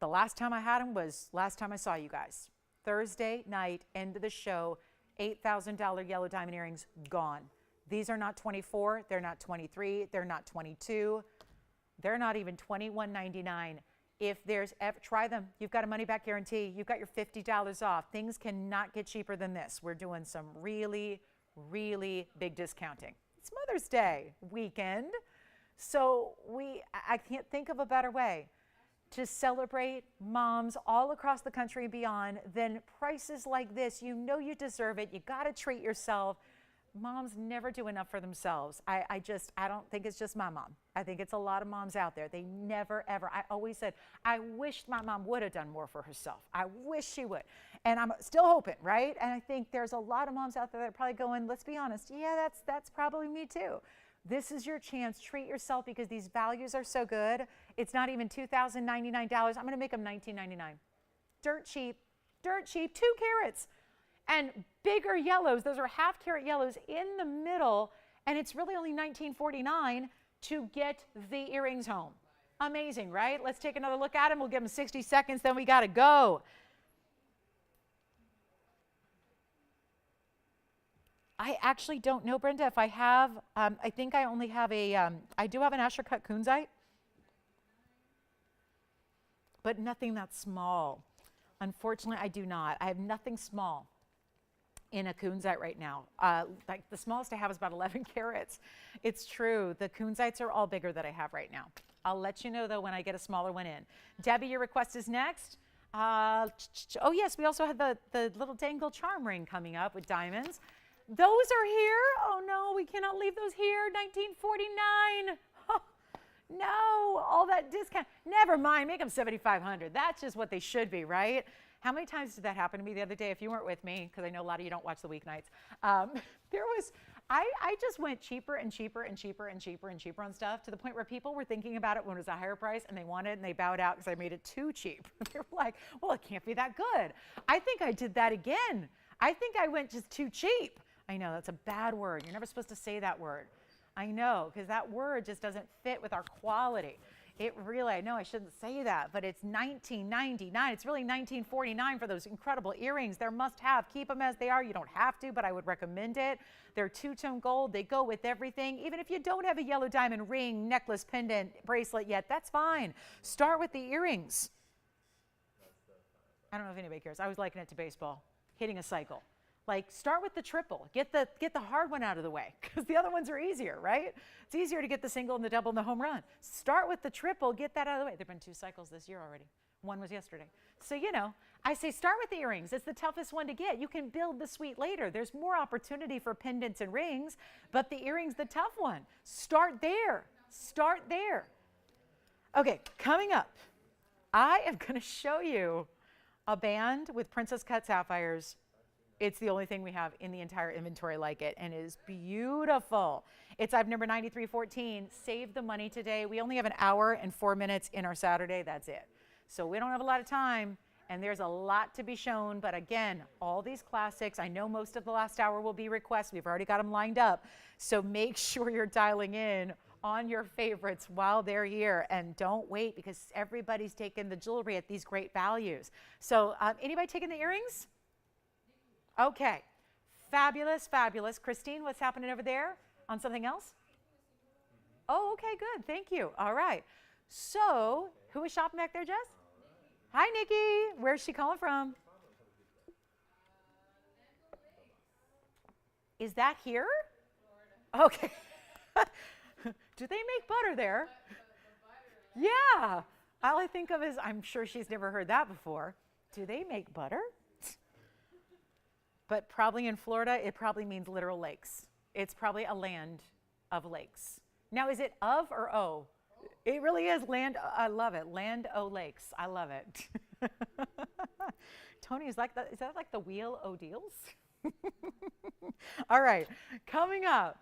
[SPEAKER 1] The last time I had them was last time I saw you guys. Thursday night, end of the show, $8,000 yellow diamond earrings gone. These are not 24, they're not 23, they're not 22, they're not even $21.99. If there's ever, try them. You've got a money back guarantee. You've got your $50 off. Things cannot get cheaper than this. We're doing some really, really big discounting. It's Mother's Day weekend, so I can't think of a better way to celebrate moms all across the country and beyond than prices like this. You know you deserve it. You got to treat yourself. Moms never do enough for themselves. I don't think it's just my mom. I think it's a lot of moms out there. They never, ever. I always said, I wish my mom would have done more for herself. I wish she would. And I'm still hoping, right? And I think there's a lot of moms out there that are probably going, let's be honest, yeah, that's probably me too. This is your chance. Treat yourself because these values are so good. It's not even $2,099. I'm going to make them $19.99. Dirt cheap, 2 carats. And bigger yellows, those are half carat yellows in the middle, and it's really only $19.49 to get the earrings home. Amazing, right? Let's take another look at them. We'll give them 60 seconds, then we got to go. I actually don't know, Brenda, if I have, I think I only have I do have an Asher cut kunzite, but nothing that small. Unfortunately, I do not. I have nothing small in a kunzite right now. Like the smallest I have is about 11 carats. It's true. The kunzites are all bigger that I have right now. I'll let you know though when I get a smaller one in. Debbie, your request is next. Oh yes, we also had the little dangle charm ring coming up with diamonds. Those are here. Oh no, we cannot leave those here. $19.49. Oh, no, all that discount. Never mind, make them $7,500. That's just what they should be, right? How many times did that happen to me the other day? If you weren't with me, because I know a lot of you don't watch the weeknights. I just went cheaper and cheaper and cheaper and cheaper and cheaper on stuff to the point where people were thinking about it when it was a higher price and they wanted it and they bowed out because I made it too cheap. They were like, well, it can't be that good. I think I did that again. I think I went just too cheap. I know, that's a bad word. You're never supposed to say that word. I know, because that word just doesn't fit with our quality. It really, I know I shouldn't say that, but it's $19.99. It's really $19.49 for those incredible earrings. They're must have. Keep them as they are. You don't have to, but I would recommend it. They're two-tone gold. They go with everything. Even if you don't have a yellow diamond ring, necklace, pendant, bracelet yet, that's fine. Start with the earrings. I don't know if anybody cares. I was liking it to baseball, hitting a cycle. Like, start with the triple. Get the hard one out of the way because the other ones are easier, right? It's easier to get the single and the double and the home run. Start with the triple. Get that out of the way. There have been 2 cycles this year already. One was yesterday. So, you know, I say start with the earrings. It's the toughest one to get. You can build the suite later. There's more opportunity for pendants and rings, but the earring's the tough one. Start there. Start there. Okay, coming up, I am going to show you a band with princess cut sapphires. It's the only thing we have in the entire inventory like it, and it is beautiful. It's item number 9314. Save the money today. We only have an hour and 4 minutes in our Saturday. That's it. So we don't have a lot of time, and there's a lot to be shown. But again, all these classics, I know most of the last hour will be requests. We've already got them lined up. So make sure you're dialing in on your favorites while they're here, and don't wait because everybody's taking the jewelry at these great values. So anybody taking the earrings? Okay, fabulous, fabulous. Christine, what's happening over there on something else? Oh, okay, good, thank you. All right, so who is shopping back there, Jess? Hi, Nikki. Where's she calling from? Is that here? Okay. Do they make butter there? Yeah, all I think of is, I'm sure she's never heard that before. Do they make butter? But probably in Florida, it probably means literal lakes. It's probably a land of lakes. Now, is it of or O? It really is land. I love it. Land o' lakes. I love it. Tony, is that like the wheel o' deals? All right, coming up,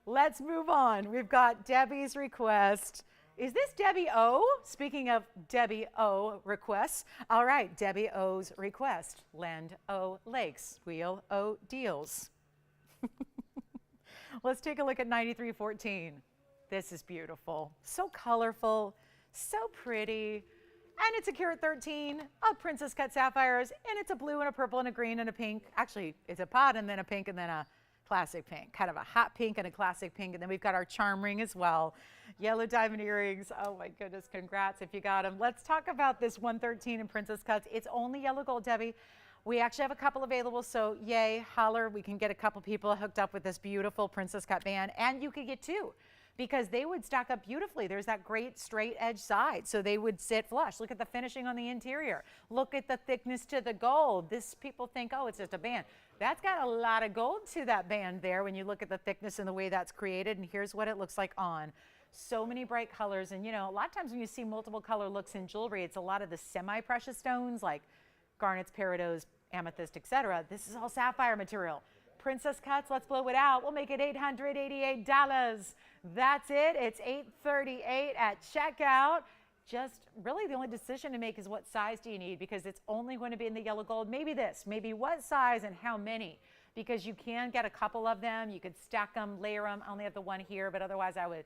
[SPEAKER 1] let's move on. We've got Debbie's request. Is this Debbie O? Speaking of Debbie O requests. All right, Debbie O's request. Land O lakes, wheel O deals. Let's take a look at 9314. This is beautiful. So colorful, so pretty. And it's a carat 13 of princess cut sapphires, and it's a blue and a purple and a green and a pink. Actually, it's a pot and then a pink and then a classic pink, kind of a hot pink and a classic pink. And then we've got our charm ring as well. Yellow diamond earrings. Oh my goodness, congrats if you got them. Let's talk about this 113 in princess cuts. It's only yellow gold, Debbie. We actually have a couple available, so yay, holler. We can get a couple people hooked up with this beautiful princess cut band, and you could get two, because they would stack up beautifully. There's that great straight edge side, so they would sit flush. Look at the finishing on the interior. Look at the thickness to the gold. This, people think, oh, it's just a band. That's got a lot of gold to that band there when you look at the thickness and the way that's created, and here's what it looks like on. So many bright colors, and you know, a lot of times when you see multiple color looks in jewelry, it's a lot of the semi-precious stones like garnets, peridots, amethyst, etc. This is all sapphire material. Princess cuts, let's blow it out. We'll make it $888. That's it. It's $838 at checkout. Just really the only decision to make is what size do you need, because it's only going to be in the yellow gold. Maybe this, maybe what size and how many, because you can get a couple of them. You could stack them, layer them. I only have the one here, but otherwise I would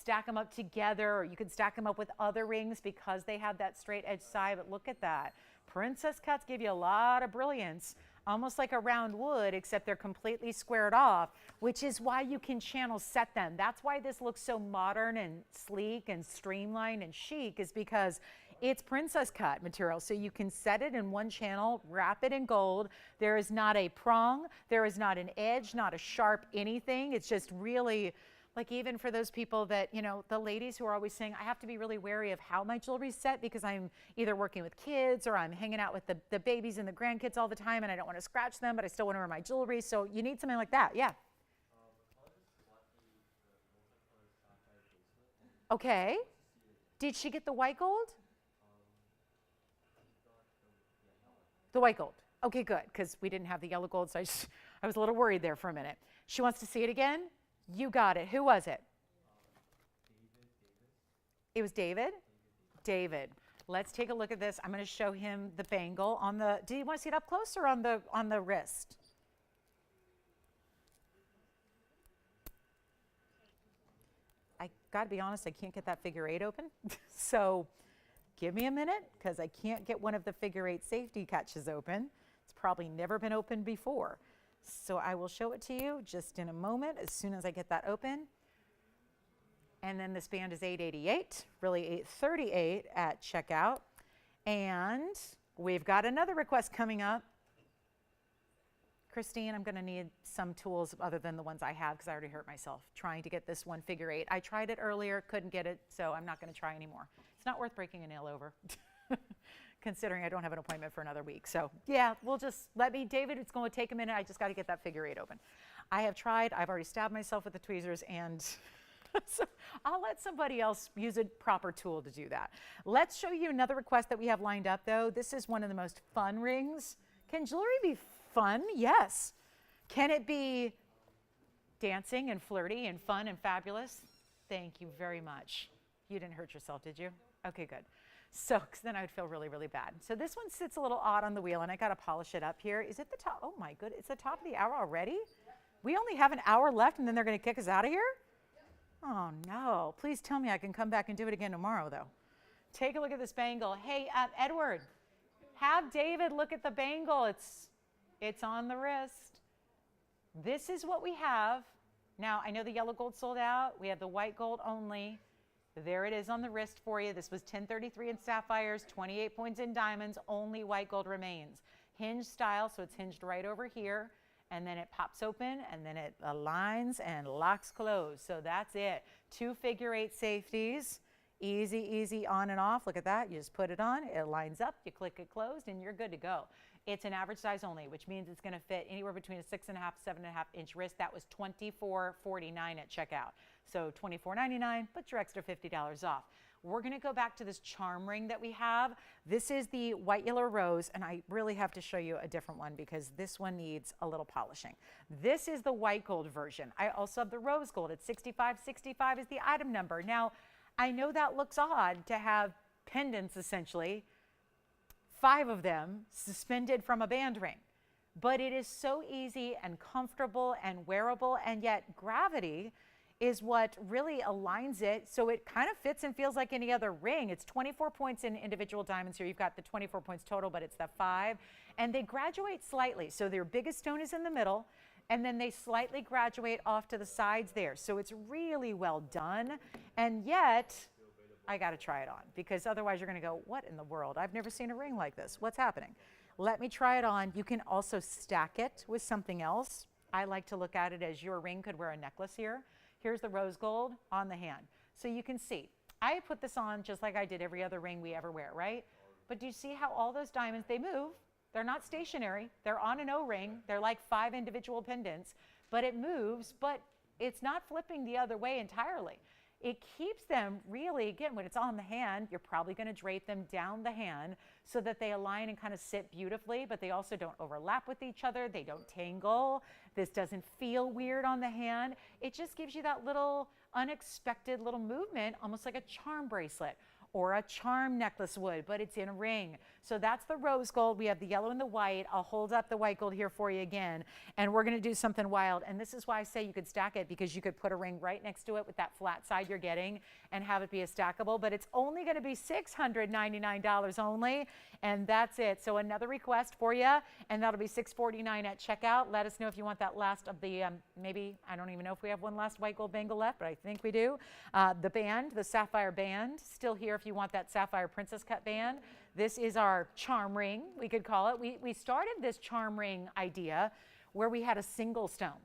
[SPEAKER 1] stack them up together, or you could stack them up with other rings because they have that straight edge side. But look at that. Princess cuts give you a lot of brilliance, almost like a round wood, except they're completely squared off, which is why you can channel set them. That's why this looks so modern and sleek and streamlined and chic, is because it's princess cut material. So you can set it in one channel, wrap it in gold. There is not a prong, there is not an edge, not a sharp anything. It's just really, like, even for those people that, you know, the ladies who are always saying, I have to be really wary of how my jewelry's set because I'm either working with kids or I'm hanging out with the babies and the grandkids all the time and I don't want to scratch them, but I still want to wear my jewelry. So you need something like that. Yeah. Okay. Did she get the white gold? The white gold. Okay, good, because we didn't have the yellow gold, so I was a little worried there for a minute. She wants to see it again? You got it. Who was it? It was David? David. Let's take a look at this. I'm going to show him the bangle on the, do you want to see it up close or on the wrist? I got to be honest, I can't get that figure 8 open. So give me a minute, because I can't get one of the figure 8 safety catches open. It's probably never been opened before. So I will show it to you just in a moment as soon as I get that open. And then this band is $888, really $838 at checkout. And we've got another request coming up. Christine, I'm going to need some tools other than the ones I have, because I already hurt myself trying to get this one figure 8. I tried it earlier, couldn't get it, so I'm not going to try anymore. It's not worth breaking a nail over, considering I don't have an appointment for another week. So yeah, we'll just David, it's going to take a minute. I just got to get that figure 8 open. I have tried. I've already stabbed myself with the tweezers, and so I'll let somebody else use a proper tool to do that. Let's show you another request that we have lined up, though. This is one of the most fun rings. Can jewelry be fun? Yes. Can it be dancing and flirty and fun and fabulous? Thank you very much. You didn't hurt yourself, did you? Okay, good. So, because then I would feel really, really bad. So this one sits a little odd on the wheel, and I got to polish it up here. Is it the top? Oh my goodness, it's the top of the hour already? We only have an hour left, and then they're going to kick us out of here? Oh no. Please tell me I can come back and do it again tomorrow, though. Take a look at this bangle. Hey, Edward, have David look at the bangle. It's on the wrist. This is what we have. Now, I know the yellow gold sold out. We have the white gold only. There it is on the wrist for you. This was 1033 in sapphires, 28 points in diamonds, only white gold remains. Hinge style, so it's hinged right over here, and then it pops open, and then it aligns and locks closed. So that's it. 2 figure 8 safeties. Easy, easy on and off. Look at that. You just put it on, it lines up, you click it closed, and you're good to go. It's an average size only, which means it's going to fit anywhere between a 6.5, 7.5 inch wrist. That was $24.49 at checkout. So $24.99, put your extra $50 off. We're going to go back to this charm ring that we have. This is the white, yellow, rose, and I really have to show you a different one because this one needs a little polishing. This is the white gold version. I also have the rose gold. It's 6565 is the item number. Now, I know that looks odd to have pendants, essentially, 5 of them suspended from a band ring. but it is so easy and comfortable and wearable, and yet gravity is what really aligns it so it kind of fits and feels like any other ring. It's 24 points in individual diamonds here. You've got the 24 points total, but it's the 5. And they graduate slightly. So their biggest stone is in the middle, and then they slightly graduate off to the sides there. So it's really well done. And yet, I got to try it on, because otherwise you're going to go, what in the world? I've never seen a ring like this. What's happening? Let me try it on. You can also stack it with something else. I like to look at it as your ring could wear a necklace here. Here's the rose gold on the hand. So you can see, I put this on just like I did every other ring we ever wear, right? But do you see how all those diamonds, they move? They're not stationary. They're on an O-ring. They're like 5 individual pendants, but it moves, but it's not flipping the other way entirely. It keeps them really, again, when it's on the hand, you're probably going to drape them down the hand so that they align and kind of sit beautifully, but they also don't overlap with each other. They don't tangle. This doesn't feel weird on the hand. It just gives you that little unexpected little movement, almost like a charm bracelet or a charm necklace would, but it's in a ring. So that's the rose gold. We have the yellow and the white. I'll hold up the white gold here for you again, and we're gonna do something wild. And this is why I say you could stack it, because you could put a ring right next to it with that flat side you're getting and have it be a stackable, but it's only gonna be $699 only, and that's it. So another request for you, and that'll be $649 at checkout. Let us know if you want that last of the, maybe, I don't even know if we have one last white gold bangle left, but I think we do. The band, the sapphire band, still here if you want that sapphire princess cut band. This is our charm ring, we could call it. We started this charm ring idea where we had a single stone.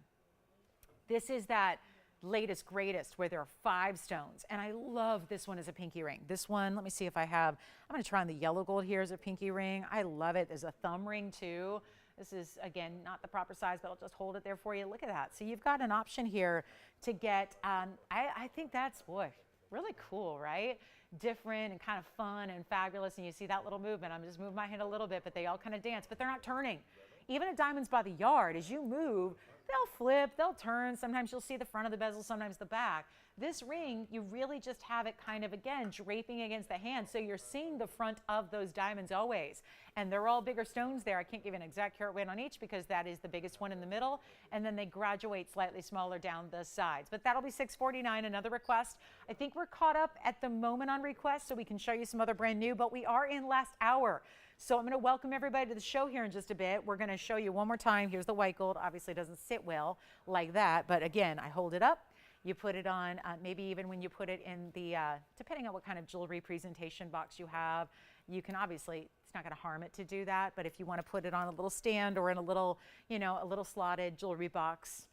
[SPEAKER 1] This is that latest, greatest, where there are 5 stones. And I love this one as a pinky ring. This one, let me see if I have, I'm gonna try on the yellow gold here as a pinky ring. I love it. There's a thumb ring too. This is, again, not the proper size, but I'll just hold it there for you. Look at that. So you've got an option here to get, I think that's, boy, really cool, right? Different and kind of fun and fabulous. And you see that little movement. I'm just moving my hand a little bit, but they all kind of dance, but they're not turning. Even at Diamonds by the Yard, as you move, they'll flip, they'll turn. Sometimes you'll see the front of the bezel, sometimes the back. This ring, you really just have it kind of, again, draping against the hand. So you're seeing the front of those diamonds always. And they're all bigger stones there. I can't give you an exact carat weight on each because that is the biggest one in the middle. And then they graduate slightly smaller down the sides. But that'll be $649, another request. I think we're caught up at the moment on requests, so we can show you some other brand new, but we are in last hour. So I'm going to welcome everybody to the show here in just a bit. We're going to show you one more time. Here's the white gold. Obviously, it doesn't sit well like that. But again, I hold it up. You put it on, maybe even when you put it in the, depending on what kind of jewelry presentation box you have, you can obviously, it's not going to harm it to do that. But if you want to put it on a little stand or in a little, you know, a little slotted jewelry box,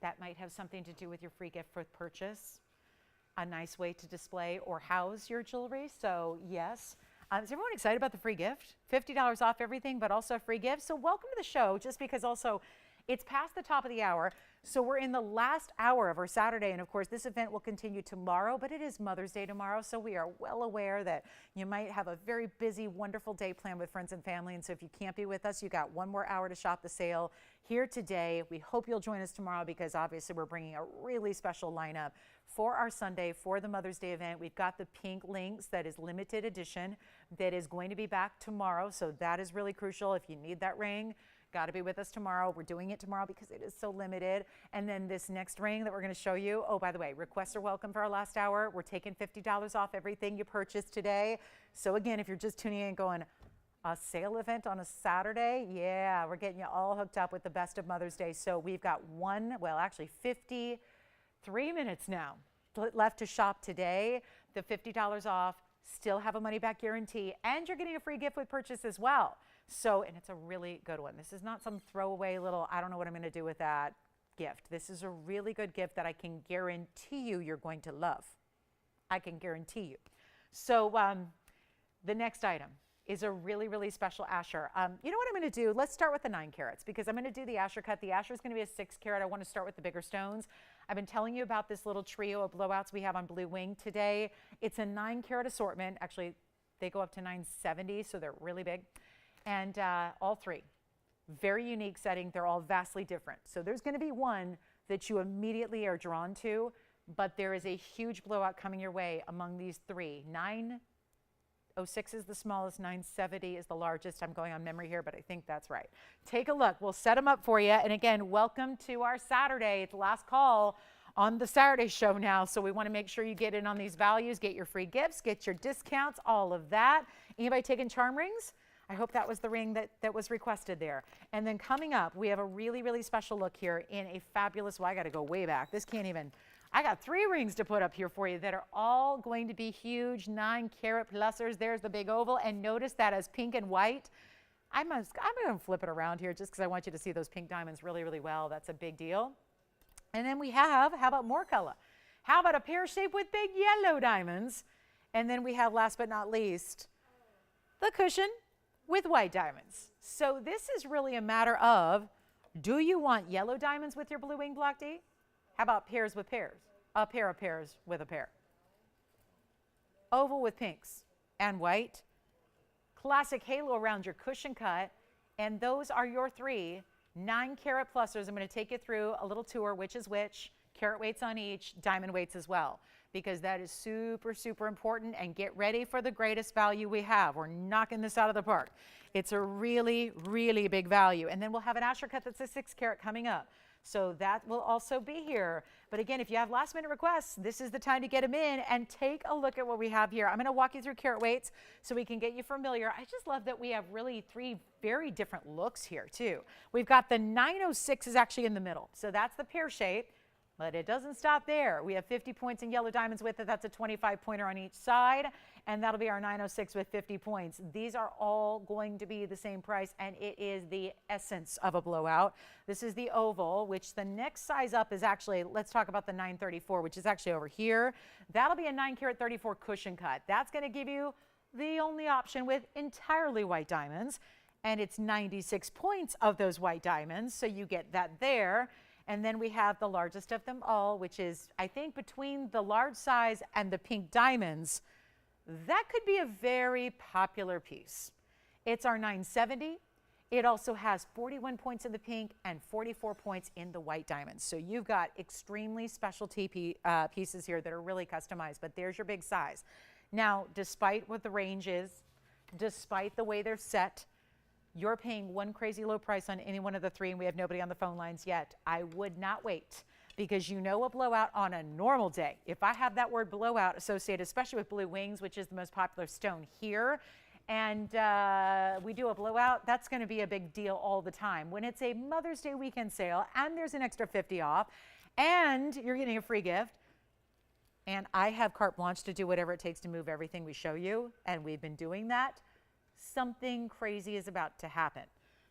[SPEAKER 1] that might have something to do with your free gift for purchase. A nice way to display or house your jewelry. So yes. Is everyone excited about the free gift? $50 off everything, but also a free gift. So welcome to the show, just because also it's past the top of the hour. So we're in the last hour of our Saturday. And of course, this event will continue tomorrow, but it is Mother's Day tomorrow. So we are well aware that you might have a very busy, wonderful day planned with friends and family. And so if you can't be with us, you got one more hour to shop the sale here today. We hope you'll join us tomorrow, because obviously we're bringing a really special lineup for our Sunday, for the Mother's Day event. We've got the pink links that is limited edition that is going to be back tomorrow. So that is really crucial. If you need that ring, got to be with us tomorrow. We're doing it tomorrow because it is so limited. And then this next ring that we're going to show you, oh, by the way, requests are welcome for our last hour. We're taking $50 off everything you purchase today. So again, if you're just tuning in and going, a sale event on a Saturday? Yeah, we're getting you all hooked up with the best of Mother's Day. So we've got 53 minutes now left to shop today. The $50 off, still have a money back guarantee, and you're getting a free gift with purchase as well. So, and it's a really good one. This is not some throwaway little, I don't know what I'm going to do with that gift. This is a really good gift that I can guarantee you're going to love. I can guarantee you. So the next item is a really, really special Asher. You know what I'm going to do? Let's start with the 9 carats, because I'm going to do the Asher cut. The Asher is going to be a 6 carat. I want to start with the bigger stones. I've been telling you about this little trio of blowouts we have on Blue Wing today. It's a 9 carat assortment. Actually, they go up to 970, so they're really big. And all 3, very unique setting. They're all vastly different. So there's going to be one that you immediately are drawn to, but there is a huge blowout coming your way among these 3. 906 is the smallest, 970 is the largest. I'm going on memory here, but I think that's right. Take a look. We'll set them up for you. And again, welcome to our Saturday. It's the last call on the Saturday show now. So we want to make sure you get in on these values, get your free gifts, get your discounts, all of that. Anybody taking charm rings? I hope that was the ring that was requested there. And then coming up, we have a really, really special look here in a fabulous, well, I got to go way back. This can't even, I got 3 rings to put up here for you that are all going to be huge 9-carat plusers. There's the big oval. And notice that as pink and white. I'm going to flip it around here just because I want you to see those pink diamonds really, really well. That's a big deal. And then we have, how about more color? How about a pear shape with big yellow diamonds? And then we have, last but not least, the cushion with white diamonds. So this is really a matter of, do you want yellow diamonds with your blue wing block D? How about pairs with pairs? A pair of pairs with a pair. Oval with pinks and white. Classic halo around your cushion cut. And those are your 3 9-carat plusers. I'm going to take you through a little tour, which is which, carat weights on each, diamond weights as well, because that is super, super important. And get ready for the greatest value we have. We're knocking this out of the park. It's a really, really big value. And then we'll have an Asher cut that's a 6-carat coming up. So that will also be here. But again, if you have last minute requests, this is the time to get them in and take a look at what we have here. I'm going to walk you through carat weights so we can get you familiar. I just love that we have really 3 very different looks here too. We've got the 906 is actually in the middle. So that's the pear shape. But it doesn't stop there. We have 50 points in yellow diamonds with it. That's a 25-pointer on each side. And that'll be our 906 with 50 points. These are all going to be the same price, and it is the essence of a blowout. This is the oval, which the next size up is actually, let's talk about the 934, which is actually over here. That'll be a 9-carat 34 cushion cut. That's going to give you the only option with entirely white diamonds. And it's 96 points of those white diamonds, so you get that there. And then we have the largest of them all, which is, I think, between the large size and the pink diamonds, that could be a very popular piece. It's our 970. It also has 41 points in the pink and 44 points in the white diamonds. So you've got extremely specialty pieces here that are really customized, but there's your big size. Now, despite what the range is, despite the way they're set, you're paying one crazy low price on any one of the 3, and we have nobody on the phone lines yet. I would not wait, because you know a blowout on a normal day, if I have that word blowout associated, especially with blue wings, which is the most popular stone here, and we do a blowout, that's going to be a big deal all the time. When it's a Mother's Day weekend sale and there's an extra 50 off and you're getting a free gift, and I have carte blanche to do whatever it takes to move everything we show you, and we've been doing that, something crazy is about to happen.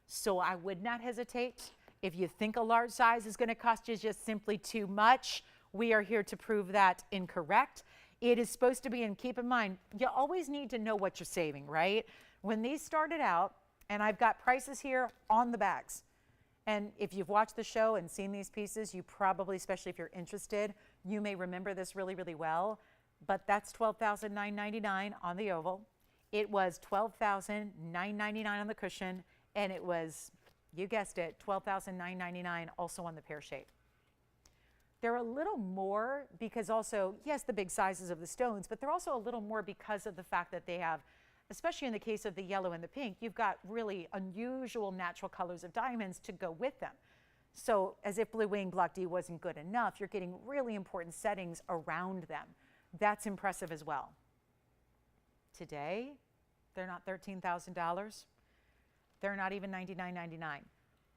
[SPEAKER 1] So I would not hesitate. If you think a large size is going to cost you just simply too much, we are here to prove that incorrect. It is supposed to be, and keep in mind, you always need to know what you're saving, right? When these started out, and I've got prices here on the bags, and if you've watched the show and seen these pieces, you probably, especially if you're interested, you may remember this really, really well, but that's $12,999 on the oval. It was $12,999 on the cushion, and it was, you guessed it, $12,999 also on the pear shape. They're a little more because also, yes, the big sizes of the stones, but they're also a little more because of the fact that they have, especially in the case of the yellow and the pink, you've got really unusual natural colors of diamonds to go with them. So as if blue wing block D wasn't good enough, you're getting really important settings around them. That's impressive as well. Today, they're not $13,000. They're not even $99.99.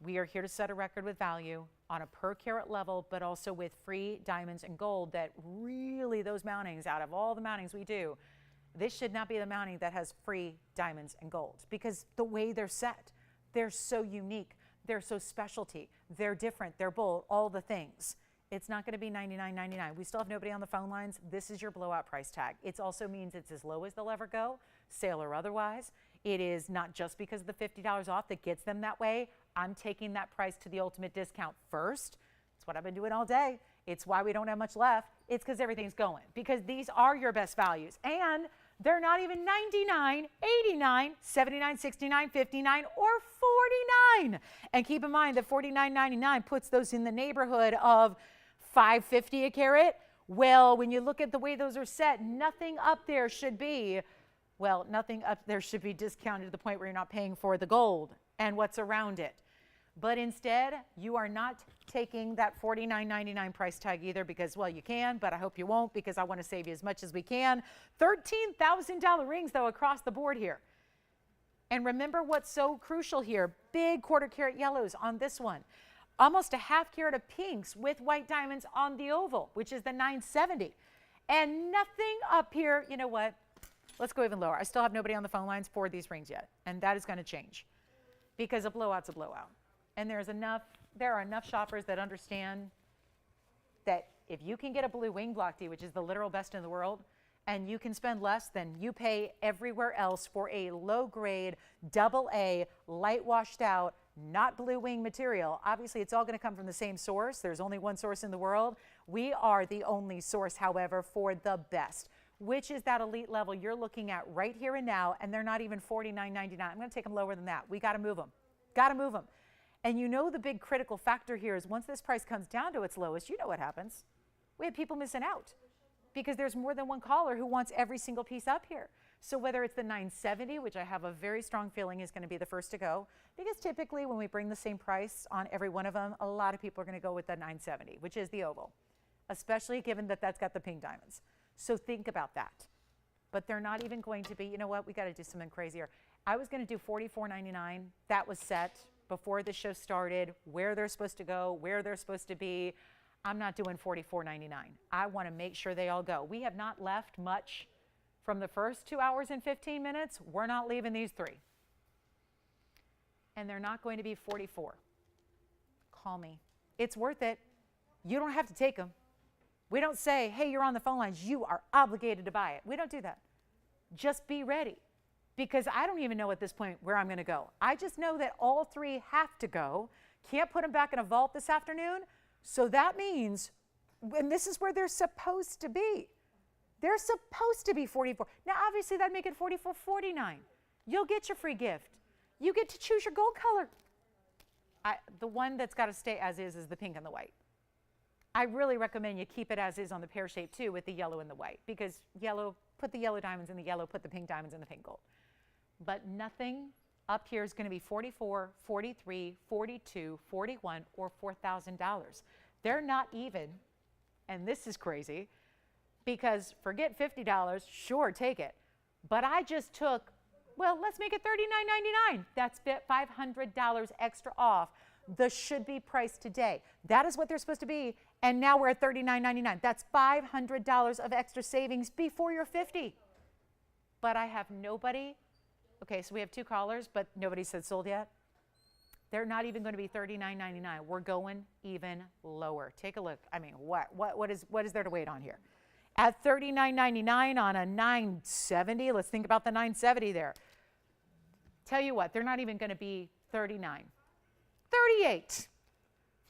[SPEAKER 1] We are here to set a record with value on a per carat level, but also with free diamonds and gold that really, those mountings, out of all the mountings we do, this should not be the mounting that has free diamonds and gold, because the way they're set, they're so unique, they're so specialty, they're different, they're bold, all the things. It's not going to be $99.99. We still have nobody on the phone lines. This is your blowout price tag. It also means it's as low as they'll ever go, sale or otherwise. It is not just because of the $50 off that gets them that way. I'm taking that price to the ultimate discount first. It's what I've been doing all day. It's why we don't have much left. It's because everything's going, because these are your best values. And they're not even $99, $89, $79, $69, $59, or $49. And keep in mind that $49.99 puts those in the neighborhood of $5.50 a carat. Well, when you look at the way those are set, nothing up there should be Well, nothing up there should be discounted to the point where you're not paying for the gold and what's around it. But instead, you are not taking that $49.99 price tag either because, well, you can, but I hope you won't because I want to save you as much as we can. $13,000 rings, though, across the board here. And remember what's so crucial here, big quarter carat yellows on this one. Almost a half carat of pinks with white diamonds on the oval, which is the 970. And nothing up here, you know what? Let's go even lower. I still have nobody on the phone lines for these rings yet, and that is going to change because a blowout's a blowout. And there are enough shoppers that understand that if you can get a blue wing block tee, which is the literal best in the world, and you can spend less than you pay everywhere else for a low grade, AA, light washed out, not blue wing material. Obviously, it's all going to come from the same source. There's only one source in the world. We are the only source, however, for the best, which is that elite level you're looking at right here and now, and they're not even $49.99. I'm going to take them lower than that. We got to move them. Got to move them. And you know the big critical factor here is once this price comes down to its lowest, you know what happens. We have people missing out because there's more than one caller who wants every single piece up here. So whether it's the 970, which I have a very strong feeling is going to be the first to go, because typically when we bring the same price on every one of them, a lot of people are going to go with the 970, which is the oval, especially given that that's got the pink diamonds. So think about that. But they're not even going to be, you know what, we got to do something crazier. I was going to do $44.99. That was set before the show started, where they're supposed to go, where they're supposed to be. I'm not doing $44.99. I want to make sure they all go. We have not left much from the first 2 hours and 15 minutes. We're not leaving these three. And they're not going to be 44. Call me. It's worth it. You don't have to take them. We don't say, hey, you're on the phone lines. You are obligated to buy it. We don't do that. Just be ready. Because I don't even know at this point where I'm going to go. I just know that all three have to go. Can't put them back in a vault this afternoon. So that means, and this is where they're supposed to be. They're supposed to be 44. Now, obviously, that'd make it 44.49. You'll get your free gift. You get to choose your gold color. The one that's got to stay as is the pink and the white. I really recommend you keep it as is on the pear shape too with the yellow and the white, because yellow, put the yellow diamonds in the yellow, put the pink diamonds in the pink gold. But nothing up here is going to be 44, 43, 42, 41, or $4,000. They're not even, and this is crazy, because forget $50, sure, take it. But I just took, well, let's make it $39.99. That's $500 extra off the should-be price today. That is what they're supposed to be, and now we're at $39.99. That's $500 of extra savings before you're 50. But I have nobody. Okay, so we have two callers, but nobody said sold yet. They're not even going to be $39.99. We're going even lower. Take a look. I mean, what is there to wait on here? At $39.99 on a 970, let's think about the 970 there. Tell you what, they're not even going to be 39. 38,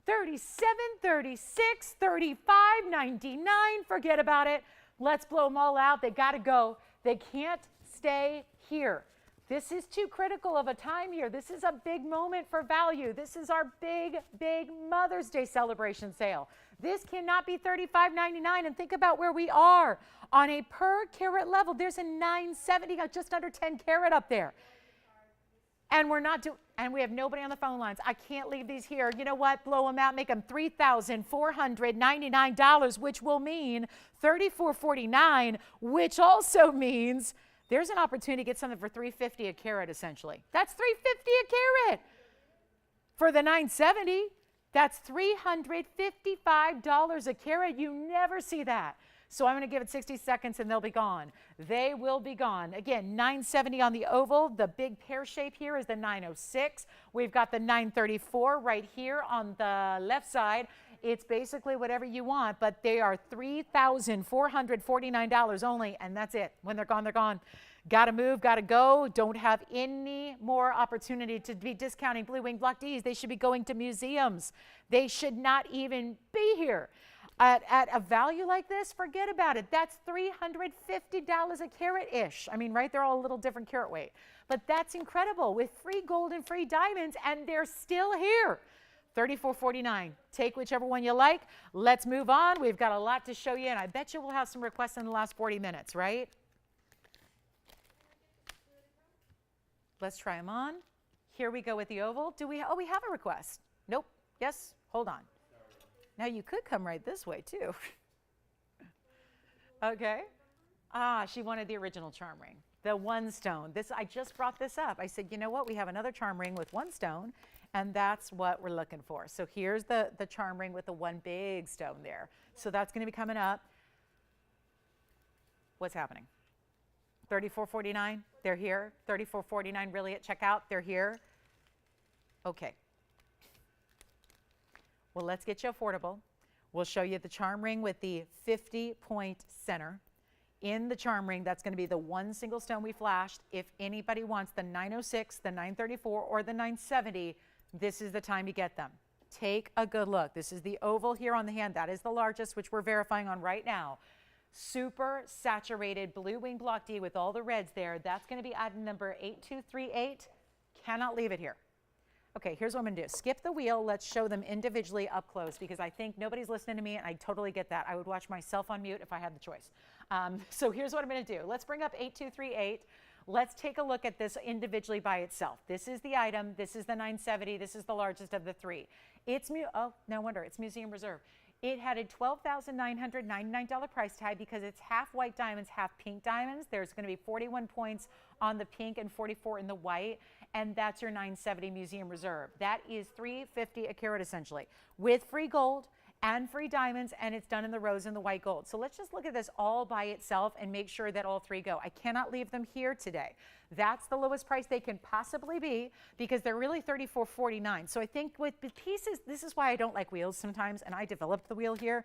[SPEAKER 1] 37, 36, 35, 99, forget about it. Let's blow them all out. They got to go. They can't stay here. This is too critical of a time here. This is a big moment for value. This is our big, big Mother's Day celebration sale. This cannot be $35.99, and think about where we are on a per carat level. There's a 970, just under 10 carat up there. And we're not doing, and we have nobody on the phone lines. I can't leave these here. You know what? Blow them out, make them $3,499, which will mean $34.49, which also means there's an opportunity to get something for $350 a carat, essentially. That's $350 a carat. For the 970, that's $355 a carat. You never see that. So I'm going to give it 60 seconds and they'll be gone. They will be gone. Again, 970 on the oval. The big pear shape here is the 906. We've got the 934 right here on the left side. It's basically whatever you want, but they are $3,449 only, and that's it. When they're gone, they're gone. Got to move, got to go. Don't have any more opportunity to be discounting blue wing block Ds. They should be going to museums. They should not even be here. At a value like this, forget about it. That's $350 a carat-ish. I mean, right? They're all a little different carat weight. But that's incredible with free gold and free diamonds, and they're still here. $34.49. Take whichever one you like. Let's move on. We've got a lot to show you, and I bet you we'll have some requests in the last 40 minutes, right? Let's try them on. Here we go with the oval. We have a request. Nope. Yes, hold on. Now you could come right this way too. Okay. She wanted the original charm ring, the one stone. I just brought this up. I said, you know what? We have another charm ring with one stone, and that's what we're looking for. So here's the charm ring with the one big stone there. So that's going to be coming up. What's happening? $34.49. They're here. $34.49 really at checkout. They're here. Okay. Well, let's get you affordable. We'll show you the charm ring with the 50-point center. In the charm ring, that's going to be the one single stone we flashed. If anybody wants the 906, the 934, or the 970, this is the time to get them. Take a good look. This is the oval here on the hand. That is the largest, which we're verifying on right now. Super saturated blue wing block D with all the reds there. That's going to be item number 8238. Cannot leave it here. Okay, here's what I'm going to do. Skip the wheel. Let's show them individually up close because I think nobody's listening to me, and I totally get that. I would watch myself on mute if I had the choice. So here's what I'm going to do. Let's bring up 8238. Let's take a look at this individually by itself. This is the item. This is the 970. This is the largest of the three. Oh, no wonder. It's Museum Reserve. It had a $12,999 price tag because it's half white diamonds, half pink diamonds. There's going to be 41 points on the pink and 44 in the white, and that's your 970 Museum Reserve. That is $350 a carat essentially, with free gold and free diamonds, and it's done in the rose and the white gold. So let's just look at this all by itself and make sure that all three go. I cannot leave them here today. That's the lowest price they can possibly be because they're really $34.49. So I think with the pieces, this is why I don't like wheels sometimes, and I developed the wheel here.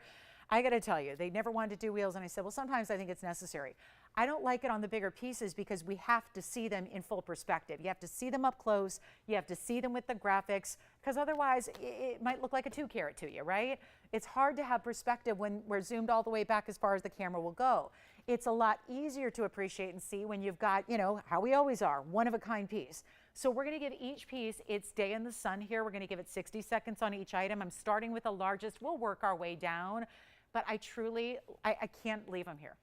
[SPEAKER 1] I got to tell you, they never wanted to do wheels, and I said, well, sometimes I think it's necessary. I don't like it on the bigger pieces because we have to see them in full perspective. You have to see them up close. You have to see them with the graphics because otherwise it might look like a 2 carat to you, right? It's hard to have perspective when we're zoomed all the way back as far as the camera will go. It's a lot easier to appreciate and see when you've got, you know, how we always are, one-of-a-kind piece. So we're going to give each piece its day in the sun here. We're going to give it 60 seconds on each item. I'm starting with the largest. We'll work our way down, but I can't leave them here.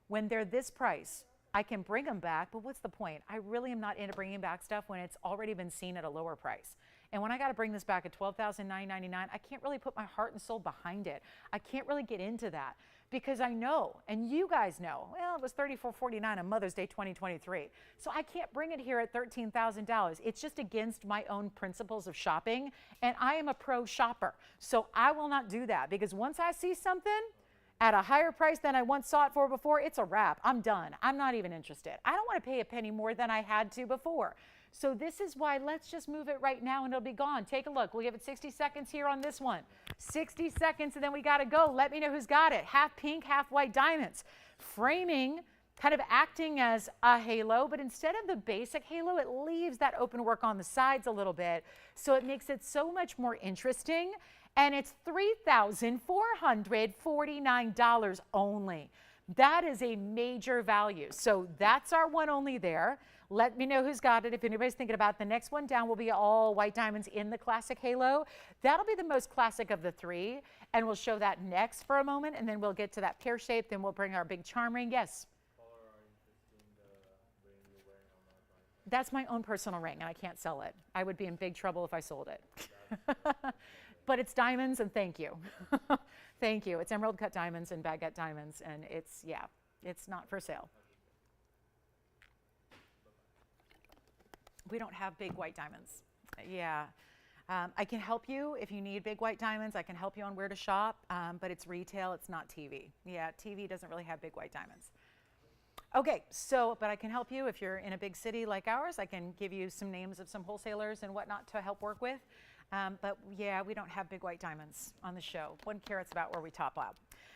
[SPEAKER 1] When they're this price, I can bring them back, but what's the point? I really am not into bringing back stuff when it's already been seen at a lower price. And when I got to bring this back at $12,999, I can't really put my heart and soul behind it. I can't really get into that because I know, and you guys know, well, it was $34.49 on Mother's Day 2023. So I can't bring it here at $13,000. It's just against my own principles of shopping, and I am a pro shopper. So I will not do that because once I see something at a higher price than I once saw it for before, it's a wrap. I'm done. I'm not even interested. I don't want to pay a penny more than I had to before. So this is why let's just move it right now and it'll be gone. Take a look. We'll give it 60 seconds here on this one. 60 seconds and then we got to go. Let me know who's got it. Half pink, half white diamonds. Framing, kind of acting as a halo, but instead of the basic halo, it leaves that open work on the sides a little bit. So it makes it so much more interesting. And it's $3,449 only. That is a major value. So that's our one only there. Let me know who's got it. If anybody's thinking about it. The next one down will be all white diamonds in the classic halo. That'll be the most classic of the three. And we'll show that next for a moment. And then we'll get to that pear shape. Then we'll bring our big charm ring. Yes? That's my own personal ring, and I can't sell it. I would be in big trouble if I sold it. But it's diamonds, and thank you. Thank you. It's emerald cut diamonds and baguette diamonds, and it's not for sale. We don't have big white diamonds. Yeah. I can help you if you need big white diamonds. I can help you on where to shop, but it's retail. It's not TV. Yeah, TV doesn't really have big white diamonds. Okay, but I can help you if you're in a big city like ours. I can give you some names of some wholesalers and whatnot to help work with. But yeah, we don't have big white diamonds on the show. 1 carat's about where we top out.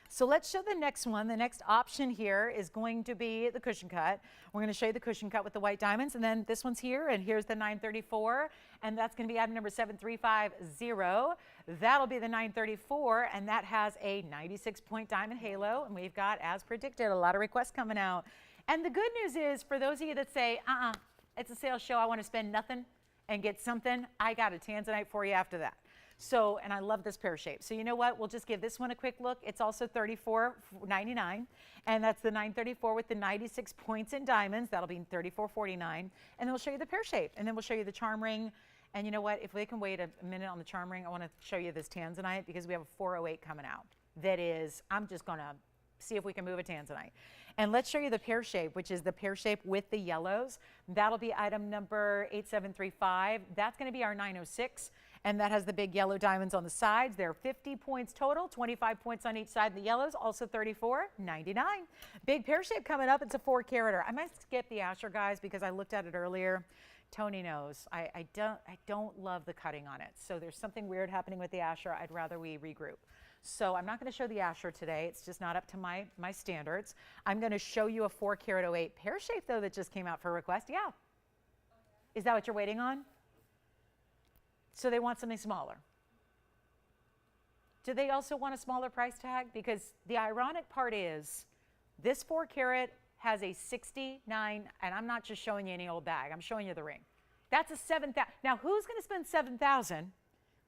[SPEAKER 1] So let's show the next one. The next option here is going to be the cushion cut. We're going to show you the cushion cut with the white diamonds, and then this one's here, and here's the 934, and that's going to be item number 7350. That'll be the 934, and that has a 96-point diamond halo, and we've got, as predicted, a lot of requests coming out. And the good news is, for those of you that say, it's a sales show, I want to spend nothing and get something, I got a Tanzanite for you after that. So, and I love this pear shape. So you know what? We'll just give this one a quick look. It's also $34.99, and that's the 934 with the 96 points in diamonds. That'll be $34.49, and then we'll show you the pear shape, and then we'll show you the charm ring. And you know what? If we can wait a minute on the charm ring, I want to show you this tanzanite because we have a 408 coming out. That is, I'm just going to see if we can move a tanzanite. And let's show you the pear shape, which is the pear shape with the yellows. That'll be item number 8735. That's going to be our 906. And that has the big yellow diamonds on the sides. There are 50 points total, 25 points on each side of the yellows, also $34.99. Big pear shape coming up. It's a 4-carater. I might skip the Asher, guys, because I looked at it earlier. Tony knows. I don't love the cutting on it. So there's something weird happening with the Asher. I'd rather we regroup. So I'm not going to show the Asher today. It's just not up to my standards. I'm going to show you a 4-carat 08 pear shape, though, that just came out for request. Yeah. Is that what you're waiting on? So they want something smaller. Do they also want a smaller price tag? Because the ironic part is this 4-carat has a 69, and I'm not just showing you any old bag. I'm showing you the ring. That's a 7,000. Now, who's going to spend 7,000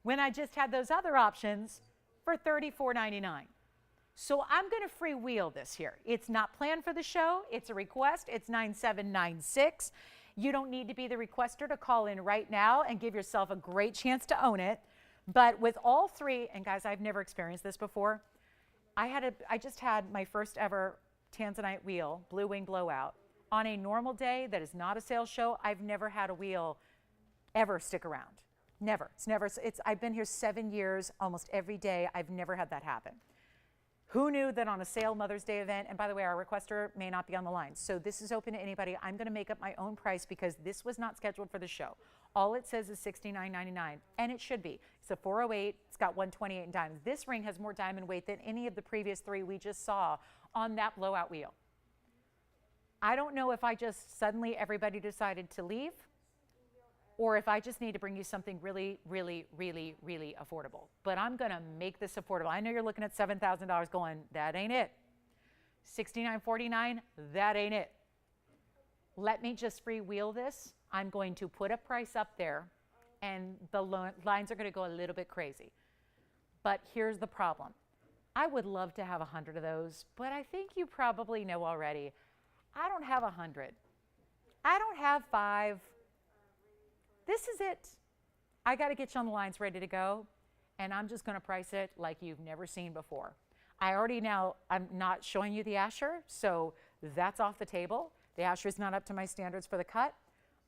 [SPEAKER 1] when I just had those other options for $34.99? So I'm going to freewheel this here. It's not planned for the show. It's a request. It's 9796. You don't need to be the requester to call in right now and give yourself a great chance to own it. But with all three, and guys, I've never experienced this before. I just had my first ever tanzanite wheel, blue wing blowout. On a normal day that is not a sales show, I've never had a wheel ever stick around. Never. I've been here 7 years, almost every day. I've never had that happen. Who knew that on a sale Mother's Day event, and by the way, our requester may not be on the line, so this is open to anybody. I'm going to make up my own price because this was not scheduled for the show. All it says is $69.99, and it should be. It's a 408. It's got 128 in diamonds. This ring has more diamond weight than any of the previous three we just saw on that blowout wheel. I don't know if I just suddenly everybody decided to leave, or if I just need to bring you something really, really, really, really affordable. But I'm going to make this affordable. I know you're looking at $7,000 going, that ain't it. $69.49, that ain't it. Let me just freewheel this. I'm going to put a price up there, and the lines are going to go a little bit crazy. But here's the problem. I would love to have 100 of those, but I think you probably know already, I don't have 100. I don't have 5. This is it. I got to get you on the lines ready to go, and I'm just going to price it like you've never seen before. I'm not showing you the Asher, so that's off the table. The Asher is not up to my standards for the cut.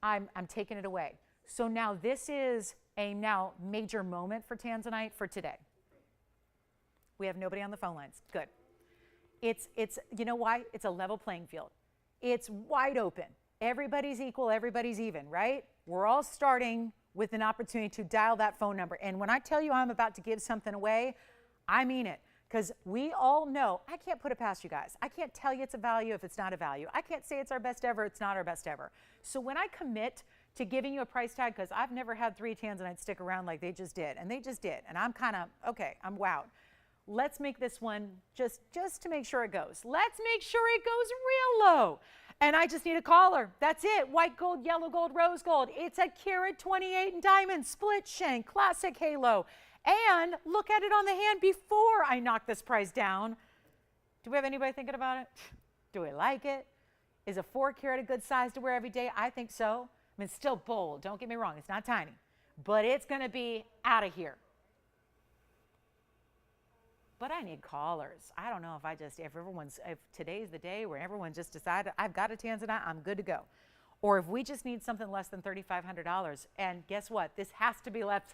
[SPEAKER 1] I'm taking it away. So now this is a now major moment for Tanzanite for today. We have nobody on the phone lines. Good. It's you know why? It's a level playing field. It's wide open. Everybody's equal, everybody's even, right? We're all starting with an opportunity to dial that phone number. And when I tell you I'm about to give something away, I mean it. Because we all know, I can't put it past you guys. I can't tell you it's a value if it's not a value. I can't say it's our best ever, it's not our best ever. So when I commit to giving you a price tag, because I've never had 3 Tanzanites stick around like they just did, and they just did. And I'm kind of, okay, I'm wowed. Let's make this one just to make sure it goes. Let's make sure it goes real low. And I just need a caller. That's it. White gold, yellow gold, rose gold. It's a carat 28 in diamonds, split shank, classic halo. And look at it on the hand before I knock this price down. Do we have anybody thinking about it? Do we like it? Is a 4-carat a good size to wear every day? I think so. I mean, it's still bold. Don't get me wrong. It's not tiny. But it's going to be out of here. But I need callers. I don't know if today's the day where everyone just decided, I've got a Tanzanite, I'm good to go. Or if we just need something less than $3,500. And guess what? This has to be less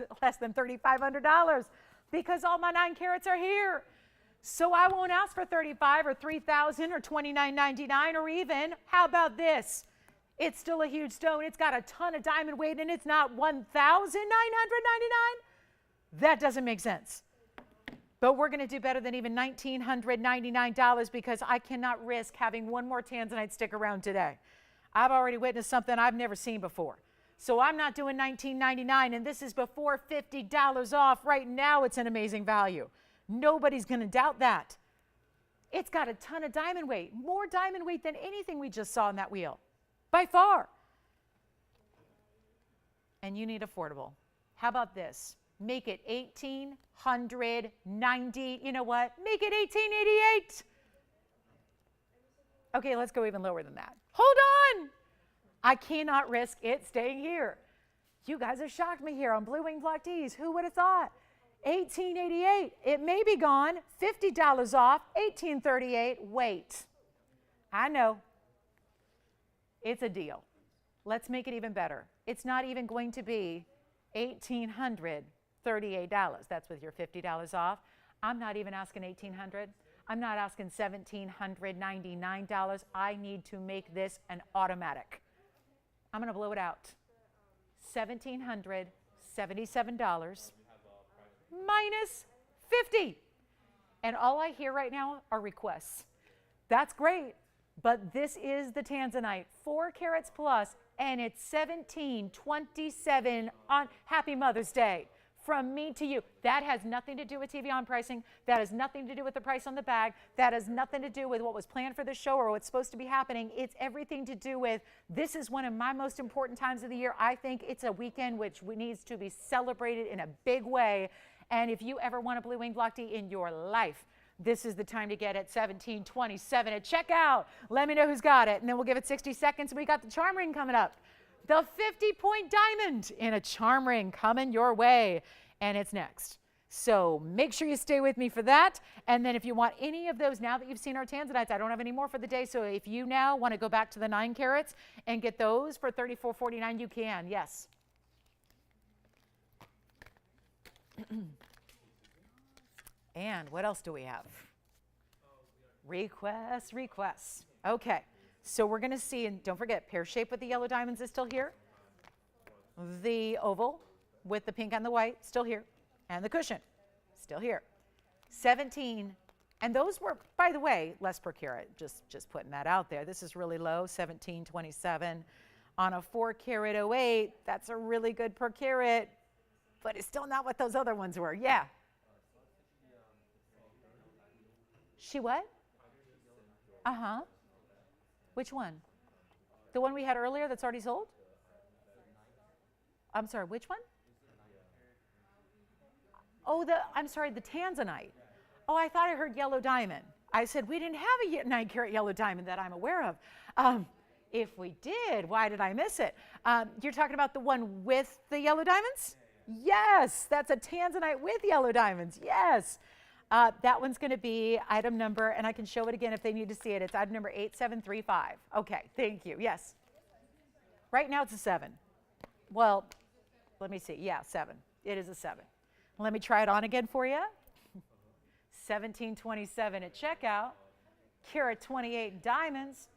[SPEAKER 1] than $3,500 because all my 9 carats are here. So I won't ask for $35,000 or $3,000 or $29.99 or even, how about this? It's still a huge stone. It's got a ton of diamond weight and it's not $1,999. That doesn't make sense. But we're going to do better than even $1,999 because I cannot risk having one more Tanzanite stick around today. I've already witnessed something I've never seen before. So I'm not doing $19.99, and this is before $50 off. Right now, it's an amazing value. Nobody's going to doubt that. It's got a ton of diamond weight, more diamond weight than anything we just saw in that wheel, by far. And you need affordable. How about this? Make it $1,890. You know what? Make it $1,888. Okay, let's go even lower than that. Hold on. I cannot risk it staying here. You guys have shocked me here on Blue Wing Black Tees. Who would have thought? $1,888. It may be gone. $50 off. $1,838. Wait. I know. It's a deal. Let's make it even better. It's not even going to be $1,838. That's with your $50 off. I'm not even asking $1,800. I'm not asking $1,799. I need to make this an automatic. I'm going to blow it out. $1,777 minus $50. And all I hear right now are requests. That's great, but this is the Tanzanite, 4 carats plus, and it's $1,727 on Happy Mother's Day. From me to you. That has nothing to do with TVON pricing. That has nothing to do with the price on the bag. That has nothing to do with what was planned for the show or what's supposed to be happening. It's everything to do with this is one of my most important times of the year. I think it's a weekend which needs to be celebrated in a big way. And if you ever want a Blue Wing Block Tee in your life, this is the time to get it. $1,727 at checkout. Let me know who's got it, and then we'll give it 60 seconds. We got the charm ring coming up. The 50-point diamond in a charm ring coming your way, and it's next. So make sure you stay with me for that. And then if you want any of those, now that you've seen our Tanzanites, I don't have any more for the day. So if you now want to go back to the 9 carats and get those for $34.49, you can. Yes. And what else do we have? Requests. Okay. So we're going to see, and don't forget, pear shape with the yellow diamonds is still here. The oval with the pink and the white, still here. And the cushion, still here. 17, and those were, by the way, less per carat, just putting that out there. This is really low, 17.27. On a 4 carat 08, that's a really good per carat, but it's still not what those other ones were. Yeah. She what? Uh-huh. Which one? The one we had earlier that's already sold? I'm sorry, which one? Oh, I'm sorry, the Tanzanite. Oh, I thought I heard yellow diamond. I said, we didn't have a 9 carat yellow diamond that I'm aware of. If we did, why did I miss it? You're talking about the one with the yellow diamonds? Yes, that's a Tanzanite with yellow diamonds. Yes. That one's going to be item number, and I can show it again if they need to see it. It's item number 8735. Okay, thank you. Yes. Right now it's a 7. Well, let me see. Yeah, 7. It is a 7. Let me try it on again for you. 1727 at checkout. Carat 28 diamonds.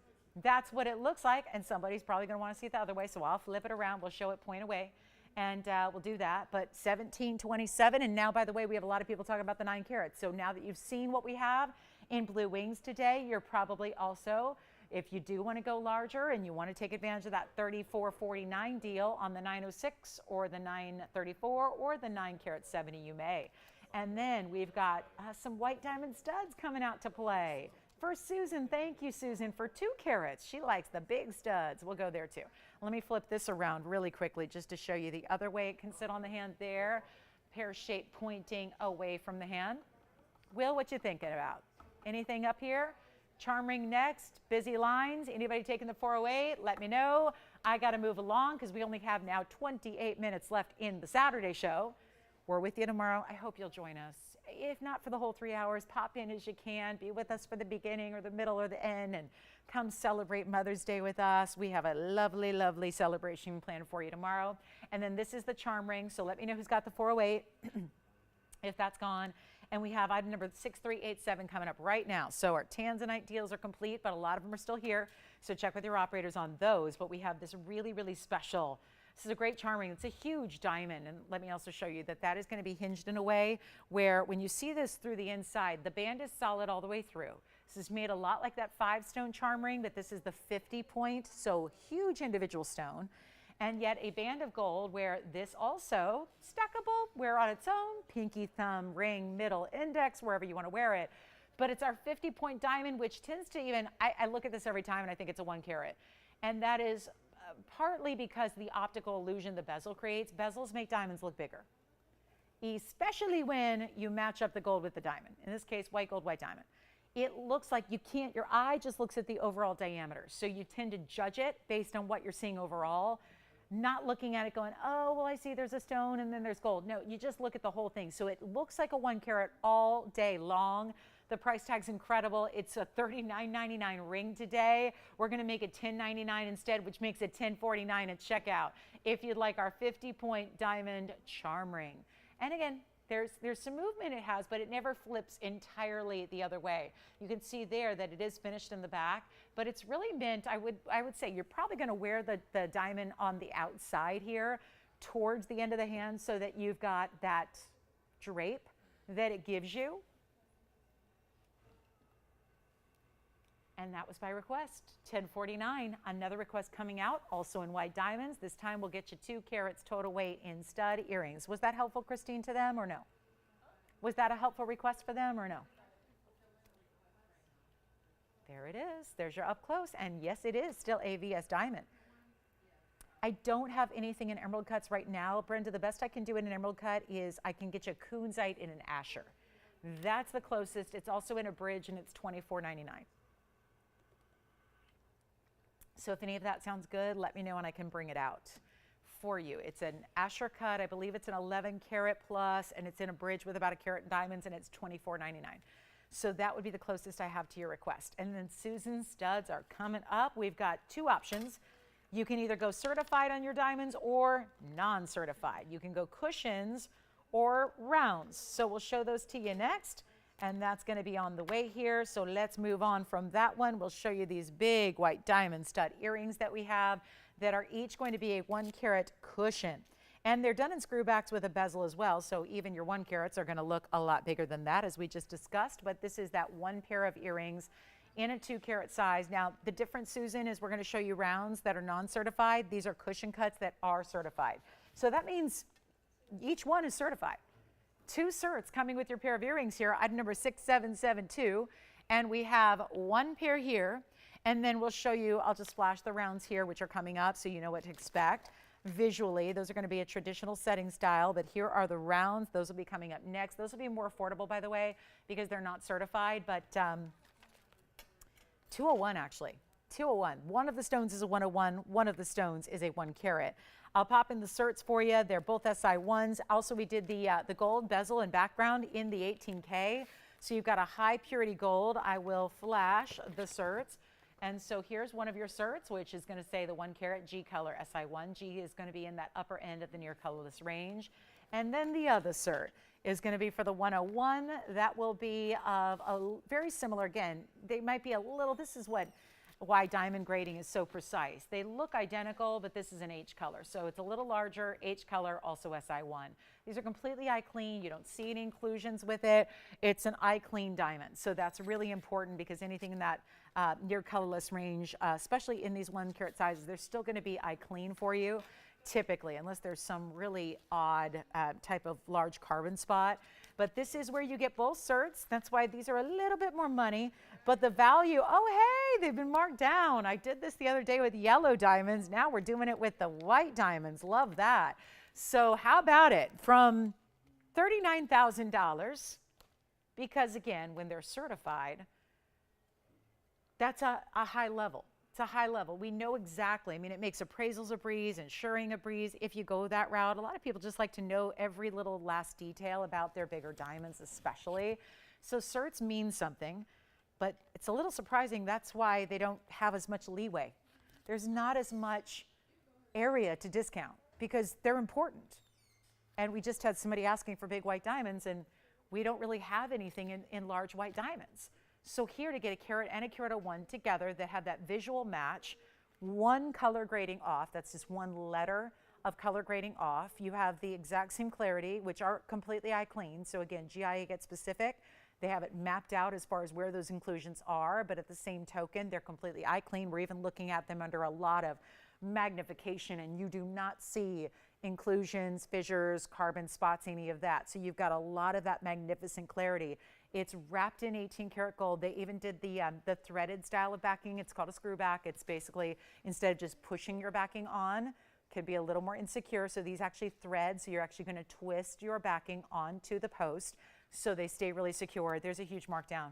[SPEAKER 1] That's what it looks like, and somebody's probably going to want to see it the other way, so I'll flip it around. We'll show it point away. And we'll do that, but 1727, and now, by the way, we have a lot of people talking about the 9 carats. So now that you've seen what we have in Blue Wings today, you're probably also, if you do want to go larger and you want to take advantage of that $34.49 deal on the 906 or the 934 or the 9 carat 70, you may. And then we've got some white diamond studs coming out to play. For Susan, thank you, Susan, for 2 carats. She likes the big studs. We'll go there too. Let me flip this around really quickly just to show you the other way it can sit on the hand there. Pear shape pointing away from the hand. Will, what you thinking about? Anything up here? Charm ring next, busy lines. Anybody taking the 408? Let me know. I got to move along because we only have now 28 minutes left in the Saturday show. We're with you tomorrow. I hope you'll join us. If not for the whole 3 hours, pop in as you can. Be with us for the beginning or the middle or the end, and come celebrate Mother's Day with us. We have a lovely, lovely celebration planned for you tomorrow. And then this is the charm ring, so let me know who's got the 408 if that's gone. And we have item number 6387 coming up right now. So our Tanzanite deals are complete, but a lot of them are still here. So check with your operators on those. But we have this really, really special. This is a great charm ring. It's a huge diamond. And let me also show you that that is going to be hinged in a way where when you see this through the inside, the band is solid all the way through. This is made a lot like that 5-stone charm ring, but this is the 50-point, so huge individual stone. And yet a band of gold where this also stackable, wear on its own, pinky, thumb, ring, middle, index, wherever you want to wear it. But it's our 50-point diamond, which tends to even, I look at this every time and I think it's a 1 carat. And that is partly because the optical illusion the bezel creates. Bezels make diamonds look bigger. especially when you match up the gold with the diamond. In this case, white gold, white diamond. It looks like you can't, your eye just looks at the overall diameter. So you tend to judge it based on what you're seeing overall, not looking at it going, oh, well, I see there's a stone and then there's gold. No, you just look at the whole thing. So it looks like a 1 carat all day long. The price tag's incredible. It's a $39.99 ring today. We're going to make it $10.99 instead, which makes it $10.49 at checkout if you'd like our 50-point diamond charm ring. And again, there's some movement it has, but it never flips entirely the other way. You can see there that it is finished in the back, but it's really meant, I would say you're probably going to wear the diamond on the outside here towards the end of the hand so that you've got that drape that it gives you. And that was by request, $10.49. Another request coming out, also in white diamonds. This time we'll get you 2 carats total weight in stud earrings. Was that helpful, Christine, to them or no? Was that a helpful request for them or no? There it is. There's your up close. And yes, it is still AVS diamond. I don't have anything in emerald cuts right now, Brenda. The best I can do in an emerald cut is I can get you a kunzite in an asher. That's the closest. It's also in a bridge, and it's $24.99. So if any of that sounds good, let me know and I can bring it out for you. It's an asher cut. I believe it's an 11 carat plus, and it's in a bridge with about a carat in diamonds, and it's $24.99. So that would be the closest I have to your request. And then Susan's studs are coming up. We've got 2 options. You can either go certified on your diamonds or non-certified. You can go cushions or rounds. So we'll show those to you next. And that's going to be on the way here. So let's move on from that one. We'll show you these big white diamond stud earrings that we have that are each going to be a 1 carat cushion. And they're done in screwbacks with a bezel as well. So even your 1 carats are going to look a lot bigger than that, as we just discussed. But this is that 1 pair of earrings in a 2 carat size. Now, the difference, Susan, is we're going to show you rounds that are non-certified. These are cushion cuts that are certified. So that means each one is certified. 2 certs coming with your pair of earrings here, item number 6772. And we have 1 pair here. And then we'll show you, I'll just flash the rounds here, which are coming up so you know what to expect visually. Those are going to be a traditional setting style, but here are the rounds. Those will be coming up next. Those will be more affordable, by the way, because they're not certified, but 201 actually. 201. One of the stones is a 101. One of the stones is a 1 carat. I'll pop in the certs for you. They're both SI1s. Also, we did the gold bezel and background in the 18K. So you've got a high purity gold. I will flash the certs. And so here's one of your certs, which is going to say the 1 carat G color SI1. G is going to be in that upper end of the near colorless range. And then the other cert is going to be for the 101. That will be of a very similar, again, they might be a little, this is why diamond grading is so precise. They look identical, but this is an H color. So it's a little larger, H color, also SI1. These are completely eye clean. You don't see any inclusions with it. It's an eye clean diamond. So that's really important because anything in that near colorless range, especially in these 1 carat sizes, they're still going to be eye clean for you, typically, unless there's some really odd type of large carbon spot. But this is where you get both certs. That's why these are a little bit more money. But the value, oh, hey, they've been marked down. I did this the other day with yellow diamonds. Now we're doing it with the white diamonds. Love that. So how about it? From $39,000, because again, when they're certified, that's a high level. It's a high level. We know exactly. I mean, it makes appraisals a breeze, insuring a breeze if you go that route. A lot of people just like to know every little last detail about their bigger diamonds especially. So certs mean something, but it's a little surprising. That's why they don't have as much leeway. There's not as much area to discount because they're important. And we just had somebody asking for big white diamonds, and we don't really have anything in large white diamonds. So here to get a carat and a carat 01 together that have that visual match, 1 color grading off, that's just 1 letter of color grading off. You have the exact same clarity, which are completely eye clean. So again, GIA gets specific. They have it mapped out as far as where those inclusions are, but at the same token, they're completely eye clean. We're even looking at them under a lot of magnification, and you do not see inclusions, fissures, carbon spots, any of that. So you've got a lot of that magnificent clarity. It's wrapped in 18 karat gold. They even did the threaded style of backing. It's called a screw back. It's basically, instead of just pushing your backing on, can be a little more insecure. So these actually thread. So you're actually going to twist your backing onto the post so they stay really secure. There's a huge markdown.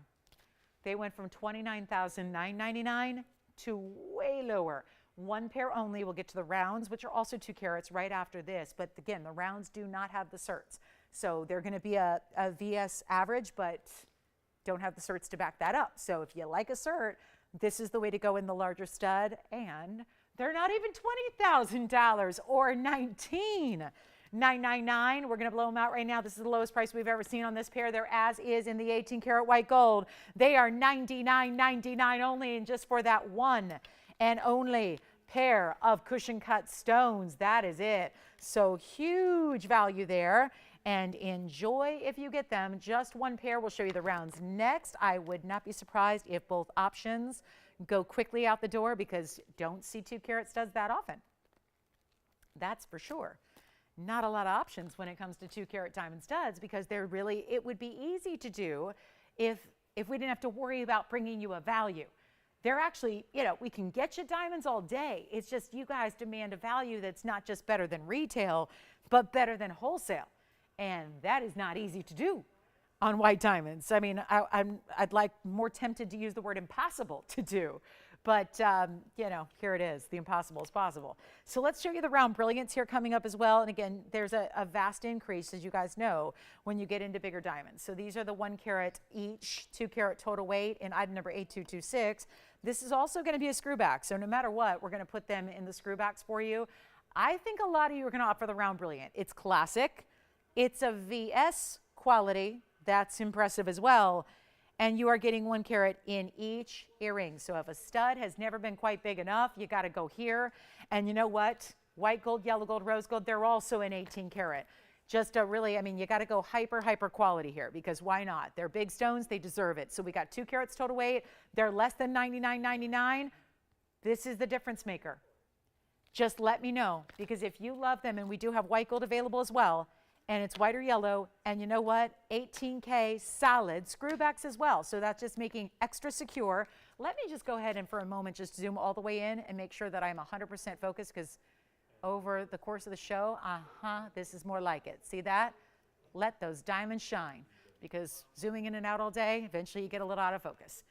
[SPEAKER 1] They went from $29,999 to way lower. One pair only. We'll get to the rounds, which are also 2 carats right after this. But again, the rounds do not have the certs. So they're going to be a VS average, but don't have the certs to back that up. So if you like a cert, this is the way to go in the larger stud. And they're not even $20,000 or $19,999. We're going to blow them out right now. This is the lowest price we've ever seen on this pair. They're as is in the 18 karat white gold. They are $99.99 only, and just for that one and only pair of cushion cut stones. That is it. So huge value there. And enjoy if you get them. Just one pair. We'll show you the rounds next. I would not be surprised if both options go quickly out the door, because don't see 2 carat studs that often. That's for sure. Not a lot of options when it comes to 2 carat diamond studs, because they're really, it would be easy to do if we didn't have to worry about bringing you a value. They're actually, you know, we can get you diamonds all day. It's just you guys demand a value that's not just better than retail, but better than wholesale. And that is not easy to do on white diamonds. I mean, I'd like more tempted to use the word impossible to do. But, you know, here it is. The impossible is possible. So let's show you the round brilliance here coming up as well. And again, there's a vast increase, as you guys know, when you get into bigger diamonds. So these are the 1 carat each, 2 carat total weight in item number 8226. This is also going to be a screwback. So no matter what, we're going to put them in the screwbacks for you. I think a lot of you are going to opt for the round brilliant. It's classic. It's a VS quality. That's impressive as well. And you are getting 1 carat in each earring. So if a stud has never been quite big enough, you got to go here. And you know what? White gold, yellow gold, rose gold, they're also in 18 karat. Just a really, I mean, you got to go hyper quality here, because why not? They're big stones, they deserve it. So we got 2 carats total weight. They're less than $99.99. This is the difference maker. Just let me know, because if you love them, and we do have white gold available as well, and it's white or yellow, and you know what? 18K solid screwbacks as well. So that's just making extra secure. Let me just go ahead and for a moment just zoom all the way in and make sure that I'm 100% focused, because over the course of the show, this is more like it. See that? Let those diamonds shine, because zooming in and out all day, eventually you get a little out of focus.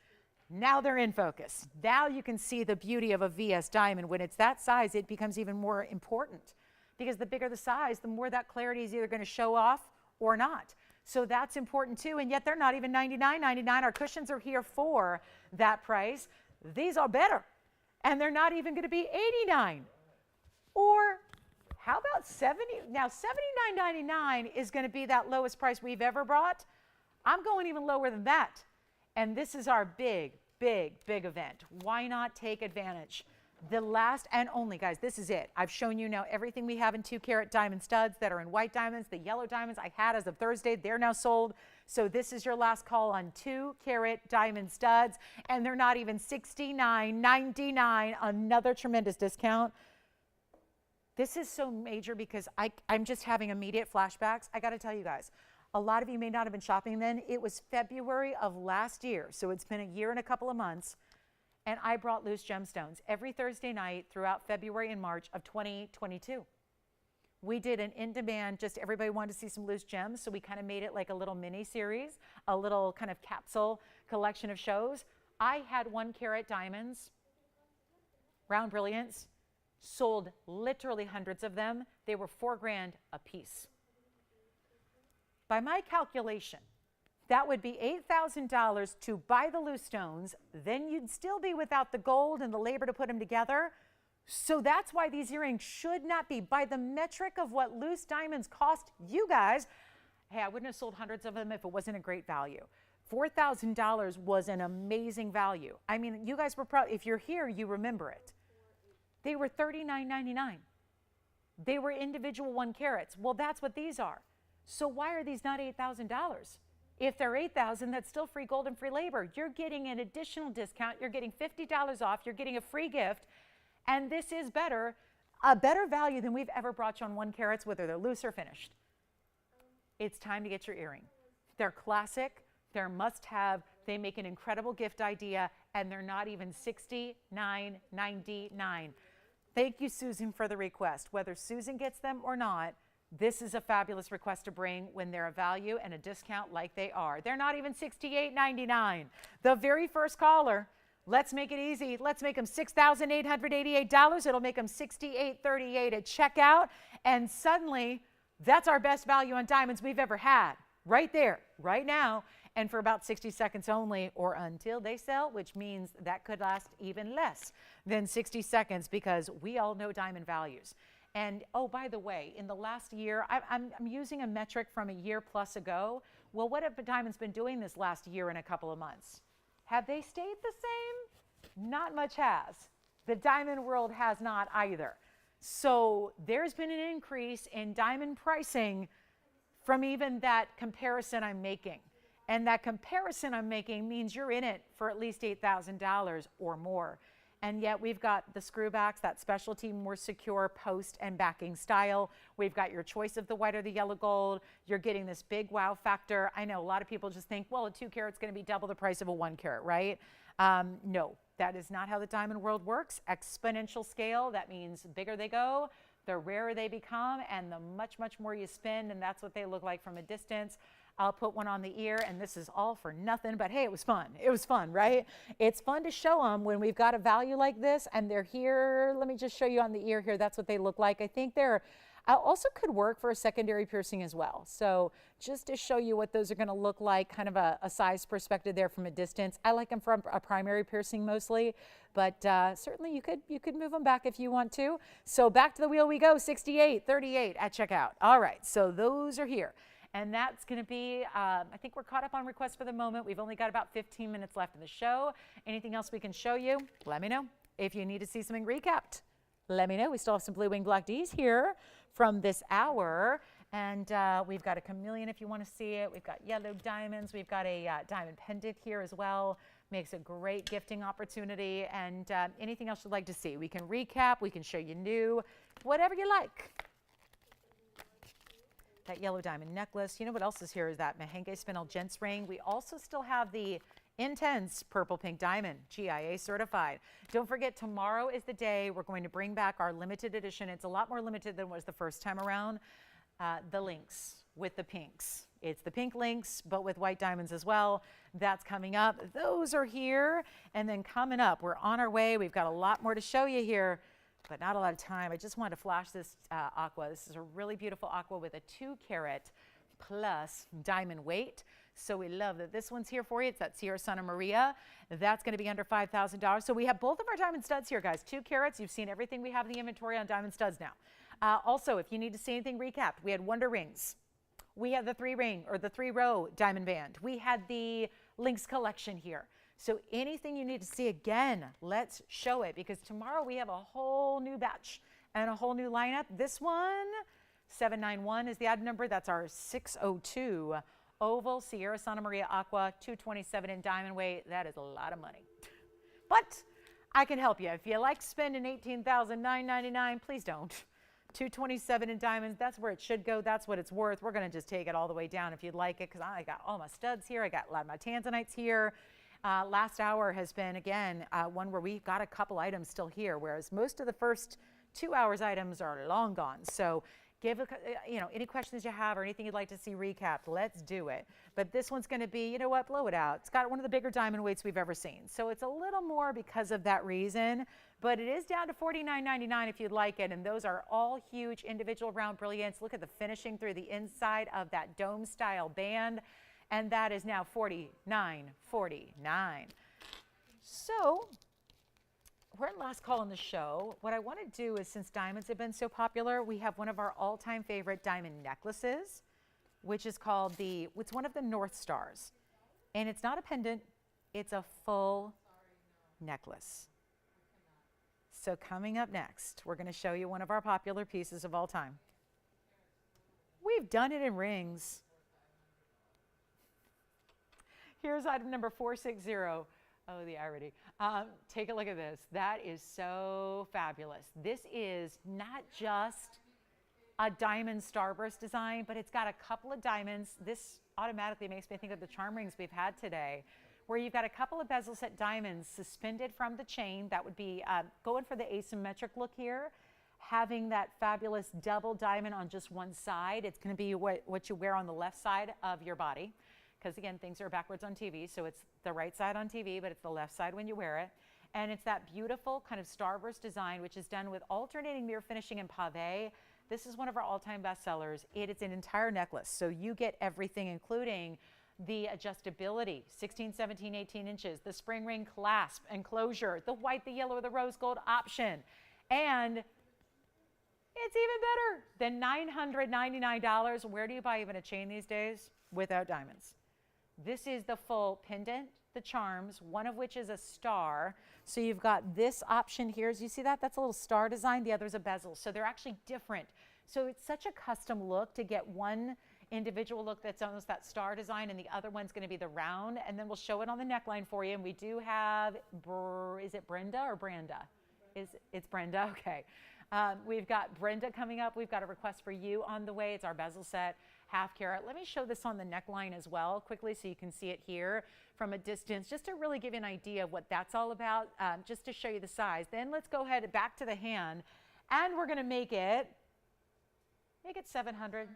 [SPEAKER 1] Now they're in focus. Now you can see the beauty of a VS diamond. When it's that size, it becomes even more important, because the bigger the size, the more that clarity is either going to show off or not. So that's important too, and yet they're not even $99.99. Our cushions are here for that price. These are better, and they're not even going to be $89. Or how about $70? Now $79.99 is going to be that lowest price we've ever brought. I'm going even lower than that. And this is our big event. Why not take advantage? The last and only, guys, this is it. I've shown you now everything we have in 2 carat diamond studs that are in white diamonds. The yellow diamonds I had as of Thursday, they're now sold. So this is your last call on 2 carat diamond studs, and they're not even $69.99, another tremendous discount. This is so major, because I'm just having immediate flashbacks. I got to tell you guys, a lot of you may not have been shopping then. It was February of last year, so it's been a year and a couple of months. And I brought loose gemstones every Thursday night throughout February and March of 2022. We did an in-demand, just everybody wanted to see some loose gems, so we kind of made it like a little mini-series, a little kind of capsule collection of shows. I had 1 carat diamonds, round brilliants, sold literally hundreds of them. They were $4 grand a piece. By my calculation, that would be $8,000 to buy the loose stones. Then you'd still be without the gold and the labor to put them together. So that's why these earrings should not be, by the metric of what loose diamonds cost you guys. Hey, I wouldn't have sold hundreds of them if it wasn't a great value. $4,000 was an amazing value. I mean, you guys were probably, if you're here, you remember it. They were $39.99. They were individual 1 carats. Well, that's what these are. So why are these not $8,000? If they're $8,000, that's still free gold and free labor. You're getting an additional discount. You're getting $50 off. You're getting a free gift. And this is better, a better value than we've ever brought you on 1 carats, whether they're loose or finished. It's time to get your earring. They're classic. They're must-have. They make an incredible gift idea, and they're not even $69.99. Thank you, Susan, for the request. Whether Susan gets them or not, this is a fabulous request to bring when they're a value and a discount like they are. They're not even $68.99. The very first caller, let's make it easy. Let's make them $6,888. It'll make them $68.38 at checkout. And suddenly, that's our best value on diamonds we've ever had. Right there, right now, and for about 60 seconds only, or until they sell, which means that could last even less than 60 seconds because we all know diamond values. And oh, by the way, in the last year, I'm using a metric from a year plus ago. Well, what have diamonds been doing this last year and a couple of months? Have they stayed the same? Not much has. The diamond world has not either. So there's been an increase in diamond pricing from even that comparison I'm making. And that comparison I'm making means you're in it for at least $8,000 or more. And yet we've got the screwbacks, that specialty, more secure post and backing style. We've got your choice of the white or the yellow gold. You're getting this big wow factor. I know a lot of people just think, well, a 2 carat's going to be double the price of a 1 carat, right? No, that is not how the diamond world works. Exponential scale, that means bigger they go, the rarer they become, and the much, much more you spend, and that's what they look like from a distance. I'll put one on the ear, and this is all for nothing, but hey, it was fun. It was fun, right? It's fun to show them when we've got a value like this, and they're here. Let me just show you on the ear here. That's what they look like. I think they're also could work for a secondary piercing as well. So just to show you what those are going to look like, kind of a size perspective there from a distance. I like them for a primary piercing mostly, but certainly you could move them back if you want to. So back to the wheel we go, $68.38 at checkout. All right, so those are here. And that's going to be, I think we're caught up on requests for the moment. We've only got about 15 minutes left in the show. Anything else we can show you, let me know. If you need to see something recapped, let me know. We still have some blue wing black Ds here from this hour. And we've got a chameleon if you want to see it. We've got yellow diamonds. We've got a diamond pendant here as well. Makes a great gifting opportunity. And anything else you'd like to see. We can recap. We can show you new. Whatever you like. That yellow diamond necklace. You know what else is here is that Mahenge Spinel Gents ring. We also still have the intense purple pink diamond, GIA certified. Don't forget, tomorrow is the day we're going to bring back our limited edition. It's a lot more limited than it was the first time around. The links with the pinks. It's the pink links, but with white diamonds as well. That's coming up. Those are here. And then coming up, we're on our way. We've got a lot more to show you here, but not a lot of time. I just wanted to flash this aqua. This is a really beautiful aqua with a 2 carat plus diamond weight. So we love that this one's here for you. It's that Sierra Santa Maria. That's going to be under $5,000. So we have both of our diamond studs here, guys. 2 carats. You've seen everything we have in the inventory on diamond studs now. Also, if you need to see anything recapped, we had Wonder Rings. We had the 3-ring or the 3-row diamond band. We had the Links collection here. So anything you need to see again, let's show it, because tomorrow we have a whole new batch and a whole new lineup. This one, 791 is the item number. That's our 602 oval Sierra Santa Maria Aqua, 227 in diamond weight. That is a lot of money. But I can help you. If you like spending $18,999, please don't. 227 in diamonds, that's where it should go. That's what it's worth. We're going to just take it all the way down if you'd like it, because I got all my studs here. I got a lot of my tanzanites here. Last hour has been, again, one where we got a couple items still here, whereas most of the first 2 hours items are long gone. So give any questions you have or anything you'd like to see recapped, let's do it. But this one's going to be, you know what, blow it out. It's got one of the bigger diamond weights we've ever seen. So it's a little more because of that reason, but it is down to $49.99 if you'd like it. And those are all huge individual round brilliants. Look at the finishing through the inside of that dome style band. And that is now $49.49. So we're in last call on the show. What I want to do is, since diamonds have been so popular, we have one of our all-time favorite diamond necklaces, which is called it's one of the North Stars. And it's not a pendant, it's a full necklace. So coming up next, we're going to show you one of our popular pieces of all time. We've done it in rings. Here's item number 460. Oh, the irony. Take a look at this. That is so fabulous. This is not just a diamond starburst design, but it's got a couple of diamonds. This automatically makes me think of the charm rings we've had today, where you've got a couple of bezel set diamonds suspended from the chain. That would be going for the asymmetric look here, having that fabulous double diamond on just one side. It's going to be what you wear on the left side of your body, because again, things are backwards on TV, so it's the right side on TV, but it's the left side when you wear it. And it's that beautiful kind of starburst design, which is done with alternating mirror finishing and pave. This is one of our all-time bestsellers. It is an entire necklace, so you get everything, including the adjustability, 16, 17, 18 inches, the spring ring clasp and closure, the white, the yellow, or the rose gold option. And it's even better than $999. Where do you buy even a chain these days without diamonds? This is the full pendant, the charms, one of which is a star. So you've got this option here. Do you see that? That's a little star design. The other is a bezel. So they're actually different. So it's such a custom look to get one individual look that's almost that star design, and the other one's going to be the round. And then we'll show it on the neckline for you. And we do have, is it Brenda or Branda? It's Brenda? Okay. We've got Brenda coming up. We've got a request for you on the way. It's our bezel set, half carat. Let me show this on the neckline as well quickly so you can see it here from a distance, just to really give you an idea of what that's all about, just to show you the size. Then let's go ahead back to the hand, and we're going to make it $799.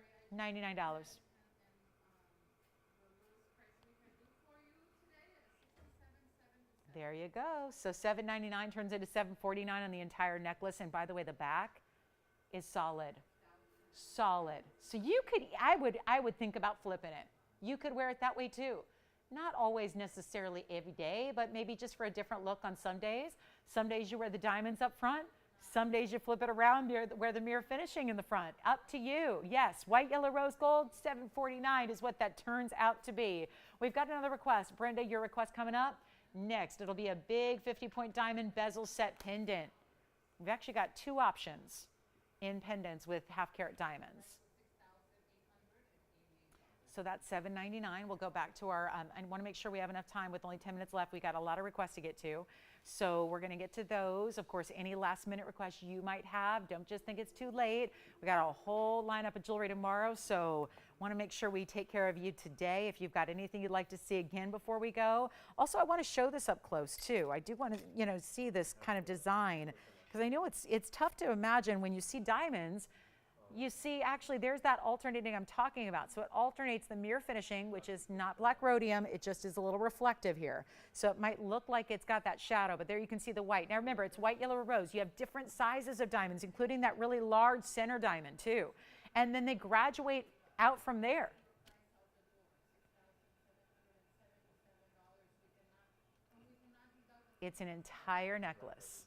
[SPEAKER 1] There you go. So $799 turns into $749 on the entire necklace. And by the way, the back is solid. Solid. So you could, I would think about flipping it. You could wear it that way too. Not always necessarily every day, but maybe just for a different look on some days. Some days you wear the diamonds up front. Some days you flip it around, wear the mirror finishing in the front. Up to you. Yes, white, yellow, rose gold, $749 is what that turns out to be. We've got another request. Brenda, your request coming up. Next, it'll be a big 50-point diamond bezel set pendant. We've actually got two options in pendants with half-carat diamonds. So that's $799. We'll go back to our, I want to make sure we have enough time with only 10 minutes left. We got a lot of requests to get to. So we're going to get to those. Of course, any last minute requests you might have, don't just think it's too late. We got a whole lineup of jewelry tomorrow. So want to make sure we take care of you today. If you've got anything you'd like to see again before we go. Also, I want to show this up close too. I do want to, see this kind of design, because I know it's tough to imagine when you see diamonds. You see, actually, there's that alternating I'm talking about. So it alternates the mirror finishing, which is not black rhodium. It just is a little reflective here. So it might look like it's got that shadow, but there you can see the white. Now remember, it's white, yellow, or rose. You have different sizes of diamonds, including that really large center diamond too. And then they graduate out from there. It's an entire necklace.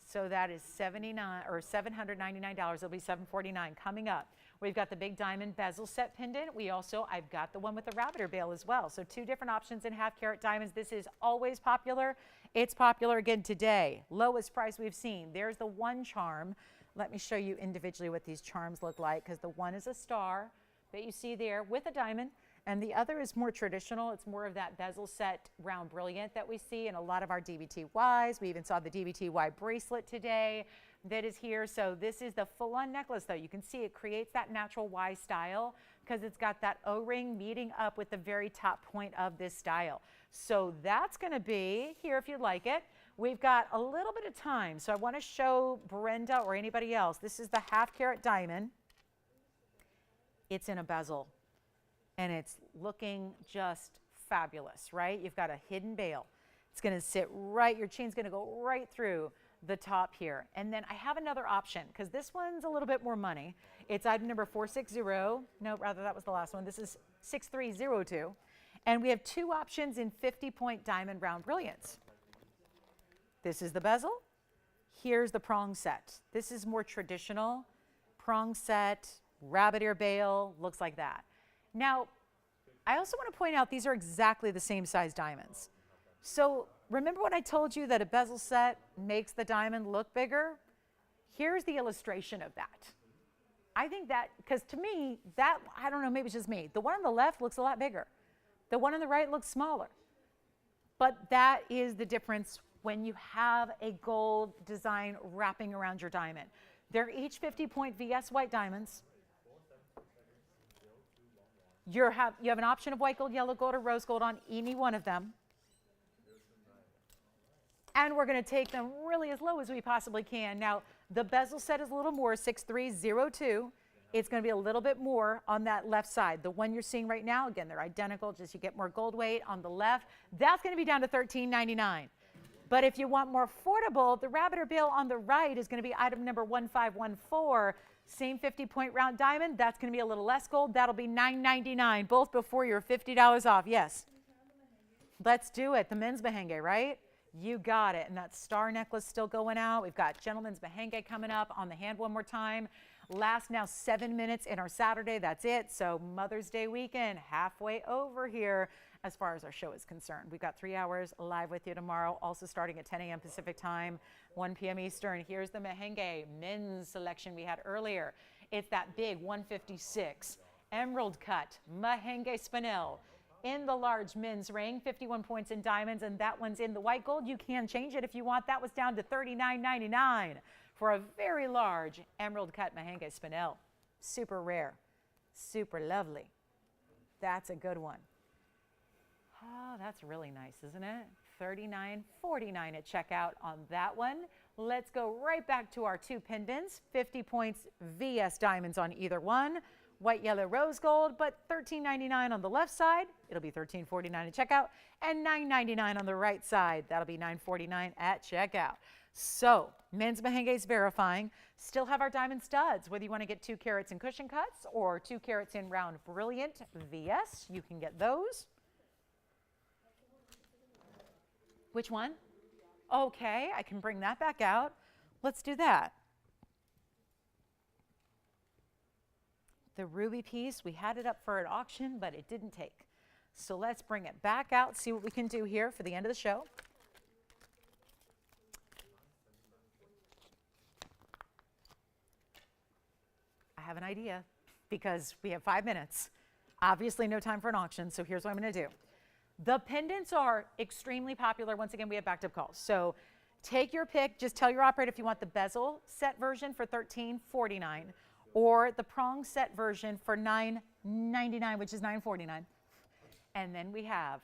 [SPEAKER 1] So that is $799. It'll be $749 coming up. We've got the big diamond bezel set pendant. I've got the one with the rabbit ear bail as well. So two different options in half carat diamonds. This is always popular. It's popular again today. Lowest price we've seen. There's the one charm. Let me show you individually what these charms look like, because the one is a star that you see there with a diamond. And the other is more traditional. It's more of that bezel set round brilliant that we see in a lot of our DBTYs. We even saw the DBTY bracelet today that is here. So this is the full-on necklace, though. You can see it creates that natural Y style because it's got that O-ring meeting up with the very top point of this style. So that's going to be here if you'd like it. We've got a little bit of time, so I want to show Brenda or anybody else. This is the half-carat diamond. It's in a bezel. And it's looking just fabulous, right? You've got a hidden bail. It's going to sit right, your chain's going to go right through the top here. And then I have another option, because this one's a little bit more money. It's item number 460. No, rather that was the last one. This is 6302. And we have two options in 50-point diamond round brilliance. This is the bezel. Here's the prong set. This is more traditional. Prong set, rabbit ear bail, looks like that. Now, I also want to point out these are exactly the same size diamonds. So remember when I told you that a bezel set makes the diamond look bigger? Here's the illustration of that. I think that, because to me, that, I don't know, maybe it's just me. The one on the left looks a lot bigger. The one on the right looks smaller. But that is the difference when you have a gold design wrapping around your diamond. They're each 50-point VS white diamonds. You have an option of white gold, yellow gold, or rose gold on any one of them. And we're going to take them really as low as we possibly can. Now, the bezel set is a little more, 6302. It's going to be a little bit more on that left side. The one you're seeing right now, again, they're identical, just you get more gold weight on the left. That's going to be down to $13.99. But if you want more affordable, the rabbit or bill on the right is going to be item number 1514. Same 50-point round diamond. That's going to be a little less gold. That'll be $9.99, both before you're $50 off. Yes. Let's do it. The men's mehengue, right? You got it. And that star necklace still going out. We've got gentlemen's mehengue coming up on the hand one more time. Last now 7 minutes in our Saturday. That's it. So Mother's Day weekend, halfway over here as far as our show is concerned. We've got 3 hours live with you tomorrow, also starting at 10 a.m. Pacific time, 1 p.m. Eastern. Here's the mehengue men's selection we had earlier. It's that big 156 emerald cut mehengue spinel in the large men's ring, 51 points in diamonds, and that one's in the white gold. You can change it if you want. That was down to $39.99 for a very large emerald cut mehengue spinel. Super rare, super lovely. That's a good one. Oh, that's really nice, isn't it? $39.49 at checkout on that one. Let's go right back to our two pendants. 50 points VS diamonds on either one. White, yellow, rose gold, but $13.99 on the left side. It'll be $13.49 at checkout, and $9.99 on the right side. That'll be $9.49 at checkout. So, men's mehengue is verifying. Still have our diamond studs. Whether you want to get 2 carats in cushion cuts or 2 carats in round brilliant VS, you can get those. Which one? Okay, I can bring that back out. Let's do that. The ruby piece, we had it up for an auction, but it didn't take. So let's bring it back out, see what we can do here for the end of the show. I have an idea because we have 5 minutes. Obviously no time for an auction, so here's what I'm going to do. The pendants are extremely popular. Once again, we have backed up calls. So take your pick. Just tell your operator if you want the bezel set version for $13.49 or the prong set version for $9.99, which is $9.49. And then we have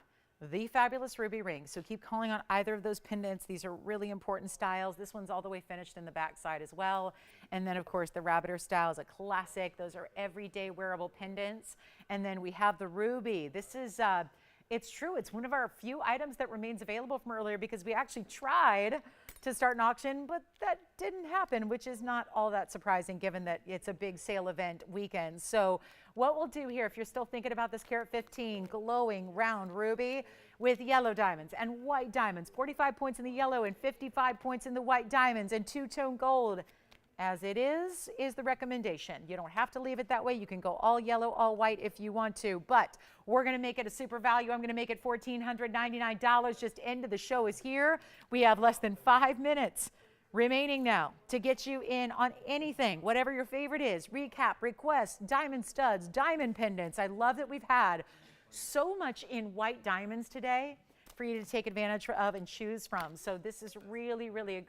[SPEAKER 1] the fabulous ruby ring. So keep calling on either of those pendants. These are really important styles. This one's all the way finished in the back side as well. And then, of course, the rabbiter style is a classic. Those are everyday wearable pendants. And then we have the ruby. This is... it's true. It's one of our few items that remains available from earlier because we actually tried to start an auction, but that didn't happen, which is not all that surprising given that it's a big sale event weekend. So what we'll do here, if you're still thinking about this carat 15 glowing round ruby with yellow diamonds and white diamonds, 45 points in the yellow and 55 points in the white diamonds and two-tone gold, as it is the recommendation. You don't have to leave it that way. You can go all yellow, all white if you want to, but we're going to make it a super value. I'm going to make it $1,499. Just end of the show is here. We have less than 5 minutes remaining now to get you in on anything, whatever your favorite is. Recap, request, diamond studs, diamond pendants. I love that we've had so much in white diamonds today for you to take advantage of and choose from. So this is really, really a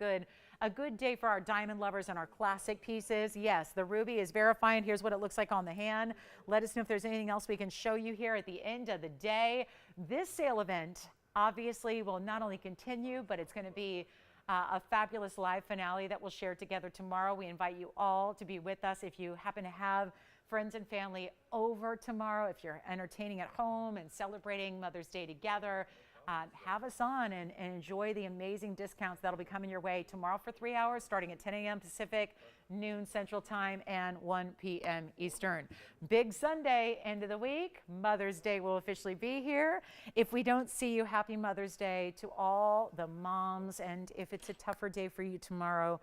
[SPEAKER 1] good day for our diamond lovers and our classic pieces. Yes, the ruby is verifying. Here's what it looks like on the hand. Let us know if there's anything else we can show you here at the end of the day. This sale event obviously will not only continue, but it's going to be a fabulous live finale that we'll share together tomorrow. We invite you all to be with us. If you happen to have friends and family over tomorrow, if you're entertaining at home and celebrating Mother's Day together, have us on and enjoy the amazing discounts that'll be coming your way tomorrow for 3 hours, starting at 10 a.m. Pacific, noon Central Time, and 1 p.m. Eastern. Big Sunday, end of the week. Mother's Day will officially be here. If we don't see you, happy Mother's Day to all the moms. And if it's a tougher day for you tomorrow,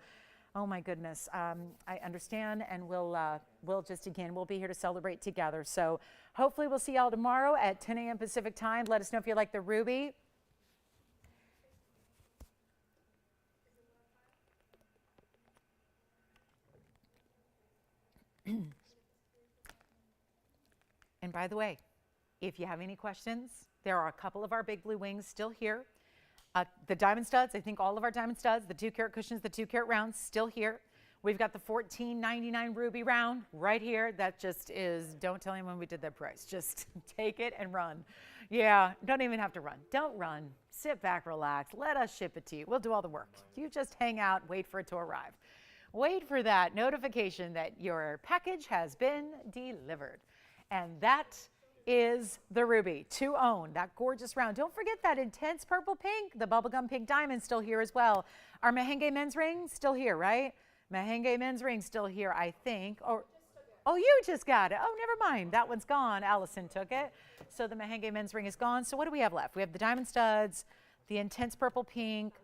[SPEAKER 1] oh my goodness, I understand, and we'll just, again, we'll be here to celebrate together. So hopefully we'll see y'all tomorrow at 10 a.m. Pacific time. Let us know if you like the ruby. And by the way, if you have any questions, there are a couple of our big blue wings still here. The diamond studs, I think all of our diamond studs, the 2 carat cushions, the 2 carat rounds, still here. We've got the $14.99 ruby round right here. That just is, don't tell anyone we did that price. Just take it and run. Yeah, don't even have to run. Don't run. Sit back, relax. Let us ship it to you. We'll do all the work. You just hang out, wait for it to arrive. Wait for that notification that your package has been delivered. And that is the ruby to own, that gorgeous round. Don't forget that intense purple pink, the bubblegum pink diamond still here as well. Our Merengue men's ring still here, right? Merengue men's ring still here, I think. Oh, you just got it. Oh, never mind. That one's gone. Allison took it. So the Merengue men's ring is gone. So what do we have left? We have the diamond studs, the intense purple pink.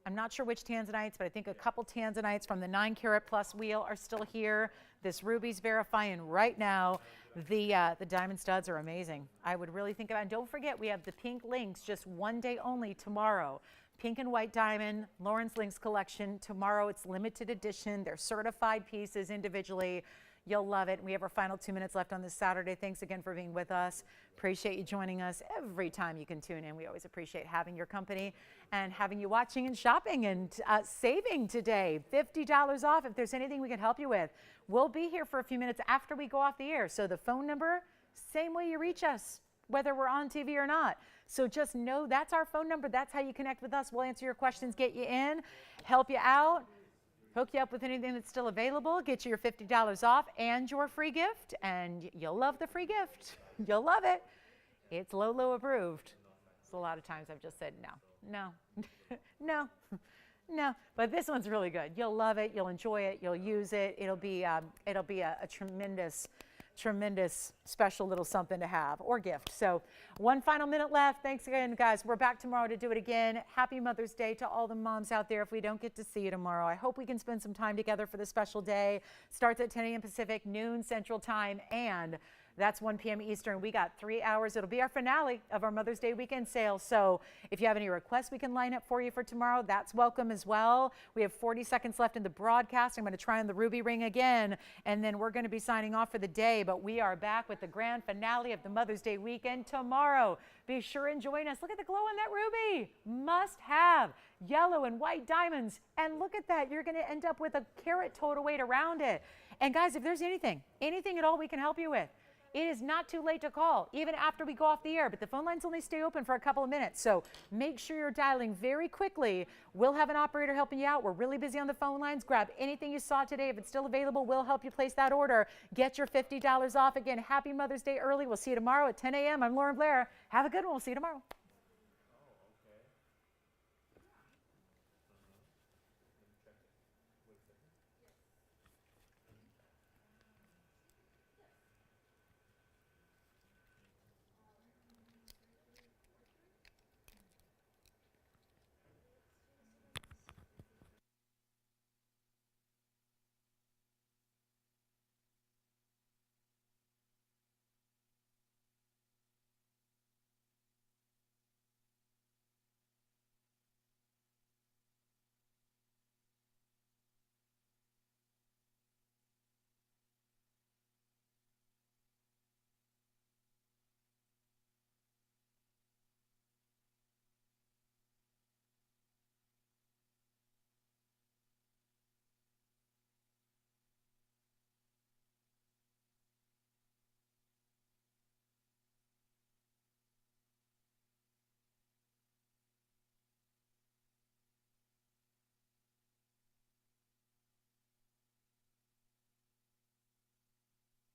[SPEAKER 1] I'm not sure which tanzanites, but I think a couple tanzanites from the 9 carat plus wheel are still here. This ruby's verifying right now. The diamond studs are amazing. I would really think about it. And don't forget, we have the pink links just one day only tomorrow. Pink and white diamond, Lauren's Links collection. Tomorrow it's limited edition. They're certified pieces individually. You'll love it. We have our final 2 minutes left on this Saturday. Thanks again for being with us. Appreciate you joining us every time you can tune in. We always appreciate having your company and having you watching and shopping and saving today. $50 off if there's anything we can help you with. We'll be here for a few minutes after we go off the air. So the phone number, same way you reach us, whether we're on TV or not. So just know that's our phone number. That's how you connect with us. We'll answer your questions, get you in, help you out. Hook you up with anything that's still available, get you your $50 off and your free gift, and you'll love the free gift. You'll love it. It's Lolo approved. So a lot of times I've just said no, no. But this one's really good. You'll love it. You'll enjoy it. You'll use it. It'll be a tremendous special little something to have or gift. So one final minute left. Thanks again, guys. We're back tomorrow to do it again. Happy Mother's Day to all the moms out there if we don't get to see you tomorrow. I hope we can spend some time together for this special day. Starts at 10 a.m. Pacific, noon Central Time, and that's 1 p.m. Eastern. We got 3 hours. It'll be our finale of our Mother's Day weekend sale. So if you have any requests we can line up for you for tomorrow, that's welcome as well. We have 40 seconds left in the broadcast. I'm going to try on the ruby ring again, and then we're going to be signing off for the day. But we are back with the grand finale of the Mother's Day weekend tomorrow. Be sure and join us. Look at the glow on that ruby. Must have yellow and white diamonds. And look at that. You're going to end up with a carat total weight around it. And guys, if there's anything at all we can help you with, it is not too late to call, even after we go off the air, but the phone lines only stay open for a couple of minutes. So make sure you're dialing very quickly. We'll have an operator helping you out. We're really busy on the phone lines. Grab anything you saw today. If it's still available, we'll help you place that order. Get your $50 off. Again, happy Mother's Day early. We'll see you tomorrow at 10 a.m. I'm Lauren Blair. Have a good one. We'll see you tomorrow.